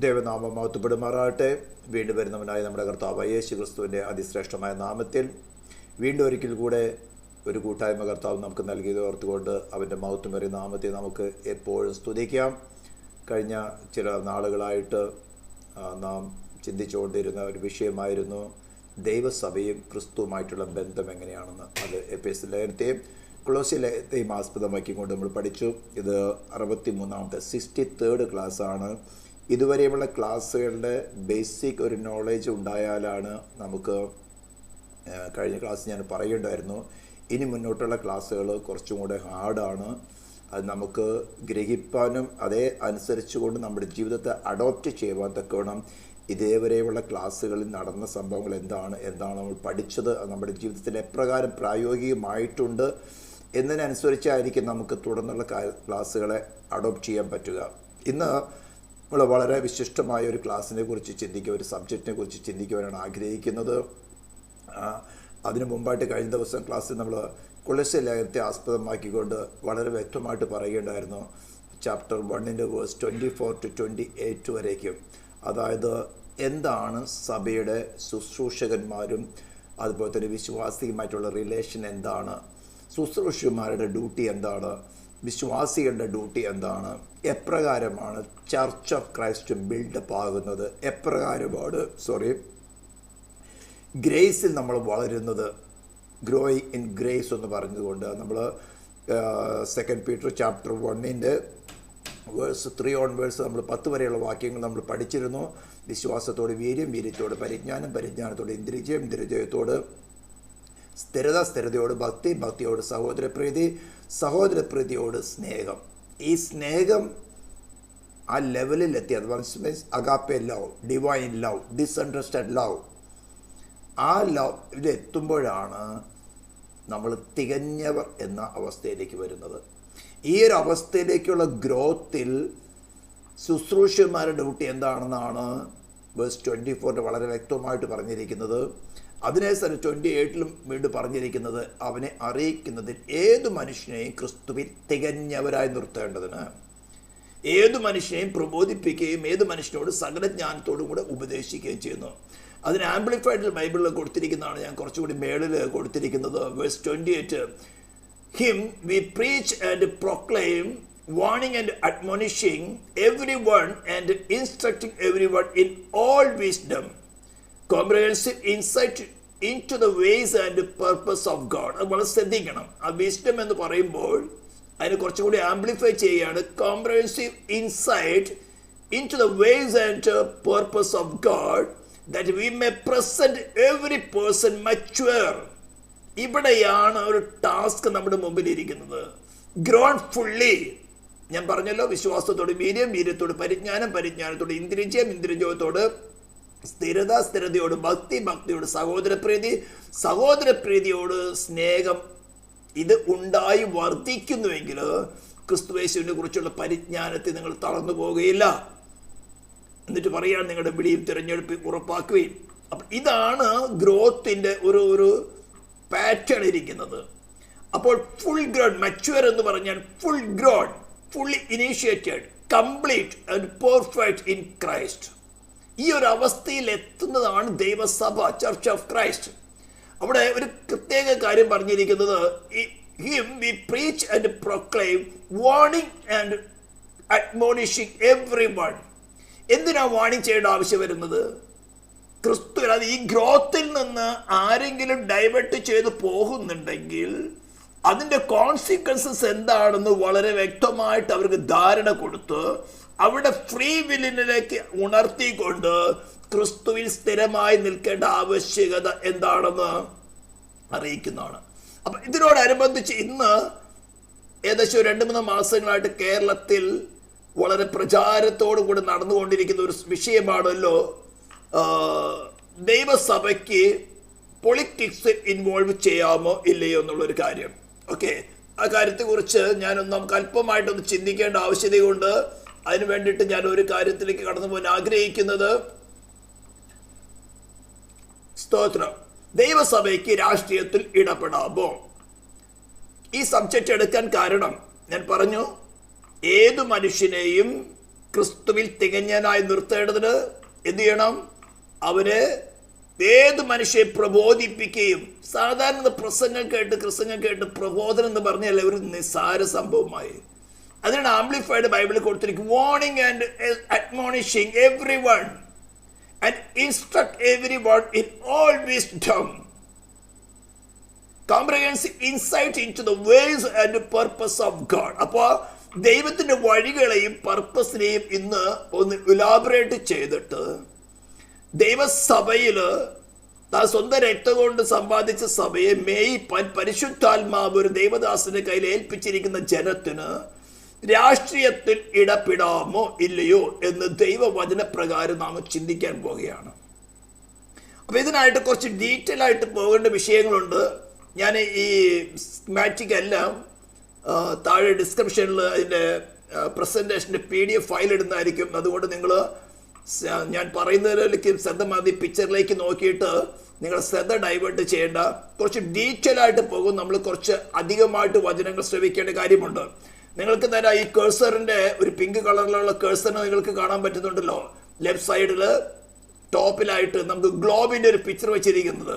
ദൈവനാമം മഹത്വപ്പെടുമാറാകട്ടെ. വീണ്ടും വരുന്നവനായ നമ്മുടെ കർത്താവ് യേശു ക്രിസ്തുവിൻ്റെ അതിശ്രേഷ്ഠമായ നാമത്തിൽ വീണ്ടും ഒരിക്കൽ കൂടെ ഒരു കൂട്ടായ്മ കർത്താവ് നമുക്ക് നൽകിയത് ഓർത്തുകൊണ്ട് അവൻ്റെ മഹത്വമേറിയ നാമത്തെ നമുക്ക് എപ്പോഴും സ്തുതിക്കാം. കഴിഞ്ഞ ചില നാളുകളായിട്ട് നാം ചിന്തിച്ചുകൊണ്ടിരുന്ന ഒരു വിഷയമായിരുന്നു ദൈവസഭയും ക്രിസ്തുവുമായിട്ടുള്ള ബന്ധം എങ്ങനെയാണെന്ന്. അത് എഫേസ്യ ലേഖനത്തെയും കൊളോസ്യ ലേഖനത്തെയും ആസ്പദമാക്കിക്കൊണ്ട് നമ്മൾ പഠിച്ചു. ഇത് 63ാമത്തെ 63rd ക്ലാസ്സാണ്. ഇതുവരെയുള്ള ക്ലാസ്സുകളുടെ ബേസിക് ഒരു നോളേജ് ഉണ്ടായാലാണ് നമുക്ക് കഴിഞ്ഞ ക്ലാസ് ഞാൻ പറയുണ്ടായിരുന്നു, ഇനി മുന്നോട്ടുള്ള ക്ലാസ്സുകൾ കുറച്ചും കൂടെ ഹാർഡാണ്. അത് നമുക്ക് ഗ്രഹിപ്പാനും അതേ അനുസരിച്ചുകൊണ്ട് നമ്മുടെ ജീവിതത്തെ അഡോപ്റ്റ് ചെയ്യുവാൻ തക്കവണ്ണം ഇതേവരെയുള്ള ക്ലാസ്സുകളിൽ നടന്ന സംഭവങ്ങൾ എന്താണ് നമ്മൾ പഠിച്ചത്, നമ്മുടെ ജീവിതത്തിൽ എപ്രകാരം പ്രായോഗികമായിട്ടുണ്ട് എന്നതിനനുസരിച്ചായിരിക്കും നമുക്ക് തുടർന്നുള്ള ക്ലാസ്സുകളെ അഡോപ്റ്റ് ചെയ്യാൻ പറ്റുക. ഇന്ന് നമ്മൾ വളരെ വിശിഷ്ടമായ ഒരു ക്ലാസ്സിനെ കുറിച്ച് ചിന്തിക്കുക, ഒരു സബ്ജക്റ്റിനെ കുറിച്ച് ചിന്തിക്കുവാനാണ് ആഗ്രഹിക്കുന്നത്. അതിനു മുമ്പായിട്ട് കഴിഞ്ഞ ദിവസം ക്ലാസ്സിൽ നമ്മൾ കൊളോസ്യ ലേഖനത്തെ ആസ്പദമാക്കിക്കൊണ്ട് വളരെ വ്യക്തമായിട്ട് പറയുകയുണ്ടായിരുന്നു. ചാപ്റ്റർ 1 വേഴ്സ് 24 to 28 വരേക്കും, അതായത് എന്താണ് സഭയുടെ ശുശ്രൂഷകന്മാരും അതുപോലെ തന്നെ വിശ്വാസിയുമായിട്ടുള്ള റിലേഷൻ എന്താണ്, ശുശ്രൂഷകന്മാരുടെ ഡ്യൂട്ടി എന്താണ്, വിശ്വാസികളുടെ ഡ്യൂട്ടി എന്താണ്, എപ്രകാരമാണ് ചർച്ച് ഓഫ് ക്രൈസ്റ്റ് ബിൽഡപ്പ് ആകുന്നത്, എപ്രകാരമാണ് ഗ്രേസിൽ നമ്മൾ വളരുന്നത്, ഗ്രോയിങ് ഇൻ ഗ്രേസ് എന്ന് പറഞ്ഞുകൊണ്ട് നമ്മൾ 2 പീറ്റർ ചാപ്റ്റർ 1 വേഴ്സ് 3 ഓൺവേഴ്സ് നമ്മൾ 10 വരെയുള്ള വാക്യങ്ങൾ നമ്മൾ പഠിച്ചിരുന്നു. വിശ്വാസത്തോട് വീര്യത്തോട് പരിജ്ഞാനത്തോട് ഇന്ദ്രിജയത്തോട് സ്ഥിരതയോട് ഭക്തിയോട് സഹോദരപ്രീതിയോട് സ്നേഹം. ഈ സ്നേഹം ആ ലെവലിലെത്തി, അത് means agape love, divine love, disinterested love, ആ ലവിലെത്തുമ്പോഴാണ് നമ്മൾ തികഞ്ഞവർ എന്ന അവസ്ഥയിലേക്ക് വരുന്നത്. ഈ ഒരു അവസ്ഥയിലേക്കുള്ള ഗ്രോത്തിൽ ശുശ്രൂഷന്മാരുടെ ഡ്യൂട്ടി എന്താണെന്നാണ് വേഴ്സ് 24 വളരെ വ്യക്തമായിട്ട് പറഞ്ഞിരിക്കുന്നത്. അതിനെ 28 വീണ്ടും പറഞ്ഞിരിക്കുന്നത്, അവനെ അറിയിക്കുന്നതിൽ ഏതു മനുഷ്യനെയും ക്രിസ്തുവിൽ തികഞ്ഞവരായി നിർത്തേണ്ടതിന്, ഏതു മനുഷ്യനെയും പ്രബോധിപ്പിക്കുകയും ഏതു മനുഷ്യനോട് സകല ജ്ഞാനത്തോടും കൂടെ ഉപദേശിക്കുകയും ചെയ്യുന്നു. അതിന് ആംപ്ലിഫൈഡ് ബൈബിളിൽ കൊടുത്തിരിക്കുന്നതാണ്, ഞാൻ കുറച്ചുകൂടി മേളിൽ കൊടുത്തിരിക്കുന്നത്. Verse 28, him we preach and proclaim, warning and admonishing everyone and instructing everyone in all wisdom, comprehensive insight into the ways and purpose of God. അത് വളരെ ശ്രദ്ധിക്കണം. ആ വിസ്ഡം എന്ന് പറയുമ്പോൾ അതിനെ കുറച്ചുകൂടി ആംപ്ലിഫൈ ചെയ്യുകയാണ്. comprehensive insight into the ways and purpose of God, that we may present every person mature. ഇവിടെയാണ് ഒരു ടാസ്ക് നമ്മുടെ മുമ്പിൽ ഇരിക്കുന്നത്. ഗ്രോൺ ഫുള്ളി, ഞാൻ പറഞ്ഞല്ലോ, വിശ്വാസത്തോട് വീര്യത്തോട് പരിജ്ഞാനത്തോട് ഇന്ദ്രിജയത്തോട് സ്ഥിരതയോട് ഭക്തിയോട് സഹോദരപ്രീതിയോട് സ്നേഹം. ഇത് ഉണ്ടായി വർദ്ധിക്കുന്നുവെങ്കിൽ ക്രിസ്തുയേശുവിനെ കുറിച്ചുള്ള പരിജ്ഞാനത്തെ നിങ്ങൾ തളർന്നു പോകുകയില്ല. എന്നിട്ട് പറയാൻ നിങ്ങളുടെ വിളിയും തിരഞ്ഞെടുപ്പ് ഉറപ്പാക്കുകയും. അപ്പം ഇതാണ് ഗ്രോത്തിൻ്റെ ഒരു പാറ്റേൺ ഇരിക്കുന്നത്. അപ്പോൾ ഫുൾ ഗ്രോൺ, മച്വർ എന്ന് പറഞ്ഞാൽ full grown, fully initiated, complete and perfect in Christ. ഈ ഒരു അവസ്ഥയിൽ എത്തുന്നതാണ് ദൈവസഭ, ചർച്ച് ഓഫ് ക്രൈസ്റ്റ്. അവിടെ ഒരു പ്രത്യേക കാര്യം പറഞ്ഞിരിക്കുന്നത്, him we preach and proclaim, warning and admonishing everyone. എന്തിനാ വാണിംഗ് ചെയ്യേണ്ട ആവശ്യം വരുന്നത്? ക്രിസ്തു, അത് ഈ ഗ്രോത്തിൽ നിന്ന് ആരെങ്കിലും ഡൈവേർട്ട് ചെയ്ത് പോകുന്നുണ്ടെങ്കിൽ അതിൻ്റെ കോൺസിക്വൻസസ് എന്താണെന്ന് വളരെ വ്യക്തമായിട്ട് അവർക്ക് ധാരണ കൊടുത്ത് അവിടെ ഫ്രീ വില്ലിലേക്ക് ഉണർത്തിക്കൊണ്ട് ക്രിസ്തുവിൽ സ്ഥിരമായി നിൽക്കേണ്ട ആവശ്യകത എന്താണെന്ന് അറിയിക്കുന്നതാണ്. അപ്പം ഇതിനോടനുബന്ധിച്ച് ഇന്ന് ഏകദേശം 2-3 മാസങ്ങളായിട്ട് കേരളത്തിൽ വളരെ പ്രചാരത്തോടു കൂടി നടന്നുകൊണ്ടിരിക്കുന്ന ഒരു വിഷയമാണല്ലോ ദൈവസഭയ്ക്ക് പൊളിറ്റിക്സ് ഇൻവോൾവ് ചെയ്യാമോ ഇല്ലയോ എന്നുള്ളൊരു കാര്യം. ഓക്കെ, ആ കാര്യത്തെക്കുറിച്ച് നമുക്ക് അല്പമായിട്ടൊന്ന് ചിന്തിക്കേണ്ട ആവശ്യതയുണ്ട്. അതിനു വേണ്ടിയിട്ട് ഞാൻ ഒരു കാര്യത്തിലേക്ക് കടന്നു പോകാൻ ആഗ്രഹിക്കുന്നത്, സ്തോത്രം, ദൈവസഭയ്ക്ക് രാഷ്ട്രീയത്തിൽ ഇടപെടാമോ? ഈ സബ്ജക്റ്റ് എടുക്കാൻ കാരണം ഞാൻ പറഞ്ഞു, ഏതു മനുഷ്യനെയും ക്രിസ്തുവിൽ തികഞ്ഞനായി നിർത്തേണ്ടതിന് എന്ത് ചെയ്യണം? അവന് ഏത് മനുഷ്യയെ പ്രബോധിപ്പിക്കുകയും, സാധാരണ പ്രസംഗം കേട്ട് പ്രബോധനം എന്ന് പറഞ്ഞാൽ ഒരു നിസ്സാര സംഭവമായി. അതിനാണ് ആംപ്ലിഫൈഡ് ബൈബിളിൽ കൊടുത്തിരിക്കും, warning and admonishing every one and instruct every one in all wisdom, comprehensive insight into the ways and purpose of God. അപ്പോൾ ദൈവത്തിന്റെ വഴികളെയും പർപ്പസിനെയും ഇന്ന് ഒന്ന് ഇലാബറേറ്റ് ചെയ്തിട്ട്, ദൈവസഭയില് താൻ സ്വന്തം രക്തം കൊണ്ട് സമ്പാദിച്ച സഭയെ മേയിപ്പാൻ പരിശുദ്ധാത്മാവ് ഒരു ദൈവദാസന്റെ കയ്യിൽ ഏൽപ്പിച്ചിരിക്കുന്ന ജനത്തിന് രാഷ്ട്രീയത്തിൽ ഇടപെടാമോ ഇല്ലയോ എന്ന് ദൈവവചനപ്രകാരം നാം ചിന്തിക്കാൻ പോവുകയാണ്. അപ്പൊ ഇതിനായിട്ട് കുറച്ച് ഡീറ്റെയിൽ ആയിട്ട് പോകേണ്ട വിഷയങ്ങളുണ്ട്. ഞാൻ ഈ സ്കീമാറ്റിക് എല്ലാം താഴെ ഡിസ്ക്രിപ്ഷനിൽ അതിൻ്റെ പ്രസൻറ്റേഷൻ്റെ PDF ഫയൽ ഇടുന്നതായിരിക്കും. അതുകൊണ്ട് നിങ്ങൾ ഞാൻ പറയുന്നതിലേക്ക് ശ്രദ്ധ മാറ്റി പിക്ചറിലേക്ക് നോക്കിയിട്ട് നിങ്ങൾ ശ്രദ്ധ ഡൈവേർട്ട് ചെയ്യേണ്ട. കുറച്ച് ഡീറ്റെയിൽ ആയിട്ട് പോകും. നമ്മൾ കുറച്ച് അധികമായിട്ട് വചനങ്ങൾ ശ്രവിക്കേണ്ട കാര്യമുണ്ട്. നിങ്ങൾക്ക് തന്നെ ഈ കേഴ്സറിൻ്റെ ഒരു പിങ്ക് കളറിലുള്ള കേഴ്സറിന് നിങ്ങൾക്ക് കാണാൻ പറ്റുന്നുണ്ടല്ലോ. ലെഫ്റ്റ് സൈഡിൽ ടോപ്പിലായിട്ട് നമുക്ക് ഗ്ലോബിൻ്റെ ഒരു പിക്ചർ വെച്ചിരിക്കുന്നത്,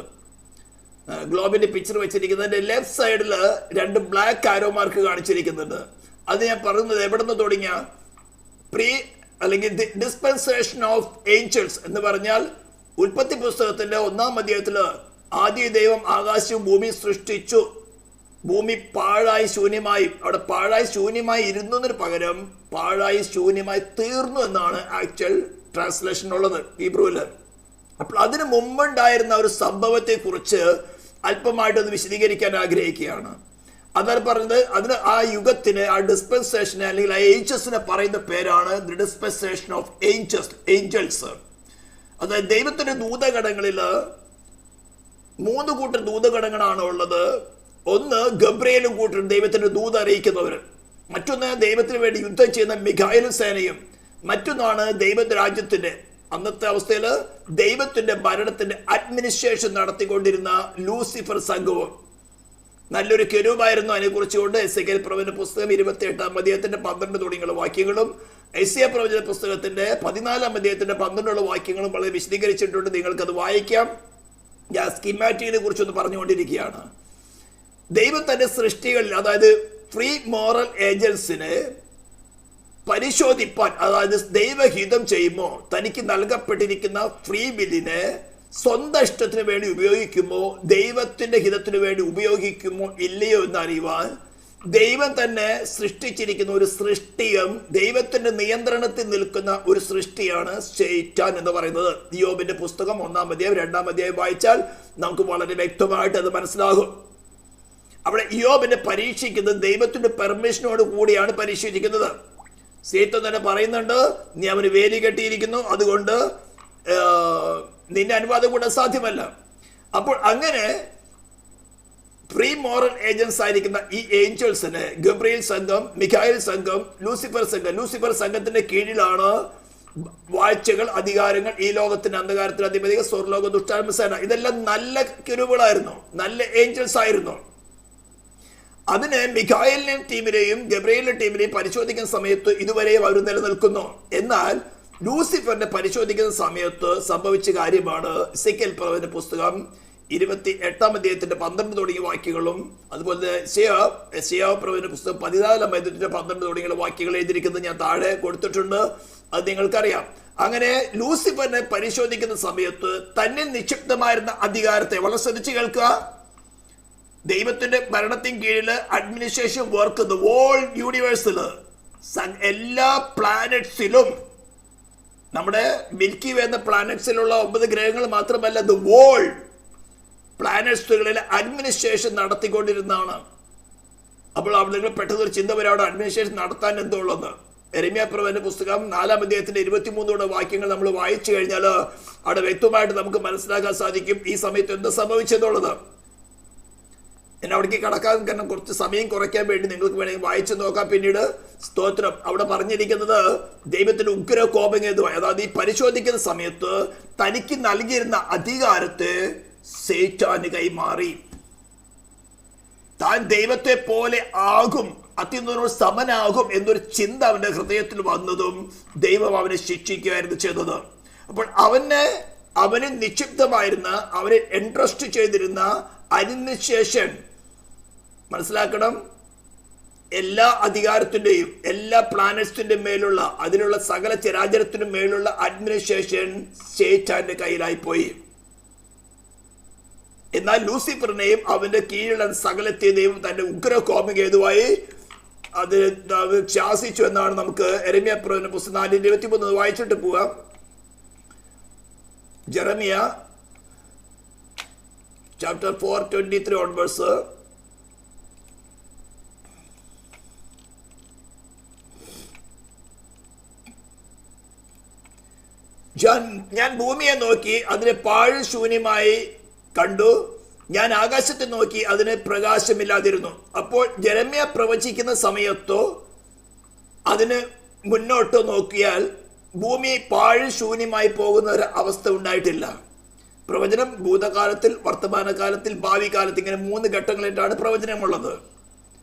ഗ്ലോബിന്റെ പിക്ചർ വെച്ചിരിക്കുന്നതിന്റെ ലെഫ്റ്റ് സൈഡിൽ 2 ബ്ലാക്ക് ആരോ മാർക്ക് കാണിച്ചിരിക്കുന്നുണ്ട്. അത് ഞാൻ പറയുന്നത് എവിടെ നിന്ന് തുടങ്ങിയ അല്ലെങ്കിൽ ഡിസ്പെൻസേഷൻ ഓഫ് ഏഞ്ചൽസ് എന്ന് പറഞ്ഞാൽ ഉൽപ്പത്തി പുസ്തകത്തിന്റെ 1-ാം അധ്യായത്തില് ആദ്യ ദൈവം ആകാശവും ഭൂമിയും സൃഷ്ടിച്ചു, ഭൂമി പാഴായി ശൂന്യമായി, അവിടെ പാഴായി ശൂന്യമായി ഇരുന്നതിന് പകരം പാഴായി ശൂന്യമായി തീർന്നു എന്നാണ് ആക്ച്വൽ ട്രാൻസ്ലേഷൻ ഉള്ളത് ഹീബ്രുവില്. അപ്പോൾ അതിനു മുമ്പുണ്ടായിരുന്ന ഒരു സംഭവത്തെ കുറിച്ച് അല്പമായിട്ടൊന്ന് വിശദീകരിക്കാൻ ആഗ്രഹിക്കുകയാണ്. അതാണ് പറഞ്ഞത്, അതിന് ആ യുഗത്തിന്, ആ ഡിസ്പെൻസേഷനെ അല്ലെങ്കിൽ ആ ഏഞ്ചൽസിനെ പറയുന്ന പേരാണ് ദി ഡിസ്പെൻസേഷൻ ഓഫ് ഏഞ്ചൽസ്. അതായത് ദൈവത്തിന്റെ ദൂതഗണങ്ങളിൽ 3 കൂട്ടർ ദൂതഗണങ്ങളാണ് ഉള്ളത്. ഒന്ന് ഗബ്രിയേലും കൂട്ടരും ദൈവത്തിന്റെ ദൂത് അറിയിക്കുന്നവർ, മറ്റൊന്ന് ദൈവത്തിന് വേണ്ടി യുദ്ധം ചെയ്യുന്ന മിഖായേലും സേനയും, മറ്റൊന്നാണ് ദൈവത്തിന്റെ രാജ്യത്തിന്റെ അന്നത്തെ അവസ്ഥയിൽ ദൈവത്തിന്റെ ഭരണത്തിന്റെ അഡ്മിനിസ്ട്രേഷൻ നടത്തിക്കൊണ്ടിരുന്ന ലൂസിഫർ സംഘവും. നല്ലൊരു കെരൂബായിരുന്നു. അതിനെക്കുറിച്ചുകൊണ്ട് എസെക്കിയേൽ പ്രവചന പുസ്തകം 28-ാം അധ്യായത്തിന്റെ 12 തുടങ്ങിയുള്ള വാക്യങ്ങളും യെശയ്യാ പ്രവചന പുസ്തകത്തിന്റെ 14-ാം അധ്യായത്തിന്റെ 12 വാക്യങ്ങളും വളരെ വിശദീകരിച്ചിട്ടുണ്ട്. നിങ്ങൾക്കത് വായിക്കാം. ഞാൻ സ്കീമാറ്റിക്കിനെ കുറിച്ചൊന്ന് പറഞ്ഞുകൊണ്ടിരിക്കുകയാണ്. ദൈവം തന്റെ സൃഷ്ടികളിൽ, അതായത് ഫ്രീ മോറൽ ഏജൻസിനെ പരിശോധിപ്പാൻ, അതായത് ദൈവഹിതം ചെയ്യുമോ, തനിക്ക് നൽകപ്പെട്ടിരിക്കുന്ന ഫ്രീ വില്ലിനെ സ്വന്തം ഇഷ്ടത്തിന് വേണ്ടി ഉപയോഗിക്കുമോ, ദൈവത്തിന്റെ ഹിതത്തിന് വേണ്ടി ഉപയോഗിക്കുമോ ഇല്ലയോ എന്നറിയുവാൻ ദൈവം തന്നെ സൃഷ്ടിച്ചിരിക്കുന്ന ഒരു സൃഷ്ടിയും ദൈവത്തിന്റെ നിയന്ത്രണത്തിൽ നിൽക്കുന്ന ഒരു സൃഷ്ടിയാണ് ശൈത്താൻ എന്ന് പറയുന്നത്. യോബിന്റെ പുസ്തകം 1-ാം അധ്യായം 2-ാം അധ്യായം വായിച്ചാൽ നമുക്ക് വളരെ വ്യക്തമായിട്ട് അത് മനസ്സിലാകും. അവിടെ യോബിനെ പരീക്ഷിക്കുന്നത് ദൈവത്തിന്റെ പെർമിഷനോട് കൂടിയാണ് പരീക്ഷിച്ചിരിക്കുന്നത്. സൈത്താൻ തന്നെ പറയുന്നുണ്ട്, നീ അവന് വേലി കെട്ടിയിരിക്കുന്നു, അതുകൊണ്ട് നിന്റെ അനുവാദം കൂടെ സാധ്യമല്ല. അപ്പോൾ അങ്ങനെ പ്രീ മോറൽ ഏജൻസ് ആയിരിക്കുന്ന ഈ ഏഞ്ചൽസിന് ഗബ്രിയേൽ സംഘം, മിഖായേൽ സംഘം, ലൂസിഫർ സംഘത്തിന്റെ കീഴിലാണ് വാഴ്ചകൾ, അധികാരങ്ങൾ, ഈ ലോകത്തിന്റെ അന്ധകാരത്തിന് അധിപതികൾ, സ്വർലോക ദുഷ്ടാത്മസേന. ഇതെല്ലാം നല്ല കിരുവുകളായിരുന്നു, നല്ല ഏഞ്ചൽസ് ആയിരുന്നു. അതിന് മിഖായേലിന്റെ ടീമിനെയും ഗബ്രിയേലിന്റെ ടീമിനെയും പരിശോധിക്കുന്ന സമയത്ത് ഇതുവരെയും അവർ നിലനിൽക്കുന്നു. എന്നാൽ ലൂസിഫറിനെ പരിശോധിക്കുന്ന സമയത്ത് സംഭവിച്ച കാര്യമാണ് എസെക്കിയേൽ പ്രവചന പുസ്തകം 28-ാം അധ്യായത്തിന്റെ 12 തുടങ്ങിയ വാക്യങ്ങളും, അതുപോലെ യെശയ്യാ പ്രവചന പുസ്തകം 14-ാം അധ്യായത്തിന്റെ 12 തുടങ്ങിയ വാക്യങ്ങൾ എഴുതിയിരിക്കുന്നത് ഞാൻ താഴെ കൊടുത്തിട്ടുണ്ട്. അത് നിങ്ങൾക്കറിയാം. അങ്ങനെ ലൂസിഫറിനെ പരിശോധിക്കുന്ന സമയത്ത് തന്നെ നിക്ഷിപ്തമായിരുന്ന അധികാരത്തെ, വളരെ ശ്രദ്ധിച്ച് കേൾക്കുക, ദൈവത്തിന്റെ ഭരണത്തിന് കീഴിൽ അഡ്മിനിസ്ട്രേഷൻ വർക്ക് ദ ഹോൾ യൂണിവേഴ്സില്, എല്ലാ പ്ലാനറ്റ്സിലും, നമ്മുടെ മിൽക്കി വേ എന്ന പ്ലാനറ്റ്സിലുള്ള 9 ഗ്രഹങ്ങൾ മാത്രമല്ല, ദ ഹോൾ പ്ലാനറ്റ്സുകളിൽ അഡ്മിനിസ്ട്രേഷൻ നടത്തിക്കൊണ്ടിരുന്നതാണ്. അപ്പോൾ അവിടെ നിങ്ങൾ പെട്ടെന്നൊരു ചിന്ത വരെ, അവിടെ അഡ്മിനിസ്ട്രേഷൻ നടത്താൻ എന്തുള്ളത്? യെരമ്യാ പ്രവചന പുസ്തകം 4-ാം അധ്യായത്തിന്റെ 23 വാക്യങ്ങൾ നമ്മൾ വായിച്ചു കഴിഞ്ഞാൽ അവിടെ വ്യക്തമായിട്ട് നമുക്ക് മനസ്സിലാക്കാൻ സാധിക്കും ഈ സമയത്ത് എന്ത് സംഭവിച്ചെന്നുള്ളത്. എന്നെ അവിടേക്ക് കടക്കാൻ കാരണം കുറച്ച് സമയം കുറയ്ക്കാൻ വേണ്ടി നിങ്ങൾക്ക് വേണമെങ്കിൽ വായിച്ചു നോക്കാം പിന്നീട്. സ്തോത്രം. അവിടെ പറഞ്ഞിരിക്കുന്നത് ദൈവത്തിന്റെ ഉഗ്ര കോപം ഏതുമായി, അതായത് ഈ പരിശോധിക്കുന്ന സമയത്ത് തനിക്ക് നൽകിയിരുന്ന അധികാരത്തെ സൈത്താന് കൈമാറി. താൻ ദൈവത്തെ പോലെ ആകും അത്യുന്നതനോട് സമനാകും എന്നൊരു ചിന്ത അവന്റെ ഹൃദയത്തിൽ വന്നതും ദൈവം അവനെ ശിക്ഷിക്കുകയായിരുന്നു ചെയ്തത്. അപ്പോൾ അവന് നിക്ഷിപ്തമായിരുന്ന, അവനെ ഇൻട്രസ്റ്റ് ചെയ്തിരുന്ന അഡ്മിനിസ്ട്രേഷൻ, മനസ്സിലാക്കണം, എല്ലാ അധികാരത്തിന്റെയും എല്ലാ പ്ലാനറ്റ്സിന്റെ മേലുള്ള, അതിലുള്ള സകല ചരാചരത്തിനും മേലുള്ള അഡ്മിനിസ്ട്രേഷൻ ശേറ്റാന്റെ കയ്യിലായി പോയി. എന്നാൽ ലൂസിഫറിനെയും അവന്റെ കീഴിലുള്ള സകലത്തെയും തന്റെ ഉഗ്രകോപം ഹേതുവായി അത് ശാസിച്ചു എന്നാണ് നമുക്ക് യെരമ്യാ പ്രവചന പുസ്തകം 4:23 വായിച്ചിട്ട് പോവാം. Jeremiah chapter 4:23 onwards. ഞാൻ ഭൂമിയെ നോക്കി അതിനെ പാഴ് ശൂന്യമായി കണ്ടു, ഞാൻ ആകാശത്തെ നോക്കി അതിന് പ്രകാശമില്ലാതിരുന്നു. അപ്പോൾ യെരമ്യ പ്രവചിക്കുന്ന സമയത്തോ അതിന് മുന്നോട്ടോ നോക്കിയാൽ ഭൂമി പാഴ് ശൂന്യമായി പോകുന്ന ഒരു അവസ്ഥ ഉണ്ടായിട്ടില്ല. പ്രവചനം ഭൂതകാലത്തിൽ, വർത്തമാനകാലത്തിൽ, ഭാവി കാലത്ത്, ഇങ്ങനെ 3 ഘട്ടങ്ങളായിട്ടാണ് പ്രവചനമുള്ളത്.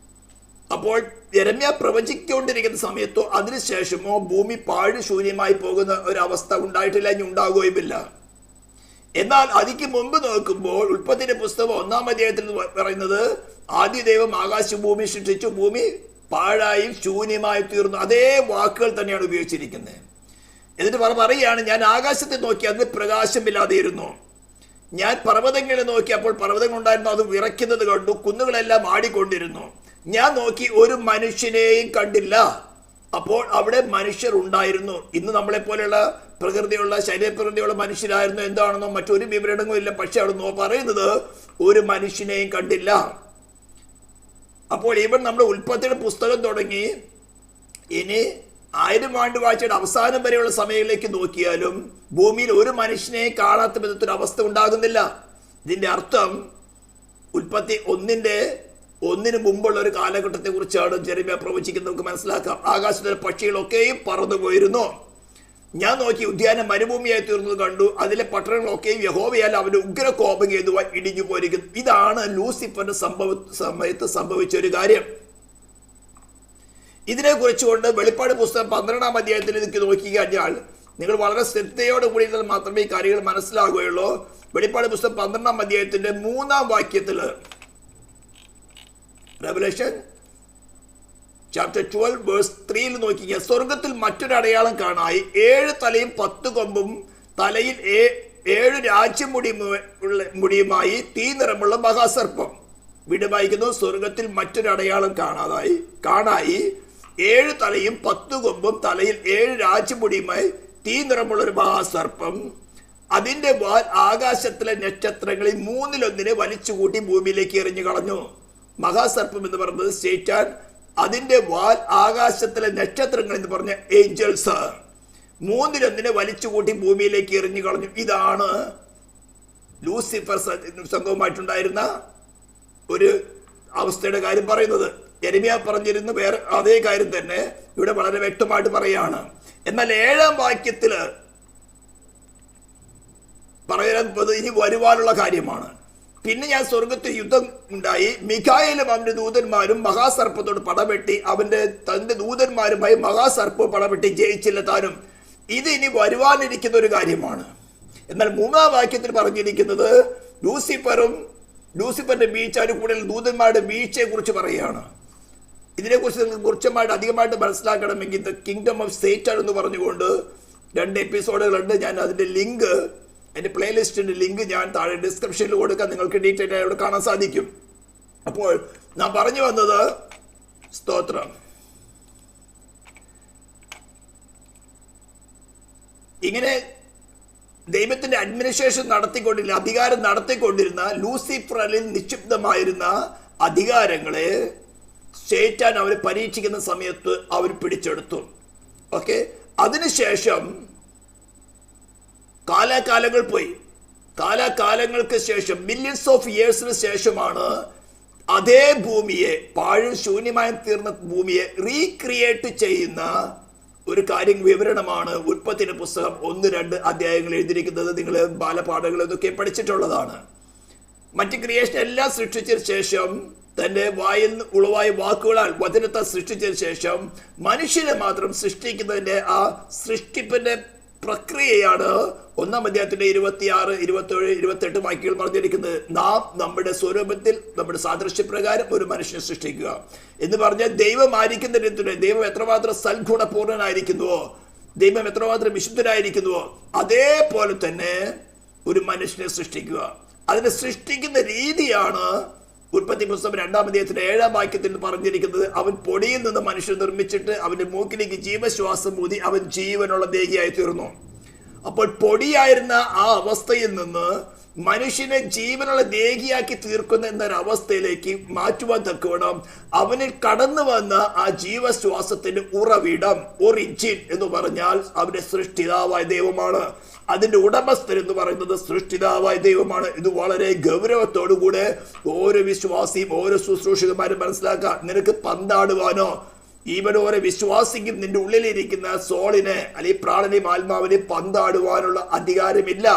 അപ്പോൾ യെരമ്യ പ്രവചിക്കൊണ്ടിരിക്കുന്ന സമയത്തോ അതിനുശേഷമോ ഭൂമി പാഴ് ശൂന്യമായി പോകുന്ന ഒരവസ്ഥ ഉണ്ടായിട്ടില്ല, ഇനി ഉണ്ടാകുകയുമില്ല. എന്നാൽ അതിക്ക് മുമ്പ് നോക്കുമ്പോൾ ഉൽപ്പത്തിയുടെ പുസ്തകം 1-ാം അധ്യായത്തിൽ പറയുന്നത്, ആദ്യ ദൈവം ആകാശ ഭൂമി സൃഷ്ടിച്ചു, ഭൂമി പാഴായും ശൂന്യമായി തീർന്നു. അതേ വാക്കുകൾ തന്നെയാണ് ഉപയോഗിച്ചിരിക്കുന്നത്. എന്നിട്ട് പറയുകയാണ്, ഞാൻ ആകാശത്തെ നോക്കി അതിന് പ്രകാശമില്ലാതെയിരുന്നു, ഞാൻ പർവ്വതങ്ങളെ നോക്കി അപ്പോൾ പർവ്വതങ്ങൾ ഉണ്ടായിരുന്നു, അത് വിറയ്ക്കുന്നത് കണ്ടു, കുന്നുകളെല്ലാം ആടിക്കൊണ്ടിരുന്നു. ഞാൻ നോക്കി ഒരു മനുഷ്യനെയും കണ്ടില്ല, അപ്പോൾ അവിടെ മനുഷ്യർ ഉണ്ടായിരുന്നു. ഇന്ന് നമ്മളെ പോലെയുള്ള പ്രകൃതിയുള്ള, ശരീരപ്രകൃതിയുള്ള മനുഷ്യരായിരുന്നു എന്താണെന്നോ മറ്റൊരു വിവരണങ്ങളും ഇല്ല. പക്ഷെ അവിടെ പറയുന്നത് ഒരു മനുഷ്യനെയും കണ്ടില്ല. അപ്പോൾ ഇവൻ നമ്മുടെ ഉൽപ്പത്തിയുടെ പുസ്തകം തുടങ്ങി ഇനി 1000 ആണ്ട് വാഴ്ചയുടെ അവസാനം വരെയുള്ള സമയങ്ങളിലേക്ക് നോക്കിയാലും ഭൂമിയിൽ ഒരു മനുഷ്യനെ കാണാത്ത വിധത്തിൽ അവസ്ഥ ഉണ്ടാകുന്നില്ല. ഇതിന്റെ അർത്ഥം ഉൽപ്പത്തി 1:1 മുമ്പുള്ള ഒരു കാലഘട്ടത്തെ കുറിച്ചാണ് യെരമ്യാ പ്രവചിക്കുന്നത്. നമുക്ക് മനസ്സിലാക്കാം. ആകാശത്തിലെ പക്ഷികളൊക്കെയും പറന്നു പോയിരുന്നു. ഞാൻ നോക്കി ഉദ്യാനം മരുഭൂമിയായി തീർന്നത് കണ്ടു, അതിലെ പട്ടണങ്ങളൊക്കെയും യഹോവയാൽ അവന്റെ ഉഗ്രകോപം ഹേതുവായി ഇടിഞ്ഞു പോയിരിക്കുന്നു. ഇതാണ് ലൂസിഫറിന്റെ സമയത്ത് സംഭവിച്ച ഒരു കാര്യം. ഇതിനെ കുറിച്ചുകൊണ്ട് വെളിപ്പാട് പുസ്തകം 12-ാം അധ്യായത്തിൽ ഇതൊക്കെ നോക്കിക്കഴിഞ്ഞാൽ നിങ്ങൾ വളരെ ശ്രദ്ധയോടെ കൂടി മാത്രമേ ഈ കാര്യങ്ങൾ മനസ്സിലാകുകയുള്ളൂ. വെളിപ്പാട് പുസ്തകം 12-ാം അധ്യായത്തിന്റെ 3-ാം വാക്യത്തിൽ, റെവലേഷൻ ചാപ്റ്റർ 12 വേഴ്സ് 3 നോക്കിക്കുക, സ്വർഗത്തിൽ മറ്റൊരു അടയാളം കാണായി, 7 തലയും 10 കൊമ്പും, തലയിൽ 7 രാജ്യമുടിയുമായി തീ നിറമുള്ള മഹാസർപ്പം. വീണ്ടും വായിക്കുന്നു, സ്വർഗത്തിൽ മറ്റൊരു അടയാളം കാണായി, 7 തലയും 10 കൊമ്പും, തലയിൽ 7 രാജ്യമുടിയുമായി തീ നിറമുള്ള ഒരു മഹാസർപ്പം. അതിന്റെ വാൽ ആകാശത്തിലെ നക്ഷത്രങ്ങളിൽ 1/3 വലിച്ചുകൂട്ടി ഭൂമിയിലേക്ക് എറിഞ്ഞു കളഞ്ഞു. മഹാസർപ്പം എന്ന് പറയുന്നത് സേറ്റാൻ, അതിന്റെ വാൽ ആകാശത്തിലെ നക്ഷത്രങ്ങൾ എന്ന് പറഞ്ഞ ഏഞ്ചൽസ് 1/3 വലിച്ചുകൂട്ടി ഭൂമിയിലേക്ക് എറിഞ്ഞു കളഞ്ഞു. ഇതാണ് ലൂസിഫർ സംഘവുമായിട്ടുണ്ടായിരുന്ന ഒരു അവസ്ഥയുടെ കാര്യം പറയുന്നത്. യെരമ്യാ പറഞ്ഞിരുന്നു വേറെ അതേ കാര്യം തന്നെ ഇവിടെ വളരെ വ്യക്തമായിട്ട് പറയാണ്. എന്നാൽ 7-ാം വാക്യത്തിൽ പറയാൻ ഇനി വരുവാനുള്ള കാര്യമാണ്. പിന്നെ ഞാൻ സ്വർഗത്തിൽ യുദ്ധം ഉണ്ടായി, മിഖായേലും അവന്റെ ദൂതന്മാരും മഹാസർപ്പത്തോട് പടവെട്ടി, തന്റെ ദൂതന്മാരുമായി മഹാസർപ്പം പടവെട്ടി ജയിച്ചില്ല താനും. ഇത് ഇനി വരുവാനിരിക്കുന്ന ഒരു കാര്യമാണ്. എന്നാൽ 3-ാം വാക്യത്തിൽ പറഞ്ഞിരിക്കുന്നത് ലൂസിഫറിന്റെ വീഴ്ച, അതിന് കൂടുതൽ ദൂതന്മാരുടെ വീഴ്ചയെ കുറിച്ച് പറയുകയാണ്. ഇതിനെക്കുറിച്ച് നിങ്ങൾക്ക് കുറച്ചുമായിട്ട് അധികമായിട്ട് മനസ്സിലാക്കണമെങ്കിൽ ദ കിങ്ഡം ഓഫ് സേറ്റൻ എന്ന് പറഞ്ഞുകൊണ്ട് 2 എപ്പിസോഡുകളുണ്ട്. ഞാൻ അതിന്റെ ലിങ്ക്, എൻ്റെ പ്ലേലിസ്റ്റിന്റെ ലിങ്ക് ഞാൻ താഴെ ഡിസ്ക്രിപ്ഷനിൽ കൊടുക്കാൻ, നിങ്ങൾക്ക് ഡീറ്റെയിൽ ആയി അവിടെ കാണാൻ സാധിക്കും. അപ്പോൾ ഞാൻ പറഞ്ഞു വന്നത്, സ്തോത്രം, ഇങ്ങനെ ദൈവത്തിന്റെ അഡ്മിനിസ്ട്രേഷൻ അധികാരം നടത്തിക്കൊണ്ടിരുന്ന ലൂസിഫറിൽ നിക്ഷിപ്തമായിരുന്ന അധികാരങ്ങളെ സേറ്റാൻ അവർ പരീക്ഷിക്കുന്ന സമയത്ത് അവർ പിടിച്ചെടുത്തു. ഓക്കെ, അതിനുശേഷം കാലാകാലങ്ങൾ പോയി. കാലാകാലങ്ങൾക്ക് ശേഷം, മില്യൺസ് ഓഫ് ഇയേഴ്സിന് ശേഷമാണ് അതേ ഭൂമിയെ, പാഴും ശൂന്യമായി തീർന്ന ഭൂമിയെ റീക്രിയേറ്റ് ചെയ്യുന്ന ഒരു കാര്യം, വിവരണമാണ് ഉൽപ്പത്തിയുടെ പുസ്തകം 1-2 അധ്യായങ്ങൾ എഴുതിയിരിക്കുന്നത്. നിങ്ങൾ ബാലപാഠങ്ങൾ ഇതൊക്കെ പഠിച്ചിട്ടുള്ളതാണ്. മറ്റ് ക്രിയേഷൻ എല്ലാം സൃഷ്ടിച്ചതിന് ശേഷം തന്റെ വായിൽ ഉളവായ വാക്കുകളാൽ വചനത്തെ സൃഷ്ടിച്ചതിന് ശേഷം മനുഷ്യനെ മാത്രം സൃഷ്ടിക്കുന്നതിന്റെ ആ സൃഷ്ടിപ്പിന്റെ പ്രക്രിയയാണ് 1-ാം അധ്യായത്തിന്റെ 26, 27, 28 വാക്യങ്ങൾ പറഞ്ഞിരിക്കുന്നത്. നാം നമ്മുടെ സ്വരൂപത്തിൽ നമ്മുടെ സാദൃശ്യപ്രകാരം ഒരു മനുഷ്യനെ സൃഷ്ടിക്കുക എന്ന് പറഞ്ഞാൽ ദൈവം ആയിരിക്കുന്നതിന് ദൈവം എത്രമാത്രം സൽഗുണപൂർണനായിരിക്കുന്നുവോ, ദൈവം എത്രമാത്രം വിശുദ്ധനായിരിക്കുന്നുവോ അതേപോലെ തന്നെ ഒരു മനുഷ്യനെ സൃഷ്ടിക്കുക. അതിനെ സൃഷ്ടിക്കുന്ന രീതിയാണ് ഉൽപ്പത്തി പുസ്തകം 2-ാം അധ്യായത്തിന്റെ 7-ാം വാക്യത്തിൽ പറഞ്ഞിരിക്കുന്നത്. അവൻ പൊടിയിൽ നിന്ന് മനുഷ്യൻ നിർമ്മിച്ചിട്ട് അവന്റെ മൂക്കിലേക്ക് ജീവശ്വാസം ഊതി അവൻ ജീവനുള്ള ദേഹിയായി തീർന്നു. അപ്പോൾ പൊടിയായിരുന്ന ആ അവസ്ഥയിൽ നിന്ന് മനുഷ്യനെ ജീവനുള്ള ദേഹിയാക്കി തീർക്കുന്ന എന്നൊരവസ്ഥയിലേക്ക് മാറ്റുവാൻ തക്കവണ്ണം അവനിൽ കടന്നു വന്ന ആ ജീവശ്വാസത്തിന്റെ ഉറവിടം, ഒറിജിൻ എന്ന് പറഞ്ഞാൽ അവന്റെ സൃഷ്ടിതാവായ ദൈവമാണ്. അതിന്റെ ഉടമസ്ഥൻ എന്ന് പറയുന്നത് സൃഷ്ടിതാവായ ദൈവമാണ്. ഇത് വളരെ ഗൗരവത്തോടുകൂടെ ഓരോ വിശ്വാസിയും ഓരോ ശുശ്രൂഷകന്മാരും മനസ്സിലാക്കുക. നിനക്ക് പന്താടുവാനോ ഈവൻ ഓരോ വിശ്വാസിക്കും നിന്റെ ഉള്ളിലിരിക്കുന്ന സോളിനെ അല്ലെങ്കിൽ പ്രാണനെയും ആത്മാവിനെയും പന്താടുവാനുള്ള അധികാരമില്ല.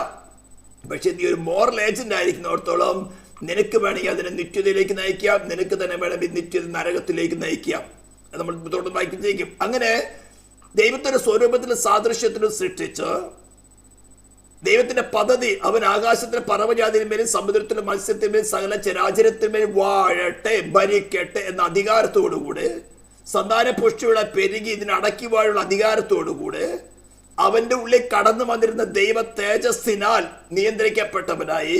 പക്ഷെ നീ ഒരു മോറൽ ഏജന്റ് ആയിരിക്കുന്നിടത്തോളം നിനക്ക് വേണമെങ്കിൽ അതിനെ നിത്യതയിലേക്ക് നയിക്കാം, നിനക്ക് തന്നെ വേണമെങ്കിൽ നിത്യത നരകത്തിലേക്ക് നയിക്കാം. നമ്മൾ തുടർന്ന് വായിക്കും. അങ്ങനെ ദൈവത്തിന്റെ സ്വരൂപത്തിലും സാദൃശ്യത്തിലും സൃഷ്ടിച്ച് ദൈവത്തിന്റെ പദ്ധതി അവൻ ആകാശത്തിലെ പർവ്വജാതിന്മേലും സമുദ്രത്തിലും മത്സ്യത്തിന്മേലും സകല ചരാചരത്തിന്മേലും വാഴട്ടെ ഭരിക്കട്ടെ എന്ന അധികാരത്തോടുകൂടെ, സന്താന പുഷ്ടിയുള്ള പെരുകി ഇതിനടക്കി വാഴുള്ള അധികാരത്തോടുകൂടെ അവന്റെ ഉള്ളിൽ കടന്നു വന്നിരുന്ന ദൈവ തേജസ്സിനാൽ നിയന്ത്രിക്കപ്പെട്ടവനായി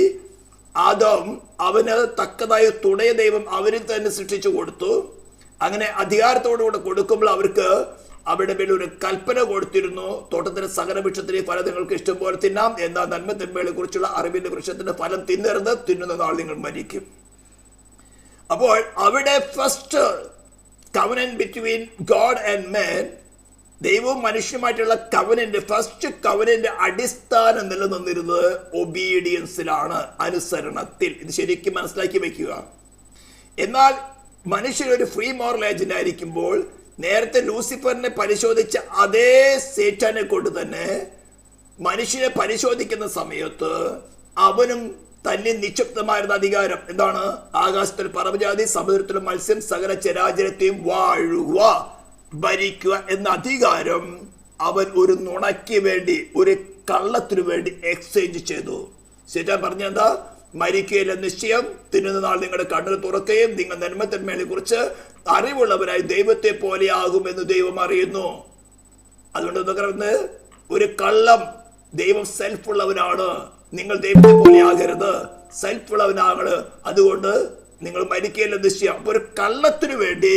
ആദം അവന് തക്കതായ തുണയ ദൈവം അവരിൽ തന്നെ സൃഷ്ടിച്ചു കൊടുത്തു. അങ്ങനെ അധികാരത്തോടുകൂടെ കൊടുക്കുമ്പോൾ അവർക്ക് അവരുടെ മേൽ ഒരു കൽപ്പന കൊടുത്തിരുന്നു. തോട്ടത്തിലെ സകല വൃക്ഷത്തിലെ ഫലം നിങ്ങൾക്ക് ഇഷ്ടം പോലെ തിന്നാം, എന്നാൽ നന്മ തിന്മകളെ കുറിച്ചുള്ള അറിവിന്റെ വൃക്ഷത്തിന്റെ ഫലം തിന്നരുത്, തിന്നുന്ന നാൾ നിങ്ങൾ മരിക്കും. അപ്പോൾ അവിടെ first covenant between God and man, ദൈവവും മനുഷ്യനുമായിട്ടുള്ള കവനന്റ്, ഫസ്റ്റ് കവനന്റ് അടിസ്ഥാനം നിലനിന്നിരുന്നത് ഒബീഡിയൻസിലാണ്, അനുസരണത്തിൽ. ഇത് ശരിക്കും മനസ്സിലാക്കി വെക്കുക. എന്നാൽ മനുഷ്യൻ ഒരു ഫ്രീ മോറൽ ഏജന്റ് ആയിരിക്കുമ്പോൾ നേരത്തെ ലൂസിഫറിനെ പരിശോധിച്ച അതേ സേറ്റാനെ കൊണ്ട് തന്നെ മനുഷ്യനെ പരിശോധിക്കുന്ന സമയത്ത് അവനും തന്നെ നിക്ഷിപ്തമായിരുന്ന അധികാരം എന്താണ്? ആകാശത്തിൽ പർവ്വജാതി സമുദ്രത്തിലും മത്സ്യം സകല ചരാചരത്തെയും വാഴുക, ഭരിക്കുക എന്ന അധികാരം അവൻ ഒരു നുണയ്ക്ക് വേണ്ടി, ഒരു കള്ളത്തിനു വേണ്ടി എക്സ്ചേഞ്ച് ചെയ്തു. സേറ്റാൻ പറഞ്ഞെന്താ? മരിക്കുകയില്ല നിശ്ചയം, തിന്നുന്ന നാൾ നിങ്ങളുടെ കണ്ണുകൾ തുറക്കുകയും നിങ്ങൾ നന്മത്തിന്മേലെ കുറിച്ച് അറിവുള്ളവരായി ദൈവത്തെ പോലെ ആകുമെന്ന് ദൈവം അറിയുന്നു. അതുകൊണ്ട് എന്തൊക്കെ ഒരു കള്ളം, ദൈവം സെൽഫ് ഉള്ളവനാണ്, നിങ്ങൾ ദൈവത്തെ പോലെ ആകരുത്, സെൽഫ് ഉള്ളവനാണ്, അതുകൊണ്ട് നിങ്ങൾ മരിക്കുകയില്ല നിശ്ചയം. അപ്പൊ ഒരു കള്ളത്തിനു വേണ്ടി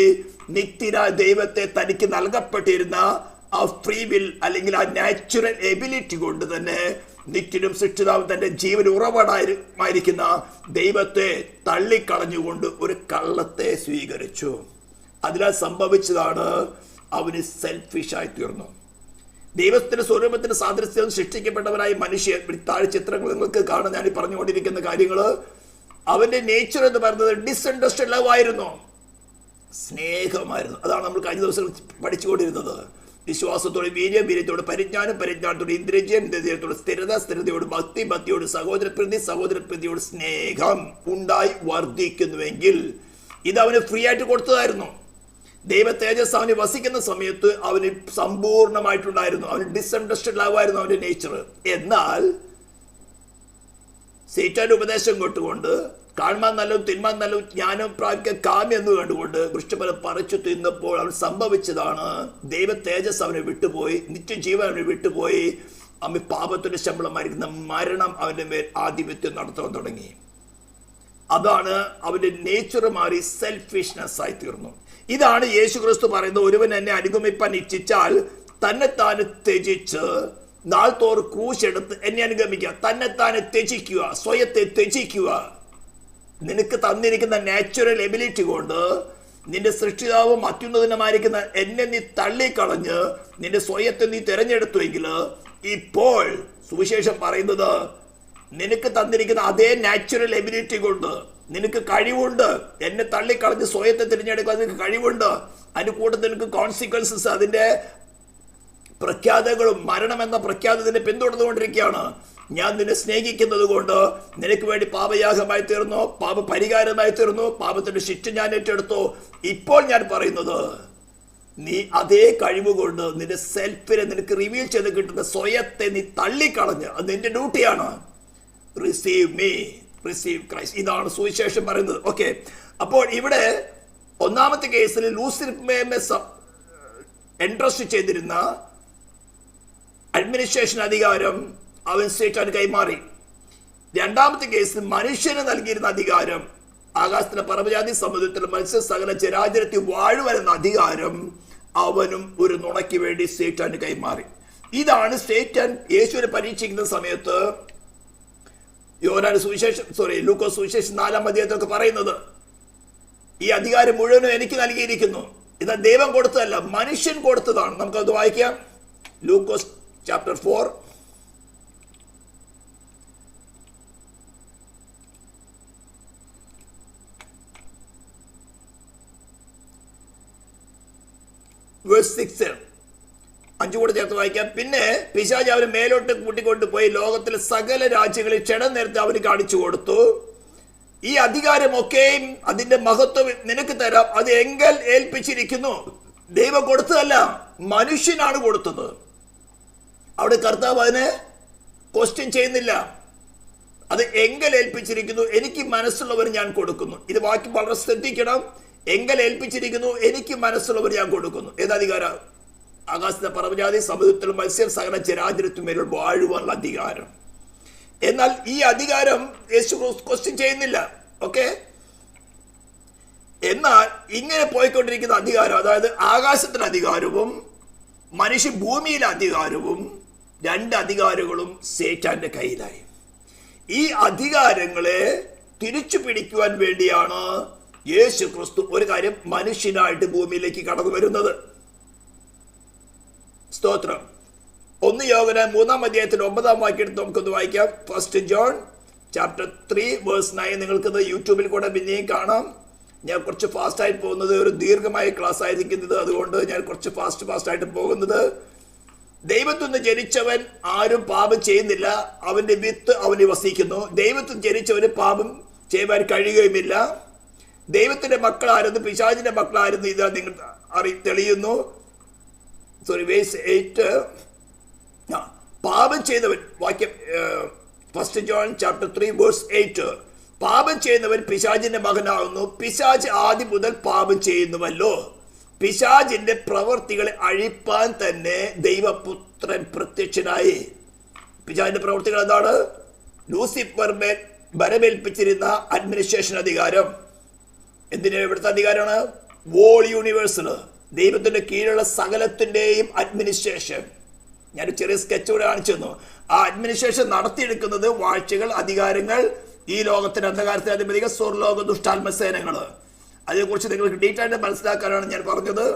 നിത്യനായ ദൈവത്തെ തനിക്ക് നൽകപ്പെട്ടിരുന്ന ആ ഫ്രീ വിൽ അല്ലെങ്കിൽ ആ നാച്ചുറൽ എബിലിറ്റി കൊണ്ട് തന്നെ നിത്യനും സൃഷ്ടിതാവും തന്റെ ജീവൻ ഉറവിടമായിരിക്കുന്ന ദൈവത്തെ തള്ളിക്കളഞ്ഞുകൊണ്ട് ഒരു കള്ളത്തെ സ്വീകരിച്ചു. അതിനാൽ സംഭവിച്ചതാണ് അവന് സെൽഫിഷ് ആയി തീർന്നു. ദൈവത്തിന്റെ സ്വരൂപത്തിന്റെ സാദൃശ്യം സൃഷ്ടിക്കപ്പെട്ടവനായി മനുഷ്യൻ, താഴെ ചിത്രങ്ങൾ നിങ്ങൾക്ക് കാണാൻ ഞാൻ പറഞ്ഞുകൊണ്ടിരിക്കുന്ന കാര്യങ്ങൾ, അവന്റെ നേച്ചർ എന്ന് പറയുന്നത് ഡിസ്ഇൻട്രസ്റ്റഡ് ലവ് ആയിരുന്നു, സ്നേഹമായിരുന്നു. അതാണ് നമ്മൾ കഴിഞ്ഞ ദിവസം പഠിച്ചുകൊണ്ടിരുന്നത്. വിശ്വാസത്തോടെ വീര്യം, വീര്യത്തോട് പരിജ്ഞാനം, പരിജ്ഞാനത്തോട് ഇന്ദ്രിയം, ഇന്ദ്രിയത്തോട് സ്ഥിരത, സ്ഥിരതയോട് ഭക്തി, ഭക്തിയോട് സഹോദരപ്രീതി, സഹോദരപ്രീതിയോട് സ്നേഹം ഉണ്ടായി വർദ്ധിക്കുന്നുവെങ്കിൽ ഇത് അവന് ഫ്രീ ആയിട്ട് കൊടുത്തതായിരുന്നു. ദൈവ തേജസ് അവന് വസിക്കുന്ന സമയത്ത് അവന് സമ്പൂർണ്ണമായിട്ടുണ്ടായിരുന്നു. അവന് ഡിസ്ഇൻട്രസ്റ്റഡ് ലവ് ആയിരുന്നു അവന്റെ നേച്ചർ. എന്നാൽ സൈറ്റാന്റെ ഉപദേശം കൊണ്ടുകൊണ്ട് കാണുവാൻ നല്ലതും തിന്മാൻ നല്ലതും ജ്ഞാനം പ്രാപിക്കാൻ കാമ്യം എന്ന് കണ്ടുകൊണ്ട് വൃക്ഷഫലം പറിച്ചു തിന്നപ്പോൾ അവൻ സംഭവിച്ചതാണ്, ദൈവ തേജസ് അവനെ വിട്ടുപോയി, നിത്യജീവൻ അവനെ വിട്ടുപോയി. അവൻ പാപത്തിന്റെ ശമ്പളമായിരിക്കുന്ന മരണം അവന്റെ മേൽ ആധിപത്യം നടത്താൻ തുടങ്ങി. അതാണ് അവന്റെ നേച്ചർ മാറി സെൽഫിഷ്നെസ് ആയി തീർന്നു. ഇതാണ് യേശു ക്രിസ്തു പറയുന്നത്, ഒരുവൻ എന്നെ അനുഗമിപ്പാൻ ഇച്ഛിച്ചാൽ തന്നെത്താനെ ത്യജിച്ച് നാൾ തോറും ക്രൂശെടുത്ത് എന്നെ അനുഗമിക്കുക. തന്നെത്താനെ ത്യജിക്കുക, സ്വയത്തെ ത്യജിക്കുക. നിനക്ക് തന്നിരിക്കുന്ന നാച്ചുറൽ എബിലിറ്റി കൊണ്ട് നിന്റെ സൃഷ്ടിതാവും അത്യുന്നതനുമായിരിക്കുന്ന എന്നെ നീ തള്ളിക്കളഞ്ഞ് നിന്റെ സ്വയത്തെ നീ തിരഞ്ഞെടുത്തുവെങ്കിൽ ഇപ്പോൾ സുവിശേഷം പറയുന്നത് നിനക്ക് തന്നിരിക്കുന്ന അതേ നാച്ചുറൽ എബിലിറ്റി കൊണ്ട് നിനക്ക് കഴിവുണ്ട്. എന്നെ തള്ളിക്കളഞ്ഞ് സ്വയത്തെ തിരഞ്ഞെടുക്കാൻ നിനക്ക് കഴിവുണ്ട്. അതിന് കൂട്ടത്തിൽ നിനക്ക് കോൺസിക്വൻസസ്, അതിന്റെ പ്രഖ്യാതങ്ങളും മരണമെന്ന പ്രഖ്യാതത്തിനെ പിന്തുടർന്നുകൊണ്ടിരിക്കുകയാണ്. ഞാൻ നിന്നെ സ്നേഹിക്കുന്നത് കൊണ്ട് നിനക്ക് വേണ്ടി പാപയാഗമായി തീർന്നു, പാപ പരിഹാരമായി തീർന്നു, പാപത്തിന്റെ ശിക്ഷ ഞാൻ ഏറ്റെടുത്തു. ഇപ്പോൾ ഞാൻ പറയുന്നത്, നീ അതേ കഴിവുകൊണ്ട് നിന്റെ സെൽഫിനെ നിനക്ക് റിവീൽ ചെയ്ത് കിട്ടുന്ന സ്വയത്തെ നീ തള്ളിക്കളഞ്ഞ്, അത് നിന്റെ ഡ്യൂട്ടിയാണ്. Receive me, receive Christ. ഇതാണ് സുവിശേഷം പറയുന്നത്. ഓക്കെ, അപ്പോൾ ഇവിടെ ഒന്നാമത്തെ കേസിൽ ലൂസിഫറിനെ എൻട്രസ്റ്റ് ചെയ്തിരുന്ന അഡ്മിനിസ്ട്രേഷൻ അധികാരം അവൻ സേറ്റാൻ കൈമാറി. രണ്ടാമത്തെ കേസിൽ മനുഷ്യന് നൽകിയിരുന്ന അധികാരം, ആകാശത്തിലെ പർവ്വജാതി സമുദ്രത്തിലെ മത്സ്യ സകല ചരാചരത്തിൽ വാഴുവരുന്ന അധികാരം അവനും ഒരു നുണയ്ക്ക് വേണ്ടി സേറ്റാന് കൈമാറി. ഇതാണ് സേറ്റാൻ യേശുവിനെ പരീക്ഷിക്കുന്ന സമയത്ത് ലൂക്കോസ് സുവിശേഷം 4-ാം അധ്യായത്തിലൊക്കെ പറയുന്നത്, ഈ അധികാരം മുഴുവനും എനിക്ക് നൽകിയിരിക്കുന്നു. ഇത് ദൈവം കൊടുത്തതല്ല, മനുഷ്യൻ കൊടുത്തതാണ്. നമുക്കത് വായിക്കാം. ലൂക്കോസ് ചാപ്റ്റർ 4 വേഴ്സ് 6 5 കൂടെ ചേർത്ത് വായിക്കാം. പിന്നെ പിശാച് അവന് മേലോട്ട് കൂട്ടിക്കൊണ്ട് പോയി ലോകത്തിലെ സകല രാജ്യങ്ങളിൽ ക്ഷണം നേരത്തെ അവന് കാണിച്ചു കൊടുത്തു. ഈ അധികാരമൊക്കെയും അതിന്റെ മഹത്വം നിനക്ക് തരാം, അത് എങ്കൽ ഏൽപ്പിച്ചിരിക്കുന്നു. ദൈവം കൊടുത്തതല്ല, മനുഷ്യനാണ് കൊടുത്തത്. അവിടെ കർത്താവ് അതിനെ ക്വസ്റ്റ്യൻ ചെയ്യുന്നില്ല. അത് എങ്കൽ ഏൽപ്പിച്ചിരിക്കുന്നു, എനിക്ക് മനസ്സുള്ളവർ ഞാൻ കൊടുക്കുന്നു. ഇത് വാക്യം വളരെ ശ്രദ്ധിക്കണം. എങ്കൽ ഏൽപ്പിച്ചിരിക്കുന്നു, എനിക്ക് മനസ്സുള്ളവർ ഞാൻ കൊടുക്കുന്നു. ഏതധികാരം? ആകാശത്തെ പർവ്വജാതി സമുദ്രത്തിൽ മത്സ്യം സകല ചരാചരത്തിന്മേലുള്ള വാഴുവാനുള്ള അധികാരം. എന്നാൽ ഈ അധികാരം യേശു ക്വസ്റ്റ്യൻ ചെയ്യുന്നില്ല. ഓക്കെ, എന്നാൽ ഇങ്ങനെ പോയിക്കൊണ്ടിരിക്കുന്ന അധികാരം, അതായത് ആകാശത്തിലെ അധികാരവും മനുഷ്യ ഭൂമിയിലെ അധികാരവും, രണ്ട് അധികാരങ്ങളും സേറ്റാന്റെ കയ്യിലായി. ഈ അധികാരങ്ങളെ തിരിച്ചു പിടിക്കുവാൻ വേണ്ടിയാണ് യേശു ക്രിസ്തു ഒരു കാര്യം മനുഷ്യനായിട്ട് ഭൂമിയിലേക്ക് കടന്നു വരുന്നത്. സ്തോത്രം. 1 യോഹന്നാൻ 3-ാം അധ്യായത്തിൽ 9-ാം വാക്യം നമുക്കൊന്ന് വായിക്കാം. 1 John chapter 3 verse 9. നിങ്ങൾക്കത് യൂട്യൂബിൽ കൂടെ പിന്നെയും കാണാം. ഞാൻ കുറച്ച് ഫാസ്റ്റായി പോകുന്നത് ഒരു ദീർഘമായ ക്ലാസ് ആയിരിക്കുന്നത്, അതുകൊണ്ട് ഞാൻ കുറച്ച് ഫാസ്റ്റായിട്ട് പോകുന്നത്. ദൈവത്തിൽ നിന്ന് ജനിച്ചവൻ ആരും പാപം ചെയ്യുന്നില്ല, അവന്റെ വിത്ത് അവന് വസിക്കുന്നു. ദൈവത്തിൽ ജനിച്ചവന് പാപം ചെയ്യുവാൻ കഴിയുകയുമില്ല. ദൈവത്തിന്റെ മക്കളായിരുന്നു പിശാചിന്റെ മക്കളായിരുന്നു ഇത് നിങ്ങൾ തെളിയുന്നു. വേഴ്സ് 8. പാപം ചെയ്തവൻ, വാക്യം 1 John chapter 3 verse 8. പാപം ചെയ്യുന്നവൻ പിശാചിന്റെ മകനാകുന്നു, പിശാച് ആദ്യം മുതൽ പാപം ചെയ്യുന്നുവല്ലോ. പിശാചിന്റെ പ്രവർത്തികളെ അഴിപ്പാൻ തന്നെ ദൈവപുത്രൻ പ്രത്യക്ഷനായി. പിശാചിന്റെ പ്രവർത്തികൾ എന്താണ്? ലൂസിഫറിനെ ബലമേൽപ്പിച്ചിരുന്ന അഡ്മിനിസ്ട്രേഷൻ അധികാരം. എന്തിനാ ഇവിടുത്തെ അധികാരമാണ്? വോൾ യൂണിവേഴ്സിന്, ദൈവത്തിന്റെ കീഴിലുള്ള സകലത്തിന്റെയും അഡ്മിനിസ്ട്രേഷൻ. ഞാൻ ചെറിയ സ്കെച്ച് കൂടെ കാണിച്ചു തന്നു. ആ അഡ്മിനിസ്ട്രേഷൻ നടത്തിയെടുക്കുന്നത് വാഴ്ചകൾ, അധികാരങ്ങൾ, ഈ ലോകത്തിന്റെ അന്ധകാരത്തിന് അധിപതികൾ, സ്വർലോക ദുഷ്ടാത്മസേനകൾ. അതിനെക്കുറിച്ച് നിങ്ങൾക്ക് ഡീറ്റെയിൽ ആയിട്ട് മനസ്സിലാക്കാനാണ് ഞാൻ പറഞ്ഞത്.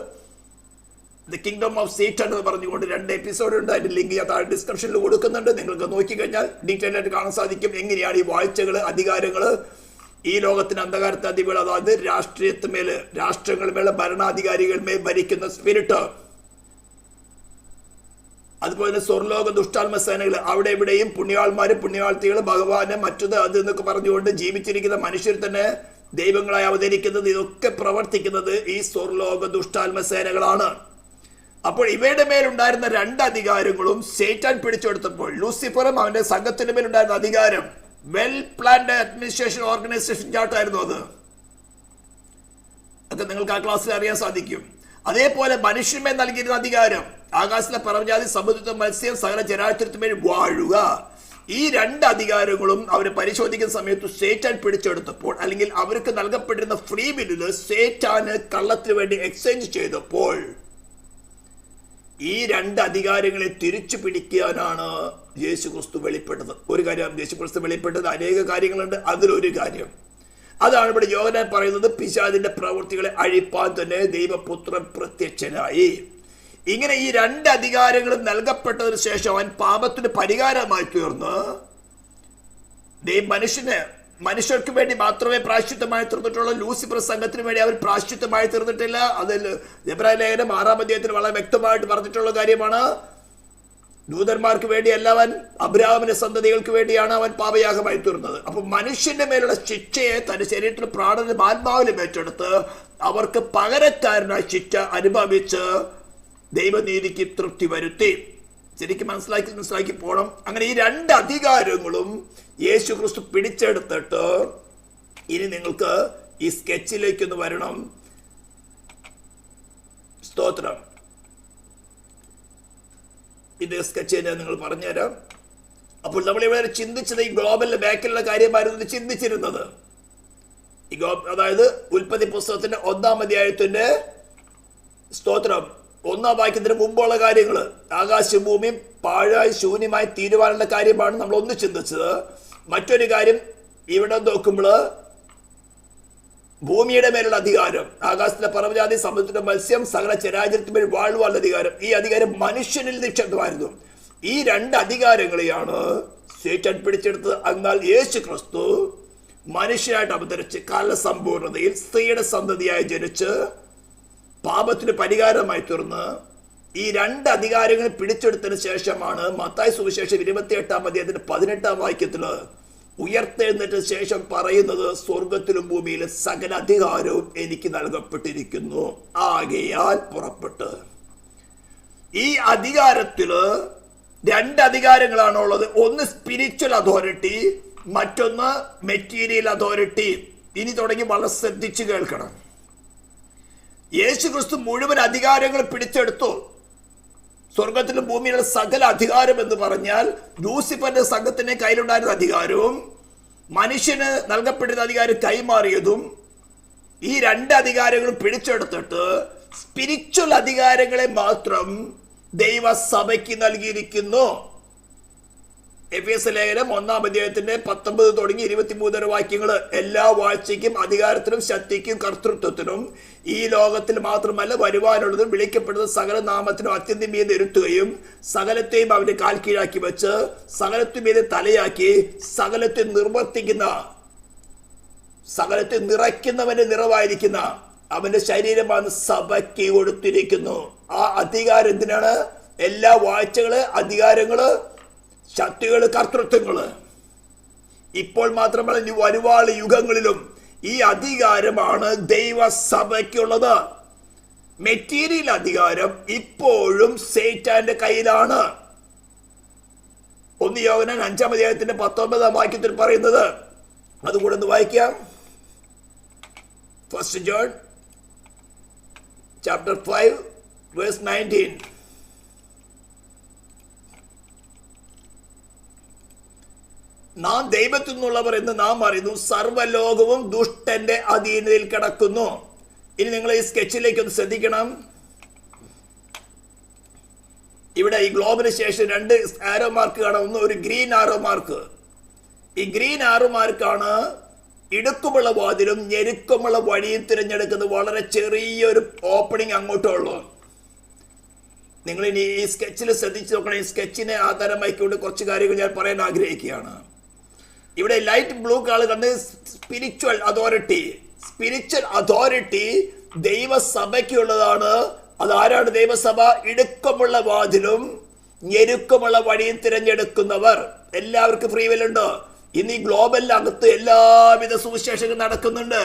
ദി കിങ്ഡം ഓഫ് സേറ്റൻ എന്ന് പറഞ്ഞുകൊണ്ട് 2 എപ്പിസോഡ് ഉണ്ട്. അതിന്റെ ലിങ്ക് ഞാൻ താഴെ ഡിസ്ക്രിപ്ഷനിൽ കൊടുക്കുന്നുണ്ട്. നിങ്ങൾക്ക് നോക്കിക്കഴിഞ്ഞാൽ ഡീറ്റെയിൽ ആയിട്ട് കാണാൻ സാധിക്കും എങ്ങനെയാണ് ഈ വാഴ്ചകൾ, അധികാരങ്ങൾ, ഈ ലോകത്തിന് അന്ധകാരത്തെ അധിപതികൾ, അതായത് രാഷ്ട്രീയത്തിന്മേല്, രാഷ്ട്രങ്ങളുമേലെ ഭരണാധികാരികളുമേൽ ഭരിക്കുന്ന സ്പിരിറ്റ്, അതുപോലെ തന്നെ സ്വർലോക ദുഷ്ടാത്മസേനകൾ, അവിടെ എവിടെയും പുണ്യാൾമാരും പുണ്യാൾത്തികളും ഭഗവാനെ മറ്റത് അത് എന്നൊക്കെ പറഞ്ഞുകൊണ്ട് ജീവിച്ചിരിക്കുന്ന മനുഷ്യർ തന്നെ ദൈവങ്ങളായി അവതരിക്കുന്നത്, ഇതൊക്കെ പ്രവർത്തിക്കുന്നത് ഈ സ്വർലോക ദുഷ്ടാത്മസേനകളാണ്. അപ്പോൾ ഇവയുടെ മേലുണ്ടായിരുന്ന 2 അധികാരങ്ങളും സേറ്റാൻ പിടിച്ചെടുത്തപ്പോൾ, ലൂസിഫറും അവന്റെ സംഘത്തിന്റെ മേലുണ്ടായിരുന്ന അധികാരം വെൽ പ്ലാൻഡ് അഡ്മിനിസ്ട്രേഷൻ ഓർഗനൈസേഷൻ ചാർട്ടായിരുന്നു. അതൊക്കെ നിങ്ങൾക്ക് ആ ക്ലാസ്സിൽ അറിയാൻ സാധിക്കും. അതേപോലെ മനുഷ്യന്മേൽ നൽകിയിരുന്ന അധികാരം, ആകാശത്തിലെ പർവ്വജാതി സമുദ്രത്തിലെ മത്സ്യം സകല ചരാചരത്തിന്മേൽ വാഴുക. ഈ 2 അധികാരങ്ങളും അവർ പരിശോധിക്കുന്ന സമയത്ത് സേറ്റാൻ പിടിച്ചെടുത്തപ്പോൾ, അല്ലെങ്കിൽ അവർക്ക് നൽകപ്പെട്ടിരുന്ന ഫ്രീ വില്ലിൽ സേറ്റാന് കള്ളത്തിന് വേണ്ടി എക്സ്ചേഞ്ച് ചെയ്തപ്പോൾ, ഈ 2 അധികാരങ്ങളെ തിരിച്ചു പിടിക്കാനാണ് യേശു ക്രിസ്തു വെളിപ്പെട്ടത്. ഒരു കാര്യം, യേശു ക്രിസ്തു വെളിപ്പെട്ടത് അനേക കാര്യങ്ങളുണ്ട്, അതിലൊരു കാര്യം അതാണ് ഇവിടെ യോഹന്നാൻ പറയുന്നത്, പിശാചിന്റെ പ്രവൃത്തികളെ അഴിപ്പാൻ തന്നെ ദൈവപുത്രൻ പ്രത്യക്ഷനായി. ഇങ്ങനെ ഈ 2 അധികാരങ്ങളും നൽകപ്പെട്ടതിന് ശേഷം അവൻ പാപത്തിന് പരിഹാരമായി തീർന്ന് മനുഷ്യർക്ക് വേണ്ടി മാത്രമേ പ്രായശ്ചിത്തമായി തീർന്നിട്ടുള്ളൂ. ലൂസിഫർ സംഘത്തിന് വേണ്ടി അവർ പ്രായശ്ചിത്തമായി തീർന്നിട്ടില്ല. അതിൽ എബ്രായ ലേഖനം 6-ാം അധ്യായത്തിൽ വളരെ വ്യക്തമായിട്ട് പറഞ്ഞിട്ടുള്ള കാര്യമാണ്. ദൂതന്മാർക്ക് വേണ്ടിയല്ല, അവൻ അബ്രാഹാമിന്റെ സന്തതികൾക്ക് വേണ്ടിയാണ് അവൻ പാപയാഗമായി തീർന്നത്. അപ്പൊ മനുഷ്യന്റെ മേലുള്ള ശിക്ഷയെ തന്റെ ശരീരത്തിൽ പ്രാണനും ആത്മാവിലും ഏറ്റെടുത്ത് അവർക്ക് പകരക്കാരനായി ശിക്ഷ അനുഭവിച്ച് ദൈവനീതിക്ക് തൃപ്തി വരുത്തി. ശരിക്കും മനസ്സിലാക്കി പോണം. അങ്ങനെ ഈ രണ്ട് അധികാരങ്ങളും യേശു ക്രിസ്തു പിടിച്ചെടുത്തിട്ട് ഇനി നിങ്ങൾക്ക് ഈ സ്കെച്ചിലേക്കൊന്ന് വരണം. സ്തോത്രം. ഇത് സ്കെച്ച് ഞാൻ നിങ്ങൾ പറഞ്ഞുതരാം. അപ്പോൾ നമ്മളിവിടെ ചിന്തിച്ചത് ഈ ഗ്ലോബലിന്റെ ബാക്കിലുള്ള കാര്യമായിരുന്നു ചിന്തിച്ചിരുന്നത്. അതായത് ഉൽപ്പത്തി പുസ്തകത്തിന്റെ 1-ാം അധ്യായത്തിന്റെ സ്തോത്രം 1-ാം വാക്യത്തിന് മുമ്പുള്ള കാര്യങ്ങൾ, ആകാശവും ഭൂമിയും പാഴായി ശൂന്യമായി തീരുവാനുള്ള കാര്യമാണ് നമ്മൾ ഒന്ന് ചിന്തിച്ചത്. മറ്റൊരു കാര്യം ഇവിടെ നോക്കുമ്പോൾ ഭൂമിയുടെ മേലുള്ള അധികാരം, ആകാശത്തിലെ പർവ്വജാതി, സമുദ്രത്തിലെ മത്സ്യം, സകല ചരാചരത്തിന്മേൽ വാഴുവാനുള്ള അധികാരം, ഈ അധികാരം മനുഷ്യനിൽ നിക്ഷിപ്തമായിരുന്നു. ഈ രണ്ട് അധികാരങ്ങളെയാണ് സേറ്റാൻ പിടിച്ചെടുത്തത്. എന്നാൽ യേശു ക്രിസ്തു മനുഷ്യനായിട്ട് അവതരിച്ച് കാലസമ്പൂർണതയിൽ സ്ത്രീയുടെ സന്തതിയായി ജനിച്ച് പാപത്തിന് പരിഹാരമായി തീർന്ന് ഈ രണ്ട് അധികാരങ്ങൾ പിടിച്ചെടുത്തതിന് ശേഷമാണ് മത്തായി സുവിശേഷം 28-ാം അധ്യായത്തിന്റെ 18-ാം വാക്യത്തില് ഉയർത്തെഴുന്നേറ്റ ശേഷം പറയുന്നത്, സ്വർഗത്തിലും ഭൂമിയിലും സകല അധികാരവും എനിക്ക് നൽകപ്പെട്ടിരിക്കുന്നു, ആകയാൽ പുറപ്പെട്ട്. ഈ അധികാരത്തില് രണ്ട് അധികാരങ്ങളാണുള്ളത്. ഒന്ന് സ്പിരിച്വൽ അതോറിറ്റി, മറ്റൊന്ന് മെറ്റീരിയൽ അതോറിറ്റി. ഇനി തുടങ്ങി വളരെ ശ്രദ്ധിച്ചു കേൾക്കണം. യേശു ക്രിസ്തു മുഴുവൻ അധികാരങ്ങൾ പിടിച്ചെടുത്തു. സ്വർഗത്തിലും ഭൂമിയിലുള്ള സകല അധികാരം എന്ന് പറഞ്ഞാൽ ലൂസിഫറിന്റെ സംഘത്തിന്റെ കയ്യിലുണ്ടായിരുന്ന അധികാരവും മനുഷ്യന് നൽകപ്പെട്ടിരുന്ന അധികാരം കൈമാറിയതും, ഈ രണ്ട് അധികാരങ്ങളും പിടിച്ചെടുത്തിട്ട് സ്പിരിച്വൽ അധികാരങ്ങളെ മാത്രം ദൈവസഭയ്ക്ക് നൽകിയിരിക്കുന്നു. എഫേസ്യ ലേഖനം 1-ാം അധ്യായത്തിന്റെ 19 തുടങ്ങി 23 വരെ വാക്യങ്ങൾ എല്ലാ വാഴ്ചയ്ക്കും അധികാരത്തിനും ശക്തിക്കും കർത്തൃത്വത്തിനും ഈ ലോകത്തിൽ മാത്രമല്ല വരുവാനുള്ളതും വിളിക്കപ്പെടുന്ന സകല നാമത്തിനും അത്യന്തം മീതെ ഇരുത്തുകയും സകലത്തെയും അവന്റെ കാൽ കീഴാക്കി വെച്ച് സകലത്തു മീതെ തലയാക്കി സകലത്തെ നിർവർത്തിക്കുന്ന, സകലത്തെ നിറയ്ക്കുന്നവന്റെ നിറവായിരിക്കുന്ന അവന്റെ ശരീരമാണ് സഭയ്ക്ക് കൊടുത്തിരിക്കുന്നു. ആ അധികാരം എന്തിനാണ്? എല്ലാ വാഴ്ചകള്, അധികാരങ്ങള്, ശക്തികള്, കർത്തൃത്വങ്ങള്. ഇപ്പോൾ മാത്രമല്ല വരുവാള യുഗങ്ങളിലും ഈ അധികാരമാണ് ദൈവസഭയ്ക്കുള്ളത്. മെറ്റീരിയൽ അധികാരം ഇപ്പോഴും സേറ്റാന്റെ കയ്യിലാണ്. 1 യോഹന്നാൻ 5-ാം അധ്യായത്തിന്റെ 19-ാം വാക്യത്തിൽ പറയുന്നത്, അതുകൂടെ ഒന്ന് വായിക്കാം. 1 John chapter 5 verse 19. നാം ദൈവത്തിൽ നിന്നുള്ളവർ എന്ന് നാം അറിയുന്നു, സർവ്വലോകവും ദുഷ്ടന്റെ അധീനതയിൽ കിടക്കുന്നു. ഇനി നിങ്ങൾ ഈ സ്കെച്ചിലേക്ക് ഒന്ന് ശ്രദ്ധിക്കണം. ഇവിടെ ഈ ഗ്ലോബിന് ശേഷം 2 ആരോ മാർക്ക് കാണാം. ഒന്ന് ഒരു ഗ്രീൻ ആരോ മാർക്ക്. ഈ ഗ്രീൻ ആരോ മാർക്കാണ് ഇടുക്കുമുള്ള വാതിലും ഞെരുക്കമുള്ള വഴിയും തിരഞ്ഞെടുക്കുന്നത്. വളരെ ചെറിയൊരു ഓപ്പണിങ് അങ്ങോട്ടുള്ളൂ. നിങ്ങൾ ഇനി ഈ സ്കെച്ചിൽ ശ്രദ്ധിച്ചു നോക്കണം. ഈ സ്കെച്ചിനെ ആധാരമാക്കിക്കൊണ്ട് കുറച്ച് കാര്യങ്ങൾ ഞാൻ പറയാൻ ആഗ്രഹിക്കുകയാണ്. ഇവിടെ ലൈറ്റ് ബ്ലൂ കളർ കണ്ട് സ്പിരിച്വൽ അതോറിറ്റി. സ്പിരിച്വൽ അതോറിറ്റി ദൈവസഭയ്ക്കുള്ളതാണ്. അതാരാണ് ദൈവസഭ? ഇടുക്കമുള്ള വാതിലും ഞെരുക്കമുള്ള വഴിയും തിരഞ്ഞെടുക്കുന്നവർ. എല്ലാവർക്കും ഫ്രീ വിൽ ഉണ്ട്. ഇന്ന് ഈ ഗ്ലോബലിനകത്ത് എല്ലാവിധ സുവിശേഷങ്ങൾ നടക്കുന്നുണ്ട്.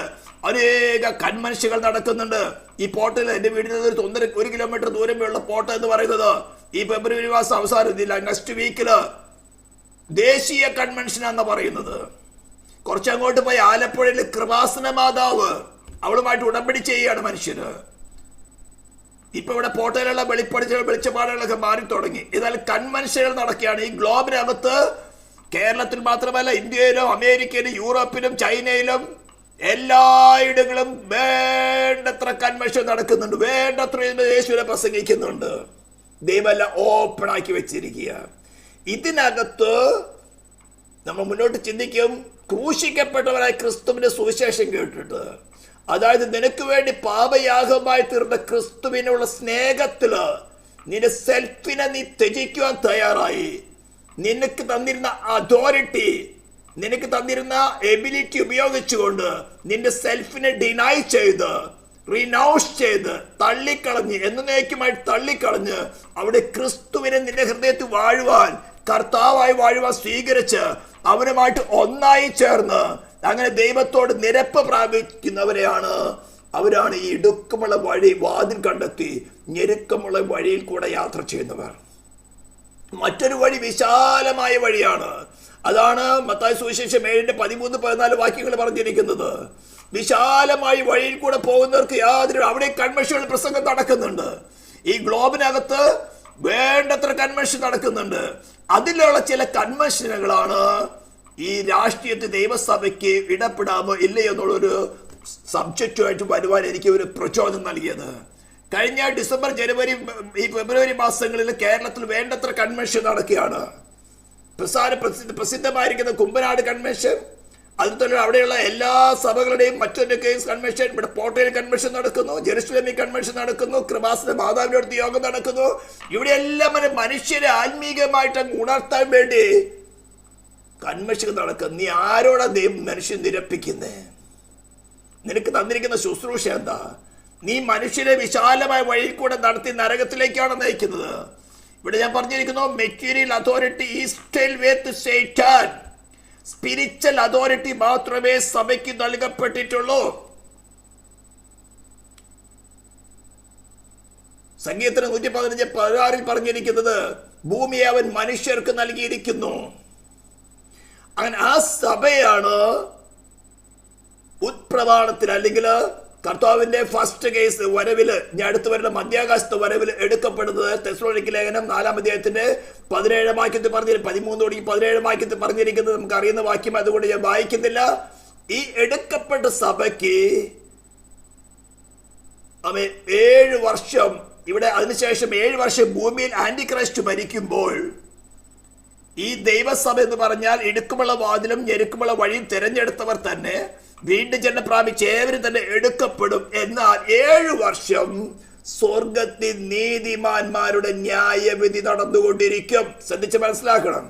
അനേക കൺവെൻഷനുകൾ നടക്കുന്നുണ്ട്. ഈ പോർട്ടൽ എന്റെ വീടിൽ നിന്ന് 1 കിലോമീറ്റർ ദൂരമുള്ള പോർട്ടൽ എന്ന് പറയുന്നത് ഈ ഫെബ്രുവരി മാസം അവസാനിച്ചില്ല, നെക്സ്റ്റ് വീക്കില് ദേശീയ കൺവെൻഷനാന്ന് പറയുന്നത്. കുറച്ചങ്ങോട്ട് പോയി ആലപ്പുഴയിൽ കൃപാസന മാതാവ്, അവളുമായിട്ട് ഉടമ്പടി ചെയ്യുകയാണ് മനുഷ്യര്. ഇപ്പൊ ഇവിടെ പോർട്ടലുള്ള വെളിച്ചപ്പാടുകളൊക്കെ മാറി തുടങ്ങി. ഏതായാലും കൺവെൻഷനുകൾ നടക്കുകയാണ് ഈ ഗ്ലോബിനകത്ത്. കേരളത്തിൽ മാത്രമല്ല, ഇന്ത്യയിലും അമേരിക്കയിലും യൂറോപ്പിലും ചൈനയിലും എല്ലായിടങ്ങളും വേണ്ടത്ര കൺവെൻഷൻ നടക്കുന്നുണ്ട്. വേണ്ടത്ര യേശുവിനെ പ്രസംഗിക്കുന്നുണ്ട്. ദൈവമെല്ലാം ഓപ്പൺ ആക്കി വെച്ചിരിക്കുക. ഇതിനകത്ത് നമ്മൾ മുന്നോട്ട് ചിന്തിക്കും. ക്രൂശിക്കപ്പെട്ടവരായ ക്രിസ്തുവിന്റെ സുവിശേഷം കേട്ടിട്ട്, അതായത് നിനക്ക് വേണ്ടി പാപയാഗമായി തീർന്ന ക്രിസ്തുവിനുള്ള സ്നേഹത്തില് നിന്റെ സെൽഫിനെ നീ ത്യജിക്കുവാൻ തയ്യാറായി. നിനക്ക് തന്നിരുന്ന അതോറിറ്റി, നിനക്ക് തന്നിരുന്ന എബിലിറ്റി ഉപയോഗിച്ചുകൊണ്ട് നിന്റെ സെൽഫിനെ ഡിനൈ ചെയ്ത് റിനൗൺസ് ചെയ്ത് തള്ളിക്കളഞ്ഞ് എന്നേക്കുമായിട്ട് തള്ളിക്കളഞ്ഞ് അവിടെ ക്രിസ്തുവിനെ നിന്റെ ഹൃദയത്തിൽ വാഴുവാൻ, കർത്താവായി വാഴുവാൻ സ്വീകരിച്ച് അവനുമായിട്ട് ഒന്നായി ചേർന്ന് അങ്ങനെ ദൈവത്തോട് നിരപ്പ് പ്രാപിക്കുന്നവരെയാണ് അവരാണ് ഈ ഇടുക്കമുള്ള വഴി വാതിൽ കണ്ടെത്തി ഞെരുക്കമുള്ള വഴിയിൽ കൂടെ യാത്ര ചെയ്യുന്നവർ. മറ്റൊരു വഴി വിശാലമായ വഴിയാണ്. അതാണ് മത്തായി സുവിശേഷം 7:13-14 വാക്യങ്ങൾ പറഞ്ഞിരിക്കുന്നത്. വിശാലമായ വഴിയിൽ കൂടെ പോകുന്നവർക്ക് യാതൊരു, അവിടെ കൺവെൻഷനുകൾ പ്രസംഗം നടക്കുന്നുണ്ട്. ഈ ഗ്ലോബിനകത്ത് വേണ്ടത്ര കൺവെൻഷൻ നടക്കുന്നുണ്ട്. അതിലുള്ള ചില കൺവെൻഷനുകളാണ് ഈ രാഷ്ട്രീയത്തിൽ ദൈവസഭയ്ക്ക് ഇടപെടാമോ ഇല്ലയോ എന്നുള്ളൊരു സബ്ജക്റ്റുമായിട്ട് വരുവാൻ എനിക്ക് ഒരു പ്രചോദനം നൽകിയത്. കഴിഞ്ഞ ഡിസംബർ, ജനുവരി, ഈ ഫെബ്രുവരി മാസങ്ങളിൽ കേരളത്തിൽ വേണ്ടത്ര കൺവെൻഷൻ നടക്കുകയാണ്. പ്രസിദ്ധമായിരിക്കുന്ന കുമ്പനാട് കൺവെൻഷൻ, അതുപോലെ അവിടെയുള്ള എല്ലാ സഭകളുടെയും മറ്റൊരു കേസ് കൺവെൻഷൻ, ഇവിടെ പോട്ടയിൽ കൺവെൻഷൻ നടക്കുന്നു, ജെറുസലേമിൽ കൺവെൻഷൻ നടക്കുന്നു, കൃപാസന മാതാവിന്റെ അടുത്ത് യോഗം നടക്കുന്നു. ഇവിടെ എല്ലാം മനുഷ്യരെ ആത്മീകമായിട്ട് ഉണർത്താൻ വേണ്ടി കൺവെൻഷൻ നടക്കുന്നു. നീ ആരോടാ മനുഷ്യൻ നിരപ്പിക്കുന്നേ? നിനക്ക് തന്നിരിക്കുന്ന ശുശ്രൂഷ എന്താ? നീ മനുഷ്യരെ വിശാലമായ വഴിയിൽ കൂടെ നടത്തി നരകത്തിലേക്കാണ് നയിക്കുന്നത്. ഇവിടെ ഞാൻ പറഞ്ഞിരിക്കുന്നു, material authority is still with Satan. സ്പിരിച്വൽ അതോറിറ്റി മാത്രമേ സഭയ്ക്ക് നൽകപ്പെട്ടിട്ടുള്ളൂ. സംഗീതത്തിന് 115:16 പറഞ്ഞിരിക്കുന്നത് ഭൂമിയെ അവൻ മനുഷ്യർക്ക് നൽകിയിരിക്കുന്നു. അങ്ങനെ ആ സഭയാണ് ഉത്പ്രമാണത്തിൽ അല്ലെങ്കിൽ കർത്താവിന്റെ ഫസ്റ്റ് കേസ് വരവില്, ഞാൻ അടുത്ത് വരുന്ന മധ്യാകാശത്ത് വരവിൽ എടുക്കപ്പെടുന്നത് തെസ്സലോനിക്ക ലേഖനം 4-ാം അധ്യായത്തിന്റെ 17-ാം വാക്യത്തിൽ പറഞ്ഞിരിക്കും, 13-17 വാക്യത്തിൽ പറഞ്ഞിരിക്കുന്നത് നമുക്ക് അറിയുന്ന വാക്യം, അതുകൊണ്ട് ഞാൻ വായിക്കുന്നില്ല. ഈ എടുക്കപ്പെട്ട സഭയ്ക്ക് 7 വർഷം ഇവിടെ, അതിനുശേഷം 7 വർഷം ഭൂമിയിൽ ആന്റിക്രൈസ്റ്റ് മരിക്കുമ്പോൾ ഈ ദൈവസഭ എന്ന് പറഞ്ഞാൽ ഇടുക്കുമുള്ള വാതിലും ഞെരുക്കുമുള്ള വഴിയും തിരഞ്ഞെടുത്തവർ തന്നെ വീണ്ടും ജന്മം പ്രാപിച്ച് ഏവരും തന്നെ എടുക്കപ്പെടും. എന്നാൽ 7 വർഷം സ്വർഗത്തിൽ നീതിമാന്മാരുടെ ന്യായവിധി നടന്നുകൊണ്ടിരിക്കും. ശ്രദ്ധിച്ച് മനസ്സിലാക്കണം.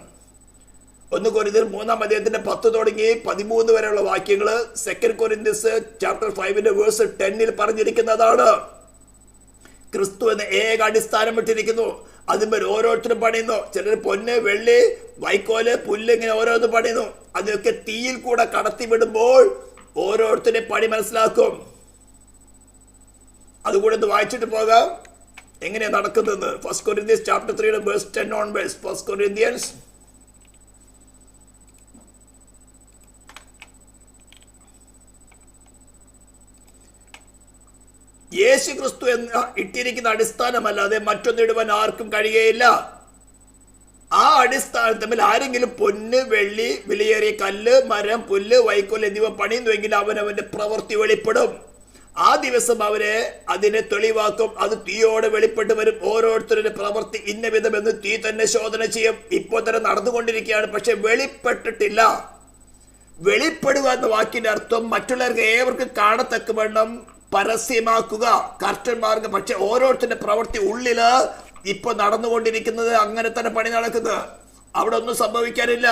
1 കൊരിന്ത്യർ 3-ാം അധ്യായത്തിന്റെ 10 തുടങ്ങി 13 വരെയുള്ള വാക്യങ്ങൾ 2 കൊരിന്ത്യസ് ചാപ്റ്റർ 5:10 പറഞ്ഞിരിക്കുന്നതാണ്. ക്രിസ്തു എന്ന ഏക അടിസ്ഥാനം ഇട്ടിരിക്കുന്നു. അതിന്മേൽ ഓരോരുത്തരും പണിയുന്നു. ചിലർ പൊന്ന്, വെള്ളി, വൈക്കോല്, പുല്ല്, ഇങ്ങനെ ഓരോന്ന് പണിയുന്നു. അതൊക്കെ തീയിൽ കൂടെ കടത്തിവിടുമ്പോൾ ഓരോരുത്തരുടെ പണി മനസ്സിലാക്കും. അതുകൂടെ ഒന്ന് വായിച്ചിട്ട് പോകാം എങ്ങനെയാ നടക്കുന്നത്. 1 Corinthians chapter 3:10 onwards. 1 Corinthians യേശു ക്രിസ്തു എന്ന ഇട്ടിരിക്കുന്ന അടിസ്ഥാനമല്ലാതെ മറ്റൊന്നിടുവാൻ ആർക്കും കഴിയുകയില്ല. ആ അടിസ്ഥാനത്തിൽ ആരെങ്കിലും പൊന്ന്, വെള്ളി, വിലയേറിയ കല്ല്, മരം, പുല്ല്, വൈക്കോൽ എന്നിവ പണിയുന്നുവെങ്കിൽ അവനവന്റെ പ്രവൃത്തി വെളിപ്പെടും. ആ ദിവസം അവരെ അതിനെ തെളിവാക്കും. അത് തീയോടെ വെളിപ്പെട്ട് വരും. ഓരോരുത്തരുടെ പ്രവൃത്തി ഇന്ന വിധമെന്ന് തീ തന്നെ ശോധന ചെയ്യും. ഇപ്പോൾ തന്നെ നടന്നുകൊണ്ടിരിക്കുകയാണ്, പക്ഷെ വെളിപ്പെട്ടിട്ടില്ല. വെളിപ്പെടുക എന്ന വാക്കിന്റെ അർത്ഥം മറ്റുള്ളവർക്ക് ഏവർക്കും കാണത്തക്കവണ്ണം പരസ്യമാക്കുക, കർട്ടൻ മാർഗം. പക്ഷെ ഓരോരുത്തരുടെ പ്രവൃത്തി ഉള്ളില് ഇപ്പൊ നടന്നുകൊണ്ടിരിക്കുന്നത് അങ്ങനെ തന്നെ പണി നടക്കുന്നത്. അവിടെ ഒന്നും സംഭവിക്കാനില്ല.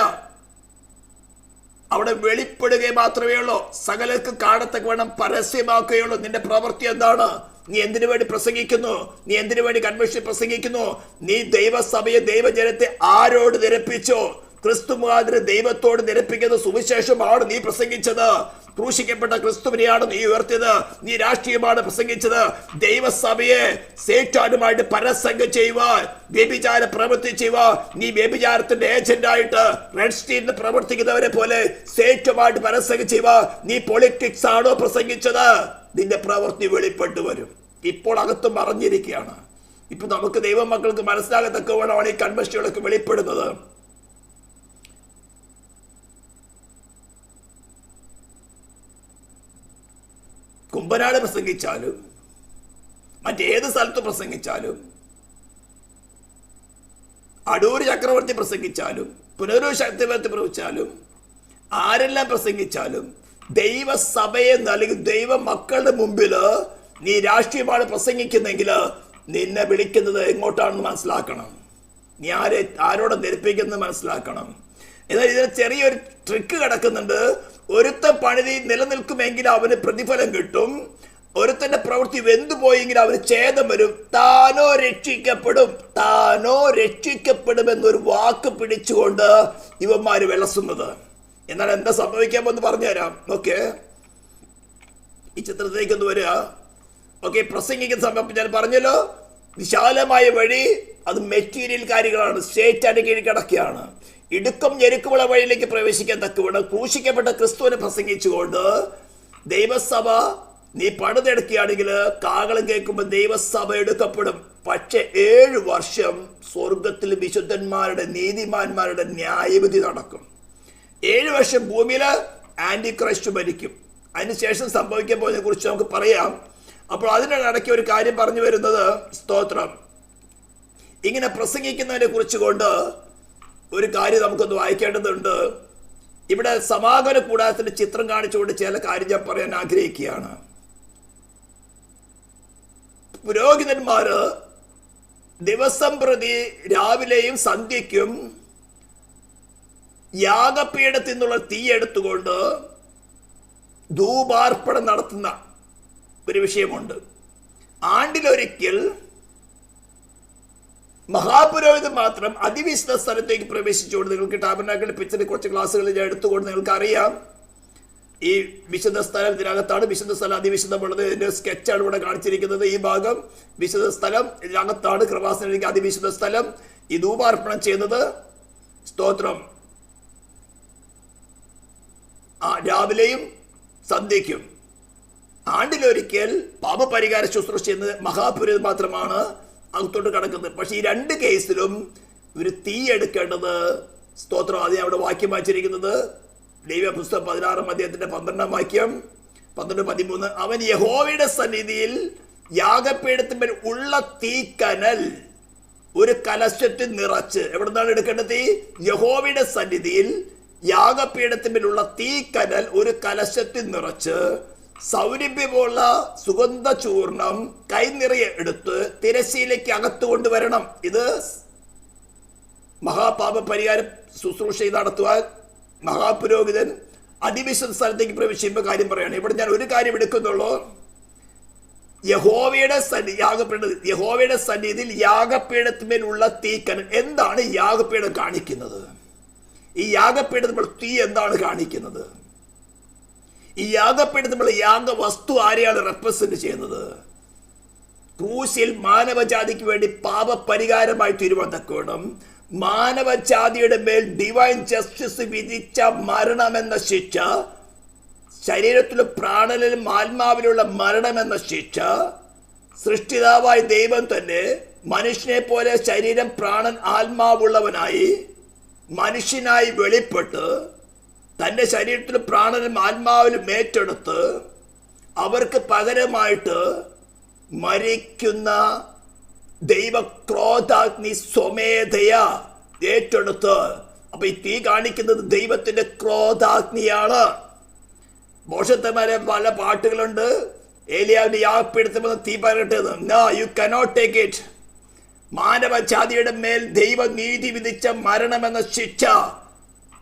അവിടെ വെളിപ്പെടുക മാത്രമേ ഉള്ളൂ. സകലർക്ക് കാണത്തക്കവണ്ണം പരസ്യമാക്കുകയുള്ളൂ. നിന്റെ പ്രവൃത്തി എന്താണ്? നീ എന്തിനു വേണ്ടി പ്രസംഗിക്കുന്നു? നീ എന്തിനു വേണ്ടി കൺവെൻഷൻ പ്രസംഗിക്കുന്നു? നീ ദൈവസഭയെ, ദൈവജനത്തെ ആരോട് നിരപ്പിച്ചോ? ക്രിസ്തു മുഖാന്തരം ദൈവത്തോട് നിരപ്പിക്കുന്ന സുവിശേഷമാണ് നീ പ്രസംഗിച്ചത്. ക്രൂശിക്കപ്പെട്ട ക്രിസ്തുവിനെയാണ് നീ ഉയർത്തിയത്. നീ രാഷ്ട്രീയമാണ് പ്രസംഗിച്ചത്. ദൈവസഭയെ സേറ്റാനുമായിട്ട് പരസംഗം ചെയ്യുവാൻ, വ്യഭിചാര പ്രവൃത്തി ചെയ്യുവാൻ, നീ വ്യഭിചാരത്തിന്റെ ഏജന്റായിട്ട് റെഡ് സ്ട്രീറ്റിൽ പ്രവർത്തിക്കുന്നവരെ പോലെ സേറ്റുമായിട്ട് പരസംഗം ചെയ്യുവാൻ നീ പൊളിറ്റിക്സ് ആണോ പ്രസംഗിച്ചത്? നിന്റെ പ്രവൃത്തി വെളിപ്പെട്ടു വരും. ഇപ്പോൾ അകത്ത് മറഞ്ഞിരിക്കുകയാണ്. ഇപ്പൊ നമുക്ക് ദൈവമക്കൾക്ക് മനസ്സിലാകത്തക്കവണ്ണമാണ് ഈ കൺവെൻഷനുകളൊക്കെ വെളിപ്പെടുന്നത്. കുമ്പനാട് പ്രസംഗിച്ചാലും മറ്റേത് സ്ഥലത്ത് പ്രസംഗിച്ചാലും, അടൂർ ചക്രവർത്തി പ്രസംഗിച്ചാലും, പുനരൂർ ചക്രവർത്തി പ്രസംഗിച്ചാലും, ആരെല്ലാം പ്രസംഗിച്ചാലും ദൈവസഭയെ നൽകി ദൈവ മക്കളുടെ മുമ്പില് നീ രാഷ്ട്രീയമാണ് പ്രസംഗിക്കുന്നെങ്കിൽ നിന്നെ വിളിക്കുന്നത് എങ്ങോട്ടാണെന്ന് മനസ്സിലാക്കണം. നീ ആരോടെ ധരിപ്പിക്കുന്നത് മനസ്സിലാക്കണം. എന്നാൽ ഇതിന് ചെറിയൊരു ട്രിക്ക് കിടക്കുന്നുണ്ട്. ഒരുത്ത പണിതി നിലനിൽക്കുമെങ്കിൽ അവന് പ്രതിഫലം കിട്ടും. ഒരുത്തന്റെ പ്രവൃത്തി വെന്തുപോയെങ്കിൽ അവന് ഛേദം വരും. താനോ രക്ഷിക്കപ്പെടും എന്നൊരു വാക്ക് പിടിച്ചുകൊണ്ട് ഇവന്മാര് വിളസുന്നത്. എന്നാൽ എന്താ സംഭവിക്കാമെന്ന് പറഞ്ഞുതരാം. ഓക്കെ, ഈ ചിത്രത്തിലേക്ക് ഒന്ന് വരിക. ഓക്കെ, പ്രസംഗിക്കുന്ന സമയം ഞാൻ പറഞ്ഞല്ലോ, വിശാലമായ വഴി അത് മെറ്റീരിയൽ കാര്യങ്ങളാണ്, സ്റ്റേറ്റ് കീഴിൽ കിടക്കുകയാണ്. ഇടുക്കം ഞെരുക്കുമുള്ള വഴിയിലേക്ക് പ്രവേശിക്കാൻ തക്കവണ്ണം ക്രൂശിക്കപ്പെട്ട ക്രിസ്തുവിനെ പ്രസംഗിച്ചുകൊണ്ട് ദൈവസഭ നീ പണിതെടുക്കുകയാണെങ്കിൽ കാഹളം കേൾക്കുമ്പോൾ ദൈവസഭ എടുക്കപ്പെടും. പക്ഷെ 7 വർഷം സ്വർഗത്തിൽ വിശുദ്ധന്മാരുടെ നീതിമാന്മാരുടെ ന്യായവിധി നടക്കും. 7 വർഷം ഭൂമിയിൽ ആന്റി ക്രൈസ്റ്റ് ഭരിക്കും. അതിനുശേഷം സംഭവിക്കാൻ പോകുന്നതിനെ കുറിച്ച് നമുക്ക് പറയാം. അപ്പോൾ അതിനിടയ്ക്ക് ഒരു കാര്യം പറഞ്ഞു വരുന്നത്, സ്തോത്രം, ഇങ്ങനെ പ്രസംഗിക്കുന്നതിനെ കുറിച്ച് കൊണ്ട് ഒരു കാര്യം നമുക്കൊന്ന് വായിക്കേണ്ടതുണ്ട്. ഇവിടെ സമാഗമന കൂടാരത്തിന്റെ ചിത്രം കാണിച്ചുകൊണ്ട് ചില കാര്യം ഞാൻ പറയാൻ ആഗ്രഹിക്കുകയാണ്. പുരോഹിതന്മാര് ദിവസം പ്രതി രാവിലെയും സന്ധ്യയ്ക്കും യാഗപീഠത്തിൽ നിന്നുള്ള തീ എടുത്തുകൊണ്ട് ധൂപാർപ്പണം നടത്തുന്ന ഒരു വിഷയമുണ്ട്. ആണ്ടിലൊരിക്കൽ മഹാപുരോഹിതൻ മാത്രം അതിവിശുദ്ധ സ്ഥലത്തേക്ക് പ്രവേശിച്ചുകൊണ്ട്, നിങ്ങൾക്ക് ടാബർനാക്കിൾ പിക്ചറിൽ കുറച്ച് ക്ലാസ്സുകൾ ഞാൻ എടുത്തുകൊണ്ട് നിങ്ങൾക്ക് അറിയാം, ഈ വിശുദ്ധ സ്ഥലം ഇതിനകത്താണ്. വിശുദ്ധ സ്ഥലം അതിവിശുദ്ധമുള്ളത്. ഇതിന്റെ സ്കെച്ചാണ് ഇവിടെ കാണിച്ചിരിക്കുന്നത്. ഈ ഭാഗം വിശുദ്ധ സ്ഥലം ഇതിനകത്താണ്. കൃപാസനത്തിലേക്ക് അതിവിശുദ്ധ സ്ഥലം. ഈ ധൂപാർപ്പണം ചെയ്യുന്നത്, സ്തോത്രം, രാവിലെയും സന്ധ്യയ്ക്കും. ആണ്ടിലൊരിക്കൽ പാപപരിഹാര ശുശ്രൂഷ ചെയ്യുന്നത് മഹാപുരോഹിതൻ മാത്രമാണ് അകത്തോട്ട് കിടക്കുന്നത്. പക്ഷെ ഈ 2 കേസിലും ഒരു തീ എടുക്കേണ്ടത്, സ്തോത്രം, അത് അവിടെ വാക്യം വായിച്ചിരിക്കുന്നത് ലേവ്യ പുസ്തകം 16-ാം അധ്യായത്തിന്റെ 12-ാം വാക്യം, 12-13. അവൻ യഹോവയുടെ സന്നിധിയിൽ യാഗപീഠത്തിന്മേൽ ഉള്ള തീക്കനൽ ഒരു കലശത്തിൽ നിറച്ച്, എവിടെ നിന്നാണ് എടുക്കേണ്ടത്? തീ യഹോവയുടെ സന്നിധിയിൽ യാഗപീഠത്തിന്മേലുള്ള തീക്കനൽ ഒരു കലശത്തിൽ നിറച്ച് സൗരഭ്യമുള്ള സുഗന്ധ ചൂർണം കൈനിറയെ എടുത്ത് തിരശ്ശീലയ്ക്ക് അകത്ത് കൊണ്ടുവരണം. ഇത് മഹാപാപ പരിഹാര ശുശ്രൂഷ നടത്തുവാൻ മഹാപുരോഹിതൻ അതിവിശുദ്ധ സ്ഥലത്തേക്ക് പ്രവേശിക്കുമ്പോൾ കാര്യം പറയാണ്. ഇവിടെ ഞാൻ ഒരു കാര്യം എടുക്കുന്നുള്ളൂ. യഹോവയുടെ സന്നിധിയിൽ യാഗപീഠത്തിന്മേലുള്ള തീക്കനൽ. എന്താണ് യാഗപീഠം കാണിക്കുന്നത്? ഈ യാഗപീഠത്തിൽ തീ എന്താണ് കാണിക്കുന്നത്? ഈ യാഗപീഠത്തിൽ യാഗവസ്തു ആരെയാണ് റെപ്രസെന്റ് ചെയ്യുന്നത്? ക്രൂശിൽ മാനവജാതിക്ക് വേണ്ടി പാപപരിഹാരമായി തീരുമാനത്തക്കോണം മാനവജാതിയുടെ മേൽ ഡിവൈൻ ജസ്റ്റിസ് വിധിച്ച മരണമെന്ന ശിക്ഷ, ശരീരത്തിലും പ്രാണനിലും ആത്മാവിലുള്ള മരണമെന്ന ശിക്ഷ, സൃഷ്ടിതാവായ ദൈവം തന്നെ മനുഷ്യനെ പോലെ ശരീരം പ്രാണൻ ആത്മാവുള്ളവനായി മനുഷ്യനായി വെളിപ്പെട്ട് തൻ്റെ ശരീരത്തിലും പ്രാണനും ആത്മാവിലും ഏറ്റെടുത്ത് അവർക്ക് പകരമായിട്ട് മരിക്കുന്ന ദൈവക്രോധാഗ്നി സ്വമേധയാ ഏറ്റെടുത്ത്. അപ്പൊ ഈ തീ കാണിക്കുന്നത് ദൈവത്തിന്റെ ക്രോധാഗ്നിയാണ്. മോശത്തമാരെ പല പാട്ടുകളുണ്ട്. ഏലിയാവിന്റെ യാഗപീഠത്തിൽ തീ പകരട്ടത്. No, you cannot take it. മാനവജാതിയുടെ മേൽ ദൈവനീതി വിധിച്ച മരണമെന്ന ശിക്ഷ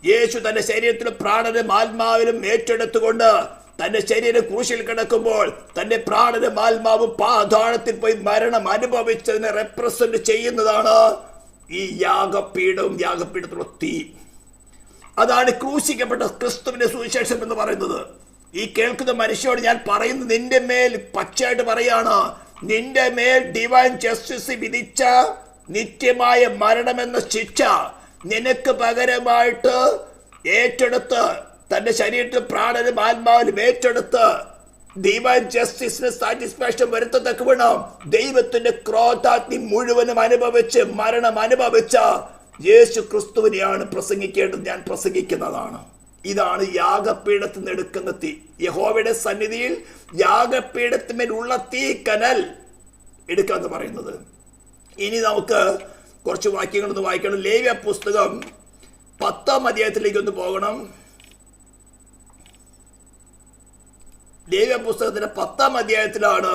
യേശു തന്റെ ശരീരത്തിലും പ്രാണനും ആത്മാവിലും ഏറ്റെടുത്തുകൊണ്ട് തന്റെ ശരീരം ക്രൂശിൽ കിടക്കുമ്പോൾ തന്റെ പ്രാണനും ആത്മാവും പാതാളത്തിൽ പോയി മരണം അനുഭവിച്ചതിനെ റെപ്രസെന്റ് ചെയ്യുന്നതാണ് ഈ യാഗപീഠത്തിലുള്ള തീ. അതാണ് ക്രൂശിക്കപ്പെട്ട ക്രിസ്തുവിന്റെ സുവിശേഷം എന്ന് പറയുന്നത്. ഈ കേൾക്കുന്ന മനുഷ്യരോട് ഞാൻ പറയുന്നത്, നിന്റെ മേൽ പച്ചയായിട്ട് പറയാണ്, നിന്റെ മേൽ ഡിവൈൻ ജസ്റ്റിസ് വിധിച്ച നിത്യമായ മരണമെന്ന ശിക്ഷ നിനക്ക് പകരമായിട്ട് ഏറ്റെടുത്ത് തന്റെ ശരീരത്തിൽ പ്രാണനും ആത്മാവിലും ഏറ്റെടുത്ത് ഡിവൈൻ ജസ്റ്റിസിന് സാറ്റിസ്ഫാക്ഷൻ വരുത്തത്തക്ക വേണം ദൈവത്തിന്റെ ക്രോധാഗ്നി മുഴുവനും അനുഭവിച്ച് മരണം അനുഭവിച്ച യേശു ക്രിസ്തുവിനെയാണ് പ്രസംഗിക്കേണ്ടത്. ഞാൻ പ്രസംഗിക്കുന്നതാണ്. ഇതാണ് യാഗപീഠത്തിൽ നിന്ന് എടുക്കുന്ന തീ. യഹോവയുടെ സന്നിധിയിൽ യാഗപീഠത്തിന്മേലുള്ള തീ കനൽ എടുക്കാന്ന് പറയുന്നത്. ഇനി നമുക്ക് കുറച്ച് വാക്യങ്ങളൊന്ന് വായിക്കണം. ലേവ്യ പുസ്തകം 10-ാം അധ്യായത്തിലേക്ക് ഒന്ന് പോകണം. ലേവ്യ പുസ്തകത്തിന്റെ 10-ാം അധ്യായത്തിലാണ്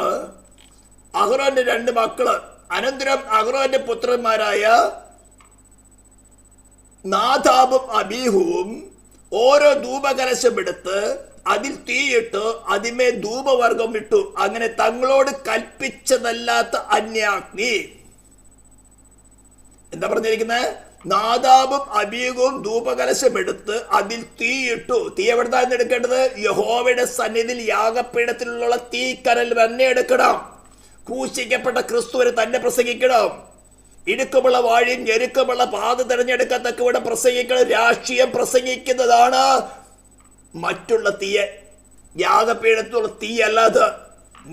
അഹ്റോന്റെ 2 മക്കള്, അനന്തരം അഹ്റോന്റെ പുത്രന്മാരായ നാദാബും അബീഹുവും ഓരോ ധൂപകലശം എടുത്ത് അതിൽ തീയിട്ട് അതിമേ ധൂപവർഗം ഇട്ടു. അങ്ങനെ തങ്ങളോട് കൽപ്പിച്ചതല്ലാത്ത അന്യാഗ്നി. എന്താ പറഞ്ഞിരിക്കുന്നത്? നാദാബും അബീഗും ധൂപകലശം എടുത്ത് അതിൽ തീയിട്ടു. തീ എവിടുന്നാണ് എടുക്കേണ്ടത്? യഹോവയുടെ സന്നിധിയിൽ യാഗപീഠത്തിലുള്ള തീക്കനൽ തന്നെ എടുക്കണം. ക്രൂശിക്കപ്പെട്ട ക്രിസ്തുവിനെ തന്നെ പ്രസംഗിക്കണം. ഇടുക്കമുള്ള വാഴിയും ഞെരുക്കമുള്ള പാത തിരഞ്ഞെടുക്കത്തക്കവിടെ പ്രസംഗിക്കണം. രാഷ്ട്രീയം പ്രസംഗിക്കുന്നതാണ് മറ്റുള്ള തീയ, യാഗപീഠത്തിലുള്ള തീ അല്ലാതെ.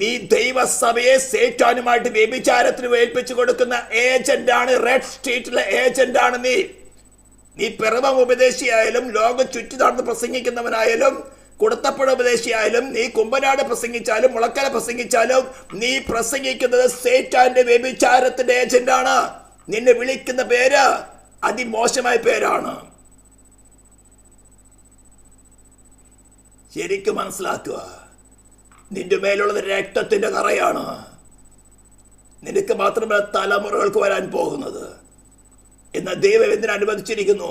നീ ദൈവസഭയെ സേറ്റാനുമായിട്ട് വ്യഭിചാരത്തിന് ഏൽപ്പിച്ചു കൊടുക്കുന്ന ഏജന്റാണ്. റെഡ് സ്ട്രീറ്റിലെ ഏജന്റാണ് നീ പിറവം ഉപദേശിയായാലും, ലോകം ചുറ്റി നടന്ന് പ്രസംഗിക്കുന്നവനായാലും, കുടത്തപ്പുഴ ഉപദേശിയായാലും, നീ കുമ്പനാട് പ്രസംഗിച്ചാലും, മുളക്കര പ്രസംഗിച്ചാലും, നീ പ്രസംഗിക്കുന്നത് സേറ്റാന്റെ വ്യഭിചാരത്തിന്റെ ഏജന്റാണ്. നിന്നെ വിളിക്കുന്ന പേര് അതിമോശമായ പേരാണ്. ശരിക്കും മനസ്സിലാക്കുക. നിന്റെ മേലുള്ളത് രക്തത്തിന്റെ കറയാണ്. നിനക്ക് മാത്രമല്ല തലമുറകൾക്ക് വരാൻ പോകുന്നത്. എന്നാൽ ദൈവം എന്തിനു അനുവദിച്ചിരിക്കുന്നു?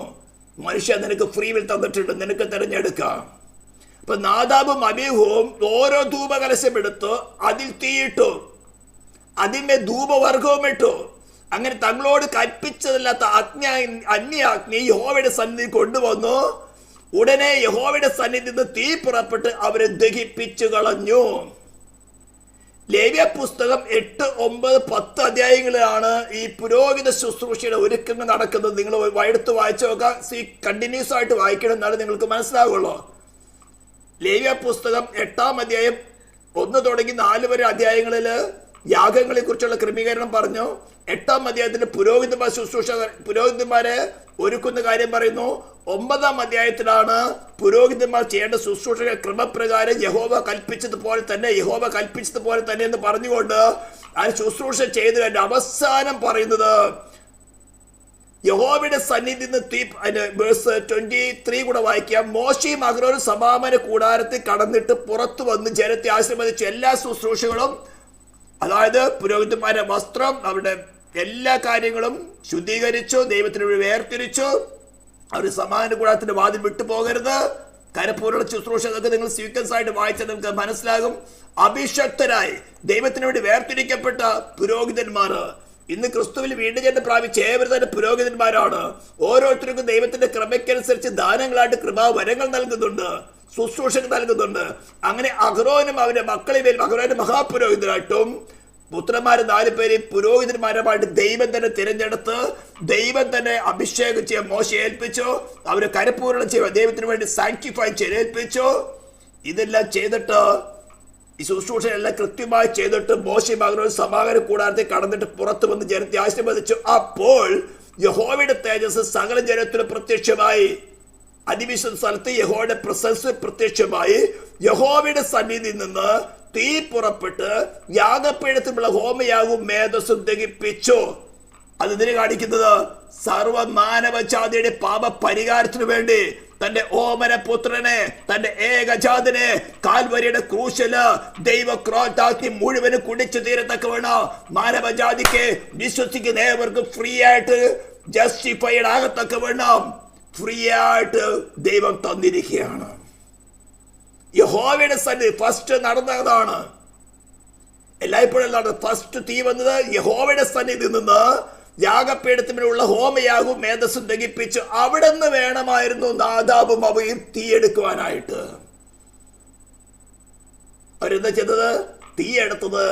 മനുഷ്യൻ നിനക്ക് ഫ്രീ വിൽ തന്നിട്ടുണ്ട്, നിനക്ക് തിരഞ്ഞെടുക്കാം. അപ്പൊ നാദാബും അബീഹുവും ഓരോ ധൂപകലശം എടുത്തു അതിൽ തീയിട്ടു, അതിന്മേൽ ധൂപവർഗവും ഇട്ടു. അങ്ങനെ തങ്ങളോട് കൽപ്പിച്ചതല്ലാത്ത അന്യാഗ്നി യഹോവയുടെ സന്നിധി കൊണ്ടുവന്നു. ഉടനെ യഹോവയുടെ സന്നിധിയിൽ നിന്ന് തീ പുറപ്പെട്ട് അവരെ ദഹിപ്പിച്ചു കളഞ്ഞു. ലേവ്യ പുസ്തകം 8, 9, 10 അധ്യായങ്ങളിലാണ് ഈ പുരോഹിത ശുശ്രൂഷയുടെ ഒരുക്കങ്ങൾ നടക്കുന്നത്. നിങ്ങൾ എടുത്ത് വായിച്ചു നോക്കാം. കണ്ടിന്യൂസ് ആയിട്ട് വായിക്കണം, എന്നാലും നിങ്ങൾക്ക് മനസ്സിലാവുള്ളൂ. ലേവ്യ പുസ്തകം 8-ാം അധ്യായം 1 തുടങ്ങി 4 വരെ അധ്യായങ്ങളിൽ യാഗങ്ങളെ കുറിച്ചുള്ള ക്രമീകരണം പറഞ്ഞു. 8-ാം അധ്യായത്തിൽ പുരോഹിതന്മാരെ ഒരുക്കുന്ന കാര്യം പറയുന്നു. 9-ാം അധ്യായത്തിലാണ് പുരോഹിതന്മാർ ചെയ്യേണ്ട ശുശ്രൂഷ ക്രമപ്രകാരം യഹോവ കൽപ്പിച്ചതുപോലെ തന്നെ എന്ന് പറഞ്ഞുകൊണ്ട് ആ ശുശ്രൂഷ ചെയ്ത് കഴിഞ്ഞ അവസാനം പറയുന്നത് യഹോവയുടെ സന്നിധിയിൽ നിന്ന് തീ. വേഴ്സ് 23 കൂടെ വായിക്കാം. മോശയും അഹ്റോനും സമാഗമന കൂടാരത്തിൽ കടന്നിട്ട് പുറത്തു വന്ന് ജനത്തെ ആശീർവദിച്ചു. എല്ലാ ശുശ്രൂഷകളും, അതായത് പുരോഹിതന്മാരുടെ വസ്ത്രം, അവരുടെ എല്ലാ കാര്യങ്ങളും ശുദ്ധീകരിച്ചു, ദൈവത്തിന് വേർതിരിച്ചു. അവർ സമാഗമന കൂടാരത്തിന്റെ വാതിൽ വിട്ടു പോകരുത്. കരപ്പൂരുള്ള ശുശ്രൂഷ നിങ്ങൾ സീക്വൻസ് ആയിട്ട് വായിച്ചാൽ നിങ്ങൾക്ക് മനസ്സിലാകും. അഭിഷക്തരായി ദൈവത്തിന് വേണ്ടി വേർതിരിക്കപ്പെട്ട പുരോഹിതന്മാർ ഇന്ന് ക്രിസ്തുവിൽ വീണ്ടും ജന്മം പ്രാപിച്ച ഏവരും തന്നെ പുരോഹിതന്മാരാണ്. ഓരോരുത്തർക്കും ദൈവത്തിന്റെ ക്രമയ്ക്കനുസരിച്ച് ദാനങ്ങളായിട്ട് കൃപാവരങ്ങൾ നൽകുന്നുണ്ട്, ശുശ്രൂഷകൾ നൽകുന്നുണ്ട്. അങ്ങനെ അഹ്റോനും അവന്റെ മക്കളെയും, അഹ്റോന്റെ മഹാപുരോഹിതനായിട്ടും പുത്രന്മാരെ 4 പേരെയും പുരോഹിതന്മാരുമായിട്ട് ദൈവം തന്നെ തിരഞ്ഞെടുത്ത് ദൈവം തന്നെ അഭിഷേകം ചെയ്യാൻ മോശയെ ഏൽപ്പിച്ചു. അവരെ കരപൂരണം ചെയ്യുക, ദൈവത്തിന് വേണ്ടി സാങ്ക്ടിഫൈ ചെയ്ത് ഏൽപ്പിച്ചു. ഇതെല്ലാം ചെയ്തിട്ട് ഈ ശുശ്രൂഷയെല്ലാം കൃത്യമായി ചെയ്തിട്ട് മോശയും അഹ്റോനും സമാഗമന കൂടാരത്തിൽ കടന്നിട്ട് പുറത്തു വന്ന് ജനത്തെ ആശീർവദിച്ചു. അപ്പോൾ യഹോവയുടെ തേജസ് സകല ജനത്തിനും പ്രത്യക്ഷമായി. അതിവിശുദ്ധ സ്ഥലത്ത് യഹോവയുടെ പ്രസൻസ് പ്രത്യക്ഷമായി. യഹോവയുടെ സന്നിധിയിൽ നിന്ന് തീ പുറപ്പെട്ട് യാഗപീഠത്തിലുള്ള ഹോമയാഗവും മേധസ്സും ദഹിപ്പിച്ചു. അത് ഇതിനെ കാണിക്കുന്നത് സർവമാനവജാതിയുടെ പാപ പരിഹാരത്തിനു വേണ്ടി തന്റെ ഓമന പുത്രനെ, തന്റെ ഏകജാതനെ കാൽവരിയുടെ ക്രൂശില് ദൈവക്രോധാഗ്നി മുഴുവനും കുടിച്ചു തീരത്തക്ക വേണം മാനവജാതിക്ക് വിശ്വസിക്കുന്ന ഏവർക്കും ഫ്രീ ആയിട്ട് ജസ്റ്റിഫൈഡ് ആകത്തക്ക വേണം ഫ്രീ ആയിട്ട് ദൈവം തന്നിരിക്കുകയാണ്. യഹോവയുടെ സന്നിധി ഫസ്റ്റ് നടന്നതാണ്. എല്ലായ്പ്പോഴും ഫസ്റ്റ് തീ വന്നത് യഹോവയുടെ സന്നിധിയിൽ നിന്ന് യാഗപീഠത്തിനുള്ള ഹോമയാകും മേധസ്സും ദഹിപ്പിച്ച് അവിടെ നിന്ന് വേണമായിരുന്നു നാദാബും അവയും തീയെടുക്കുവാനായിട്ട്. അവരെന്താ ചെയ്തത്? തീയെടുത്തത്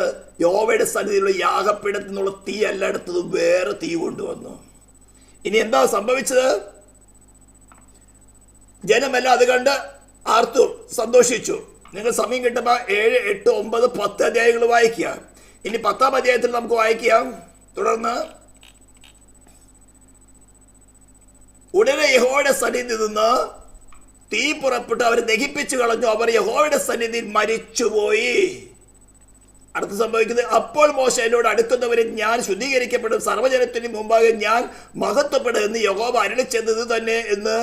യഹോവയുടെ സന്നിധിയിലുള്ള യാഗപീഠത്തിൽ നിന്നുള്ള തീ അല്ല എടുത്തത്, വേറെ തീ കൊണ്ടുവന്നു. ഇനി എന്താ സംഭവിച്ചത്? ജനമെല്ലാം അത് കണ്ട് ആർത്തു സന്തോഷിച്ചു. നിങ്ങൾ സമയം കിട്ടുമ്പോൾ 7, 8, 9, 10 അധ്യായങ്ങൾ വായിക്കുക. ഇനി 10-ാം അധ്യായത്തിൽ നമുക്ക് വായിക്കാം. തുടർന്ന് ഉടനെ യഹോവയുടെ സന്നിധിയിൽ നിന്ന് തീ പുറപ്പെട്ട് അവരെ ദഹിപ്പിച്ചു കളഞ്ഞു. അവർ യഹോവയുടെ സന്നിധിയിൽ മരിച്ചുപോയി. അടുത്ത് സംഭവിക്കുന്നത്, അപ്പോൾ മോശ എന്നോട് അടുക്കുന്നവരെ ഞാൻ ശുദ്ധീകരിക്കപ്പെടും, സർവ്വജനത്തിന് മുമ്പാകെ ഞാൻ മഹത്വപ്പെടും എന്ന് യഹോവ അരുളിച്ചെന്നത് തന്നെ എന്ന്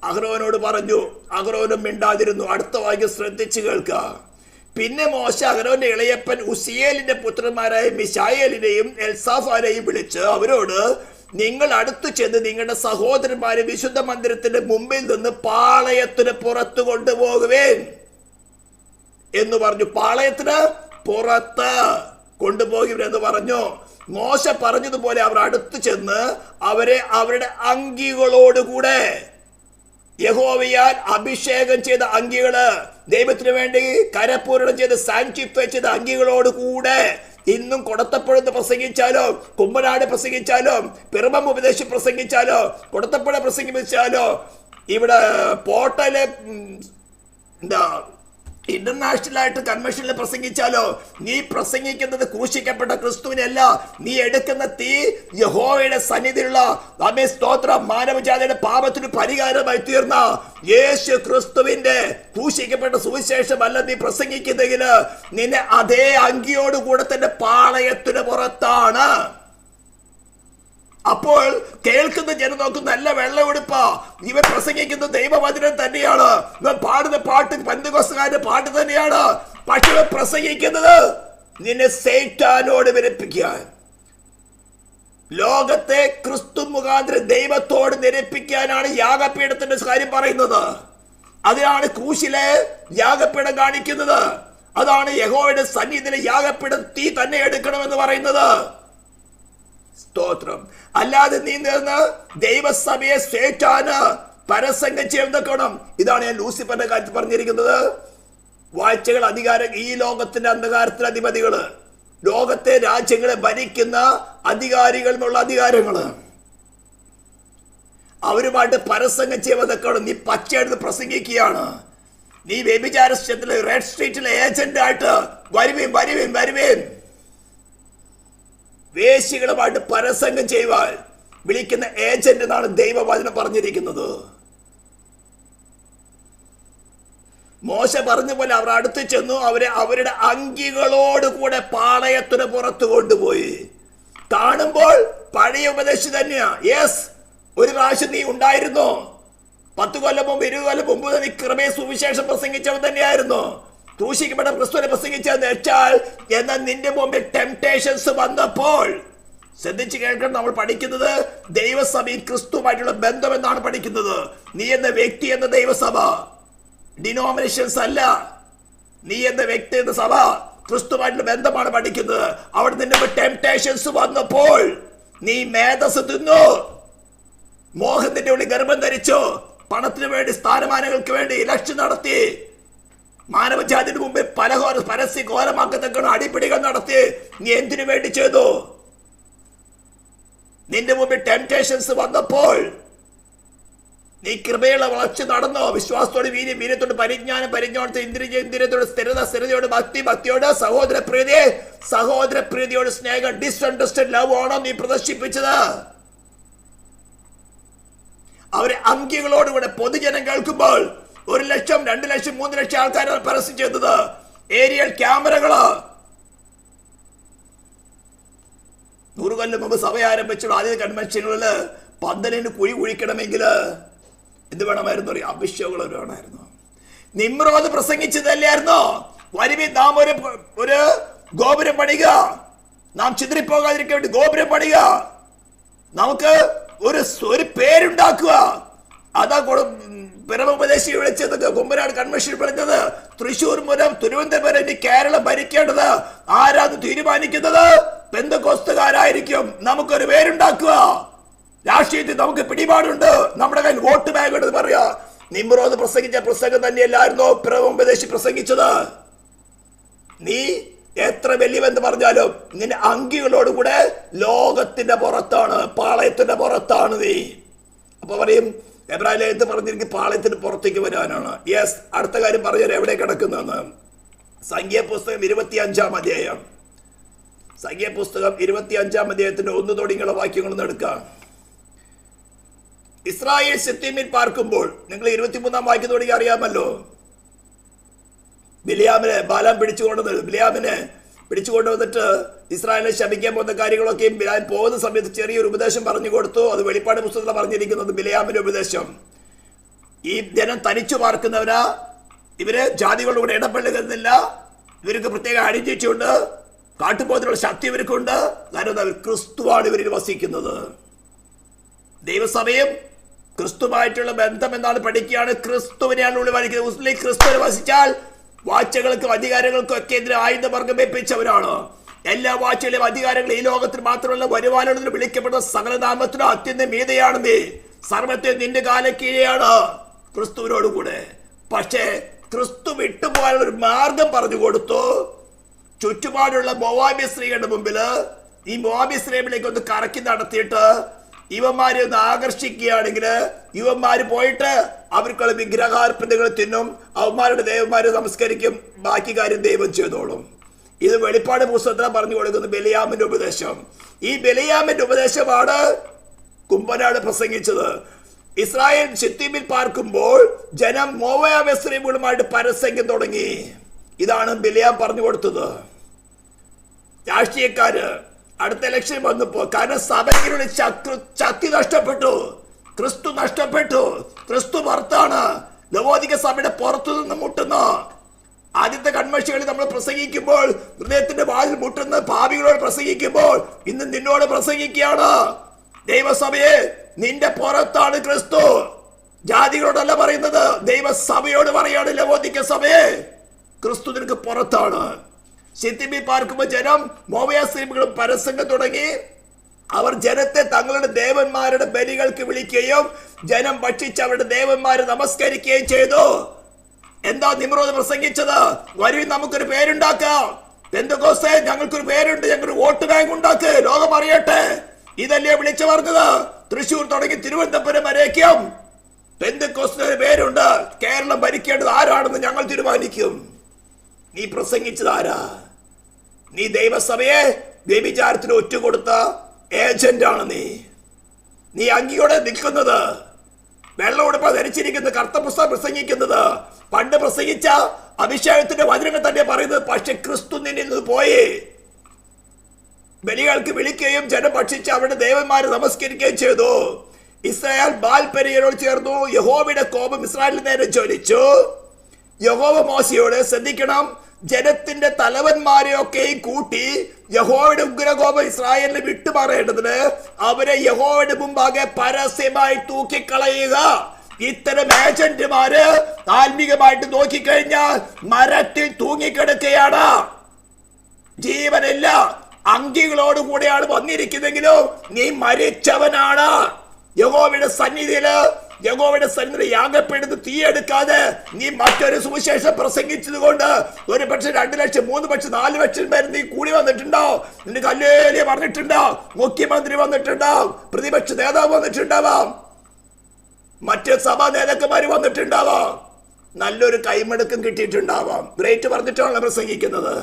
അഹ്റോനോട് പറഞ്ഞു. അഹ്റോനും മിണ്ടാതിരുന്നു. അടുത്ത വാക്യം ശ്രദ്ധിച്ചു കേൾക്കുക. പിന്നെ മോശ അഹ്റോന്റെ ഇളയപ്പൻ ഉസിയേലിന്റെ പുത്രന്മാരായ മിശായേലിനെയും എൽസാഫാനെയും വിളിച്ച് അവരോട്, നിങ്ങൾ അടുത്തു ചെന്ന് നിങ്ങളുടെ സഹോദരന്മാരെ വിശുദ്ധ മന്ദിരത്തിന്റെ മുമ്പിൽ നിന്ന് പാളയത്തിന് പുറത്തു കൊണ്ടുപോകുവേൻ. എന്ന് പറഞ്ഞു. പാളയത്തിന് പുറത്ത് കൊണ്ടുപോകുമെന്ന് പറഞ്ഞു. മോശ പറഞ്ഞതുപോലെ അവർ അടുത്ത് ചെന്ന് അവരെ അവരുടെ അങ്കികളോടുകൂടെ, യഹോവയാൽ അഭിഷേകം ചെയ്ത അങ്കികള്, ദൈവത്തിന് വേണ്ടി കരപൂരണം ചെയ്ത് സാങ്ക്ടിഫൈ ചെയ്ത അങ്കികളോട് കൂടെ ഇന്നും കൊടത്തപ്പുഴന്ന് പ്രസംഗിച്ചാലോ, കുമ്പനാട് പ്രസംഗിച്ചാലോ, പിറമം ഉപദേശം പ്രസംഗിച്ചാലോ, കൊടത്തപ്പുഴ പ്രസംഗിച്ചാലോ, ഇവിടെ പോർട്ടല് ഇന്റർനാഷണൽ ആയിട്ട് കൺവെൻഷനിൽ പ്രസംഗിച്ചാലോ, നീ പ്രസംഗിക്കുന്നത് ക്രൂശിക്കപ്പെട്ട ക്രിസ്തുവിനല്ല. നീ എടുക്കുന്ന തീ യഹോവയുടെ സന്നിധിയിലുള്ള ആമേൻ സ്തോത്രം മാനവജാതിയുടെ പാപത്തിന് പരിഹാരമായി തീർന്ന യേശു ക്രിസ്തുവിന്റെ ക്രൂശിക്കപ്പെട്ട സുവിശേഷമല്ല നീ പ്രസംഗിക്കുന്നെങ്കിൽ നിന്നെ അതേ അങ്കിയോടുകൂടെ തന്നെ പാളയത്തിന് പുറത്താണ്. അപ്പോൾ കേൾക്കുന്ന ജനം നോക്കും, നല്ല വെള്ളമെടുപ്പാ, ഇവൻ പ്രസംഗിക്കുന്ന ദൈവവചനം തന്നെയാണ്, ഇവൻ പാടുന്ന പാട്ട് പെന്തക്കോസ്തുകാരുടെ പാട്ട് തന്നെയാണ്. പക്ഷെ ഇവൻ പ്രസംഗിക്കുന്നത് നിന്നെ സൈത്താനോട് വിരപ്പിക്കാൻ, ലോകത്തെ ക്രിസ്തു മുഖാന്തരം ദൈവത്തോട് നിരപ്പിക്കാനാണ് യാഗപീഠത്തിന്റെ കാര്യം പറയുന്നത്. അതിനാണ് ക്രൂശിലെ യാഗപീഠം കാണിക്കുന്നത്. അതാണ് യഹോവയുടെ സന്നിധിയിലെ യാഗപീഠം തീ തന്നെ എടുക്കണമെന്ന് പറയുന്നത്. സ്തോത്രം. അല്ലാതെ നീ നിന്ന് ദൈവസഭയെ സേറ്റാന് പരസംഗം ചെയ്യണം. ഇതാണ് ഞാൻ ലൂസിഫറിന്റെ കാര്യത്തിൽ പറഞ്ഞിരിക്കുന്നത്. വാഴ്ചകൾ, അധികാരം, ഈ ലോകത്തിന്റെ അന്ധകാരത്തിന്റെ അധിപതികള്, ലോകത്തെ രാജ്യങ്ങളെ ഭരിക്കുന്ന അധികാരികൾ എന്നുള്ള അധികാരങ്ങള്, അവരുമായിട്ട് പരസംഗം ചെയ്യുന്നതൊക്കെ നീ പച്ചയെടുത്ത് പ്രസംഗിക്കുകയാണ്. നീ വ്യഭിചാര ക്ഷേത്രത്തിലെ റെഡ് സ്ട്രീറ്റിലെ ഏജന്റ് ആയിട്ട് വരുവേൻ വേശികളുമായിട്ട് പരസംഗം ചെയ്യുവാൻ വിളിക്കുന്ന ഏജന്റ് എന്നാണ് ദൈവവചനം പറഞ്ഞിരിക്കുന്നത്. മോശ പറഞ്ഞ പോലെ അവർ അടുത്ത് ചെന്നു, അവരെ അവരുടെ അങ്കികളോട് കൂടെ പാളയത്തിന് പുറത്ത് കൊണ്ടുപോയി. കാണുമ്പോൾ പഴയ ഉപദേശം തന്നെയാ. യെസ്, ഒരു പ്രാവശ്യം നീ ഉണ്ടായിരുന്നു, 10 കൊല്ലം മുമ്പ് 20 കൊല്ലം മുമ്പ് നീ കൃപയെ സുവിശേഷം പ്രസംഗിച്ചവൻ തന്നെയായിരുന്നു, ക്രൂശിക്കപ്പെട്ട ക്രിസ്തുവിനെ പ്രസംഗിച്ചതെന്ന് വെച്ചാൽ, എന്നാൽ നിന്റെ മുമ്പിൽ ടെംപ്ടേഷൻസ് വന്നപ്പോൾ, ശ്രദ്ധിച്ച് കേൾക്കണം, നമ്മൾ പഠിക്കുന്നത് ദൈവസഭയിൽ ക്രിസ്തുവായിട്ടുള്ള ബന്ധം എന്നാണ് പഠിക്കുന്നത്. നീ എന്ന വ്യക്തി എന്ന ദൈവസഭ, ഡിനോമിനേഷൻസ് അല്ല. നീ എന്ന വ്യക്തി എന്ന സഭ ക്രിസ്തുവായിട്ടുള്ള ബന്ധമാണ് പഠിക്കുന്നത്. അവിടെ നിന്റെ ടെംപ്ടേഷൻസ് വന്നപ്പോൾ നീ മേധസ് തിന്നു, മോഹത്തിന്റെ ഉള്ളിൽ ഗർഭം ധരിച്ചു, പണത്തിന് വേണ്ടി, സ്ഥാനമാനങ്ങൾക്ക് വേണ്ടി ഇലക്ഷൻ നടത്തി, മാനവജാതിന് മുമ്പിൽ പരസ്യ ഘോരമാക്കത്തക്ക അടിപിടികൾ നടത്തി. നീ എന്തിനു വേണ്ടി ചെയ്തു? നിന്റെ മുമ്പിൽ ടെംപ്ടേഷൻസ് വന്നപ്പോൾ നീ കൃപയുള്ള വളർച്ച നടന്നോ? വിശ്വാസത്തോട് വീര്യത്തോട് പരിജ്ഞാനത്തോട് ഇന്ദ്രിയത്തോട് സ്ഥിരതയോട് ഭക്തിയോട് സഹോദരപ്രീതിയോട് സ്നേഹം, ഡിസ്അണ്ടർസ്റ്റാൻഡ് ലവ് ആണോ നീ പ്രദർശിപ്പിച്ചത്? അവരെ അങ്കികളോടുകൂടെ പൊതുജനം കേൾക്കുമ്പോൾ 1 ലക്ഷം 2 ലക്ഷം 3 ലക്ഷം ആൾക്കാരാണ് പരസ്യം ചെയ്തത്. ഏരിയൽ ക്യാമറകള്. 100 കൊല്ലം മുമ്പ് സഭ ആരംഭിച്ചുള്ള ആദ്യ കൺവെൻഷനുകളില് പന്തലിന് കുഴി കുഴിക്കണമെങ്കിൽ എന്ത് വേണമായിരുന്നു? അഭിഷേകങ്ങൾ വേണമായിരുന്നു. നിമ്രോദ് പ്രസംഗിച്ചതല്ലായിരുന്നോ? വരുവിൻ നാം ഒരു ഗോപുരം പണിക, നാം ചിതറിപ്പോകാതിരിക്കാൻ വേണ്ടി ഗോപുരം പണിക, നമുക്ക് ഒരു പേരുണ്ടാക്കുക. അതാ പിറമുപദേശി വിളിച്ചത്, കുമ്പനാട് കൺവെൻഷൻ വിളിച്ചത്. തൃശ്ശൂർ മുതൽ തിരുവനന്തപുരം കേരളം ഭരിക്കേണ്ടത് ആരാന്ന് തീരുമാനിക്കുന്നത് പെന്തക്കോസ്തുകാരായിരിക്കും. നമുക്കൊരു പേരുണ്ടാക്കുക. രാഷ്ട്രീയത്തിൽ നമുക്ക് പിടിപാടുണ്ട്, നമ്മുടെ കയ്യിൽ വോട്ട് ബാങ്ക് ഉണ്ടെന്ന് പറയാ. നിമ്രോദ് പ്രസംഗിച്ച പ്രസംഗം തന്നെയല്ലായിരുന്നോ പിറമുപദേശി പ്രസംഗിച്ചത്? നീ എത്ര വലിയവെന്ന് പറഞ്ഞാലും നിന്റെ അങ്കികളോടുകൂടെ ലോകത്തിന്റെ പുറത്താണ്, പാളയത്തിന്റെ പുറത്താണ് നീ. അപ്പൊ പറയും എബ്രാഹിം പറഞ്ഞിരിക്കും പാളയത്തിന് പുറത്തേക്ക് വരാനാണ്. യെസ്, അടുത്ത കാര്യം പറഞ്ഞാൽ എവിടെ കിടക്കുന്നതെന്ന്. സംഖ്യാപുസ്തകം 25-ാം അധ്യായം, സംഖ്യാപുസ്തകം 25-ാം അധ്യായത്തിന്റെ 1 തുടങ്ങിയുള്ള വാക്യങ്ങളൊന്നും എടുക്കാം. ഇസ്രായേൽ ശെത്തീമിൽ പാർക്കുമ്പോൾ, നിങ്ങൾ 23-ാം വാക്യം തുടങ്ങി അറിയാമല്ലോ, ബിലിയാമിനെ ബാലാം ബിലിയാമിനെ പിടിച്ചുകൊണ്ട് വന്നിട്ട് ഇസ്രായേലിനെ ശപിക്കാൻ പോകുന്ന കാര്യങ്ങളൊക്കെയും ബിലാം പോകുന്ന സമയത്ത് ചെറിയൊരു ഉപദേശം പറഞ്ഞു കൊടുത്തു. അത് വെളിപ്പാട് പുസ്തകത്തിൽ പറഞ്ഞിരിക്കുന്നത് ബിലിയാമിന്റെ ഉപദേശം. ഈ ജനം തനിച്ചു പാർക്കുന്നവരാ, ഇവര് ജാതികളുടെ കൂടെ ഇടപെടുന്നില്ല, ഇവർക്ക് പ്രത്യേക ഐഡന്റിറ്റി ഉണ്ട്, കാട്ടുപോകത്തിനുള്ള ശക്തി ഇവർക്കുണ്ട്. കാരണം അവർ ക്രിസ്തുവാണ് ഇവരിൽ വസിക്കുന്നത്. ദൈവസഭയും ക്രിസ്തുവായിട്ടുള്ള ബന്ധം എന്നാണ് പഠിക്കുകയാണ്. ക്രിസ്തുവിനെയാണ് ഉള്ളിൽ വസിക്കുന്നത്. മുസ്ലിം ക്രിസ്തുവിനെ വസിച്ചാൽ വാഴ്ചകൾക്കും അധികാരങ്ങൾക്കും ഒക്കെ എതിരെ ആയുധവർഗം വെപ്പിച്ചവരാണ്. എല്ലാ വാഴ്ചയിലും അധികാരങ്ങളും ഈ ലോകത്തിൽ മാത്രമല്ല വരുവാനുള്ളതിന് വിളിക്കപ്പെടുന്ന സകല നാമത്തിനും അത്യന്തം മീതെയാണ് നീ. സർവത്തെ നിന്റെ കാല കീഴെയാണ് ക്രിസ്തുവിനോടുകൂടെ. പക്ഷേ ക്രിസ്തു വിട്ടുപോകാനുള്ള ഒരു മാർഗം പറഞ്ഞു കൊടുത്തു. ചുറ്റുപാടുള്ള മോവാബ്യ സ്ത്രീകളുടെ മുമ്പില് ഈ മോവാബ്യ സ്ത്രീകളിലേക്ക് ഒന്ന് കറക്കി നടത്തിയിട്ട് ഇവന്മാരെ ഒന്ന് ആകർഷിക്കുകയാണെങ്കിൽ ഇവന്മാര് പോയിട്ട് അവർക്കുള്ള വിഗ്രഹാർപ്പണങ്ങൾ തിന്നും, അവന്മാരുടെ ദേവന്മാരെ നമസ്കരിക്കും, ബാക്കി കാര്യം ദൈവം ചെയ്തോളും. ഇത് വെളിപ്പാട് പുസ്തകത്തിൽ പറഞ്ഞു കൊടുക്കുന്ന ബെലിയാമിന്റെ ഉപദേശം. ഈ ബെലിയാമിന്റെ ഉപദേശമാണ് കുംഭനാട് പ്രസംഗിച്ചത്. ഇസ്രായേൽ ശിത്തീമിൽ പാർക്കുമ്പോൾ ജനം മോവാബ്യ സ്ത്രീകളുമായിട്ട് പരസംഗം തുടങ്ങി. ഇതാണ് ബെലിയാം പറഞ്ഞു കൊടുത്തത്. രാഷ്ട്രീയക്കാര് അടുത്ത ഇലക്ഷൻ വന്നപ്പോ, കാരണം സഭയ്ക്കുള്ള ശക്തി നഷ്ടപ്പെട്ടു, ക്രിസ്തു നഷ്ടപ്പെട്ടു. ക്രിസ്തു പുറത്താണ്. ലവോദിക സഭയുടെ പുറത്തു നിന്ന് മുട്ടുന്ന ആദ്യത്തെ കൺവെൻഷനുകളിൽ നമ്മൾ പ്രസംഗിക്കുമ്പോൾ ഹൃദയത്തിന്റെ വാതിൽ മുട്ടുന്ന പാപികളോട് പ്രസംഗിക്കുമ്പോൾ ഇന്ന് നിന്നോട് പ്രസംഗിക്കുകയാണ്. ദൈവസഭയെ നിന്റെ പുറത്താണ് ക്രിസ്തു. ജാതികളോടല്ല പറയുന്നത്, ദൈവസഭയോട് പറയാണ്. ലവോദിക സഭയെ ക്രിസ്തു നിനക്ക് പുറത്താണ്. ശിത്തിമിൽ പാർക്കുമ്പോൾ ജനം മോവാബ്യ സ്ത്രീകളും പരസംഗം തുടങ്ങി. അവർ ജനത്തെ തങ്ങളുടെ ദേവന്മാരുടെ ബലികൾക്ക് വിളിക്കുകയും ജനം ഭക്ഷിച്ച് അവരുടെ ദേവന്മാരെ നമസ്കരിക്കുകയും ചെയ്തു. എന്താ നിമ്രോദ് പ്രസംഗിച്ചത്? വരും നമുക്കൊരു പേരുണ്ടാക്കാം. പെന്തക്കോസ്തേ ഞങ്ങൾക്കൊരു പേരുണ്ട്, ഞങ്ങൾ വോട്ട് ബാങ്ക് ഉണ്ടാക്ക്, ലോകം അറിയട്ടെ. ഇതല്ലേ വിളിച്ചു പറഞ്ഞത്? തൃശ്ശൂർ തുടങ്ങി തിരുവനന്തപുരം വരേക്കും പെന്തക്കോസ്തേ പേരുണ്ട്. കേരളം ഭരിക്കേണ്ടത് ആരാണെന്ന് ഞങ്ങൾ തീരുമാനിക്കും. നീ പ്രസംഗിച്ചത് ആരാ? നീ ദൈവസഭയെ വ്യഭിചാരത്തിന് ഒറ്റുകൊടുത്ത ഏജന്റാണ്. നീ അങ്കിയോടെ നിൽക്കുന്നത്, വെള്ളം ഉടുപ്പ ധരിച്ചിരിക്കുന്ന കറുത്ത പുസ്തകം പ്രസംഗിക്കുന്നത്, പണ്ട് പ്രസംഗിച്ച അഭിഷേകത്തിന്റെ വചനങ്ങൾ തന്നെ പറയുന്നത്. പക്ഷെ ക്രിസ്തു നിന്നിൽ നിന്ന് പോയി. ബലികൾക്ക് വിളിക്കുകയും ജനം ഭക്ഷിച്ച് അവരുടെ ദേവന്മാരെ നമസ്കരിക്കുകയും ചെയ്തു. ഇസ്രായേൽ ബാൽ പെരിയരോട് ചേർന്നു. യഹോവയുടെ കോപം ഇസ്രായേലിന് നേരെ ജ്വലിച്ചു. യഹോവ മോശയോട് ശ്രദ്ധിക്കണം, ജനത്തിന്റെ തലവന്മാരെയൊക്കെയും കൂട്ടി യഹോവയുടെ ഉഗ്രകോപം ഇസ്രായേലിന് വിട്ടുമാറേണ്ടതിന് അവരെ യഹോവയുടെ മുമ്പാകെ പരസ്യമായി തൂക്കിക്കളയുക. ഇത്തരം ഏജന്റുമാര് ആത്മീകമായിട്ട് നോക്കിക്കഴിഞ്ഞാൽ മരത്തിൽ തൂങ്ങിക്കിടക്കുകയാണ്. ജീവനില്ല, അങ്കികളോട് കൂടെയാണ് വന്നിരിക്കുന്നെങ്കിലും നീ മരിച്ചവനാണ്. യഹോവയുടെ സന്നിധിയില് യാഗപ്പെടുന്ന തീയെടുക്കാതെ നീ മറ്റൊരു സുവിശേഷം പ്രസംഗിച്ചത് കൊണ്ട് ഒരു പക്ഷെ 2 ലക്ഷം 3 പക്ഷം 4 ലക്ഷം പേര് നീ കൂടി വന്നിട്ടുണ്ടാവും. നിനക്ക് അല്ലേലിയ പറഞ്ഞിട്ടുണ്ടാവും, മുഖ്യമന്ത്രി വന്നിട്ടുണ്ടാവും, പ്രതിപക്ഷ നേതാവ് വന്നിട്ടുണ്ടാവാം, മറ്റ് സഭാ നേതാക്കന്മാര് വന്നിട്ടുണ്ടാവാം, നല്ലൊരു കൈമെടുക്കം കിട്ടിയിട്ടുണ്ടാവാം. ഗ്രേറ്റ് പറഞ്ഞിട്ടാണ് പ്രസംഗിക്കുന്നത്.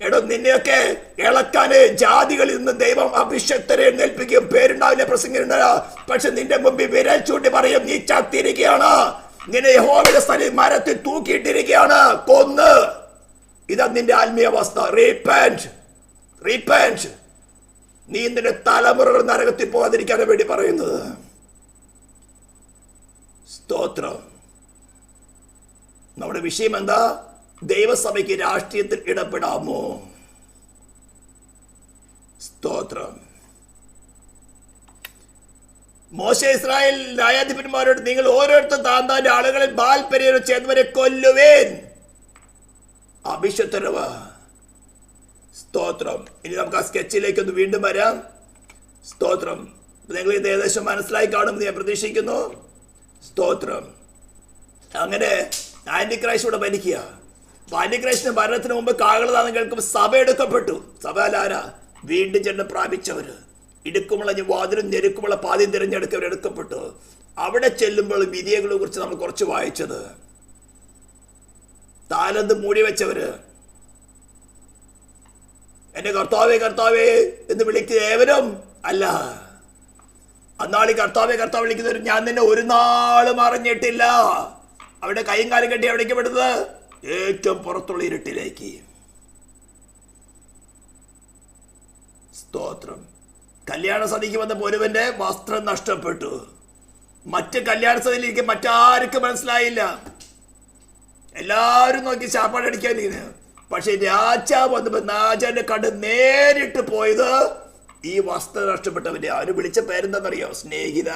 എടോ, നിന്നെയൊക്കെ ഇളക്കാന് ജാതികളിൽ നിന്ന് ദൈവം അഭിഷക്തരെ എഴുന്നേൽപ്പിക്കും. പേരുണ്ടാവില്ല, പ്രസംഗിക്കുന്നില്ല. പക്ഷെ നിന്റെ മുമ്പിൽ വിരൽ ചൂണ്ടി പറയും, നീ ചത്തിരിക്കുകയാണ്, നിന്നെ യഹോവയുടെ സ്ഥലം മരത്തിൽ തൂക്കിയിട്ടിരിക്കുകയാണ്, കൊന്ന്. ഇതാ നിന്റെ ആത്മീയ അവസ്ഥ. റീപെന്റ്. നീ നിന്റെ തലമുറകൾ നരകത്തിൽ പോകാതിരിക്കാനും വേണ്ടി പറയുന്നത്. സ്തോത്രം. നമ്മുടെ വിഷയം എന്താ? ദൈവസഭയ്ക്ക് രാഷ്ട്രീയത്തിൽ ഇടപെടാമോ? സ്തോത്രം. മോശെ ഇസ്രായേൽ ന്യായാധിപന്മാരോട്, നിങ്ങൾ ഓരോരുത്തർ താന്താന്റെ ആളുകളിൽ ബാൽ പെരിയർ ചേർന്നവരെ കൊല്ലുവേൻ. അഭിഷേകരവ്. സ്തോത്രം. ഇനി നമുക്ക് ആ സ്കെച്ചിലേക്ക് ഒന്ന് വീണ്ടും വരാം. സ്തോത്രം. നിങ്ങൾ ഇത് ഏകദേശം മനസ്സിലായി കാണുമെന്ന് ഞാൻ പ്രതീക്ഷിക്കുന്നു. സ്തോത്രം. അങ്ങനെ ആന്റിക്രൈസ്റ്റ് ഭരിക്കുക. ആന്റിക്രൈസ്റ്റിന്റെ ഭരണത്തിന് മുമ്പ് കാകളതാന്ന് കേൾക്കുമ്പോൾ സഭ എടുക്കപ്പെട്ടു. സഭ ആരാ? വീണ്ടും ജന്മം പ്രാപിച്ചവര്. ഇടുക്കുമുള്ള വാതിലും ഞെരുക്കുമുള്ള പാദ്യം തിരഞ്ഞെടുക്കവർ എടുക്കപ്പെട്ടു. അവിടെ ചെല്ലുമ്പോൾ വിധികളെ കുറിച്ച് നമ്മൾ കുറച്ച് വായിച്ചത്. താലന്ത് മൂടി വെച്ചവര് എന്നെ കർത്താവേ കർത്താവേ എന്ന് വിളിക്കുന്ന ഏവരും അല്ല. അന്നാളി കർത്താവേ കർത്താവ് വിളിക്കുന്നവർ ഞാൻ നിന്നെ ഒരു നാളും അറിഞ്ഞിട്ടില്ല. അവിടെ കൈയും കാലും കെട്ടി വിളിക്കപ്പെടുന്നത് ഏറ്റവും പുറത്തുള്ള ഇരുട്ടിലേക്ക്. സ്തോത്രം. കല്യാണ സദ്യക്ക് വന്ന ഒരുവന്റെ വസ്ത്രം നഷ്ടപ്പെട്ടു. മറ്റ് കല്യാണ സദ്യയിലേക്ക് മറ്റാർക്കും മനസ്സിലായില്ല. എല്ലാവരും നോക്കി ചാപ്പാടടിക്കാൻ. പക്ഷെ രാജാവ് വന്നപ്പോ രാജാവിന്റെ കണ്ട് നേരിട്ട് പോയത് ഈ വസ്ത്രം നഷ്ടപ്പെട്ടവന്റെ. അവര് വിളിച്ച പേരെന്താണെന്നറിയോ? സ്നേഹിത,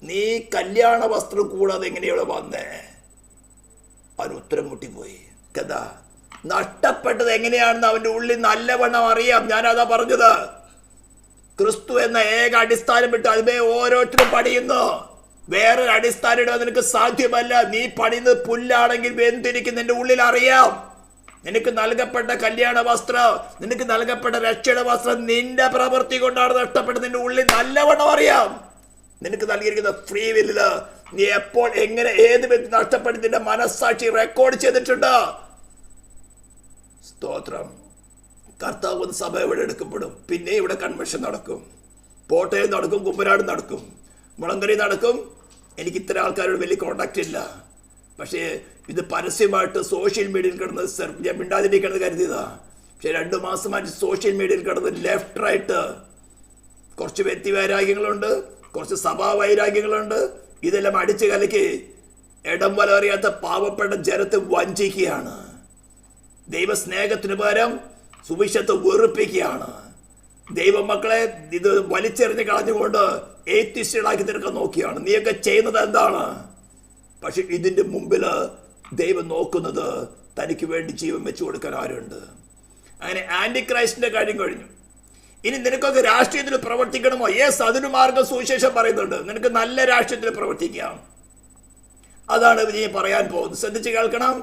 നീ കല്യാണ വസ്ത്രം കൂടാതെ എങ്ങനെയാണ് വന്നേ? അവൻ ഉത്തരം മുട്ടിപ്പോയി. എന്താ നഷ്ടപ്പെട്ടത് എങ്ങനെയാണെന്ന് അവന്റെ ഉള്ളിൽ നല്ലവണ്ണം അറിയാം. ഞാനതാ പറഞ്ഞത്. ക്രിസ്തു എന്ന ഏക അടിസ്ഥാനം വിട്ട് അതിനെ ഓരോരുത്തരും പണിയുന്നു. വേറൊരു അടിസ്ഥാനം ഇടാൻ നിനക്ക് സാധ്യമല്ല. നീ പണിയുന്നത് പുല്ലാണെങ്കിൽ വെന്തിരിക്കും നിന്റെ ഉള്ളിൽ അറിയാം. നിനക്ക് നൽകപ്പെട്ട കല്യാണ വസ്ത്രം, നിനക്ക് നൽകപ്പെട്ട രക്ഷയുടെ വസ്ത്രം നിന്റെ പ്രവൃത്തി കൊണ്ടാണ് നഷ്ടപ്പെട്ടത്. നിന്റെ ഉള്ളിൽ നല്ലവണ്ണം അറിയാം. നിനക്ക് നൽകിയിരിക്കുന്ന ഫ്രീ വില്ലില് നീ എപ്പോൾ എങ്ങനെ ഏത് വ്യക്തി നഷ്ടപ്പെട്ട് നിന്റെ മനസ്സാക്ഷി റെക്കോർഡ് ചെയ്തിട്ടുണ്ട്. സ്തോത്രം. കർത്താവ് സഭ ഇവിടെ എടുക്കപ്പെടും. പിന്നെ ഇവിടെ കൺവെൻഷൻ നടക്കും, കോട്ടയം നടക്കും, കുമ്പനാട് നടക്കും, മുളങ്കരി നടക്കും. എനിക്ക് ഇത്ര ആൾക്കാരോട് വലിയ കോണ്ടാക്ട് ഇല്ല. പക്ഷേ ഇത് പരസ്യമായിട്ട് സോഷ്യൽ മീഡിയയിൽ കിടന്ന് ഞാൻ മിണ്ടാതിരിക്കണമെന്ന് കരുതിയതാ. പക്ഷെ 2 മാസമായിട്ട് സോഷ്യൽ മീഡിയയിൽ കിടന്ന് ലെഫ്റ്റ് റൈറ്റ് കുറച്ച് വ്യക്തി വൈരാഗ്യങ്ങളുണ്ട്, കുറച്ച് സഭാ വൈരാഗ്യങ്ങളുണ്ട്. ഇതെല്ലാം അടിച്ചു കലക്കി ഇടം വലം അറിയാത്ത പാവപ്പെട്ട ജനത്തെ വഞ്ചിക്കുകയാണ്. ദൈവസ്നേഹത്തിന് പകരം സുവിശേഷത്തെ വെറുപ്പിക്കുകയാണ്. ദൈവമക്കളെ ഇത് വലിച്ചെറിഞ്ഞ് കളഞ്ഞുകൊണ്ട് ഏത്തിസ്റ്റുകളാക്കി തീർക്കാൻ നോക്കിയാണ്. നീയൊക്കെ ചെയ്യുന്നത് എന്താണ്? പക്ഷെ ഇതിന്റെ മുമ്പിൽ ദൈവം നോക്കുന്നത് തനിക്ക് വേണ്ടി ജീവൻ വെച്ചു കൊടുക്കാൻ ആരുണ്ട്? അങ്ങനെ ആന്റി ക്രൈസ്റ്റിന്റെ കാര്യം കഴിഞ്ഞു. ഇനി നിനക്കൊക്കെ രാഷ്ട്രീയത്തിൽ പ്രവർത്തിക്കണമോ? യെസ്, അതിന് മാർഗം സുവിശേഷം പറയുന്നുണ്ട്. നിനക്ക് നല്ല രാഷ്ട്രീയത്തിൽ പ്രവർത്തിക്കാം. അതാണ് നീ പറയാൻ പോകുന്നത്. ശ്രദ്ധിച്ച് കേൾക്കണം.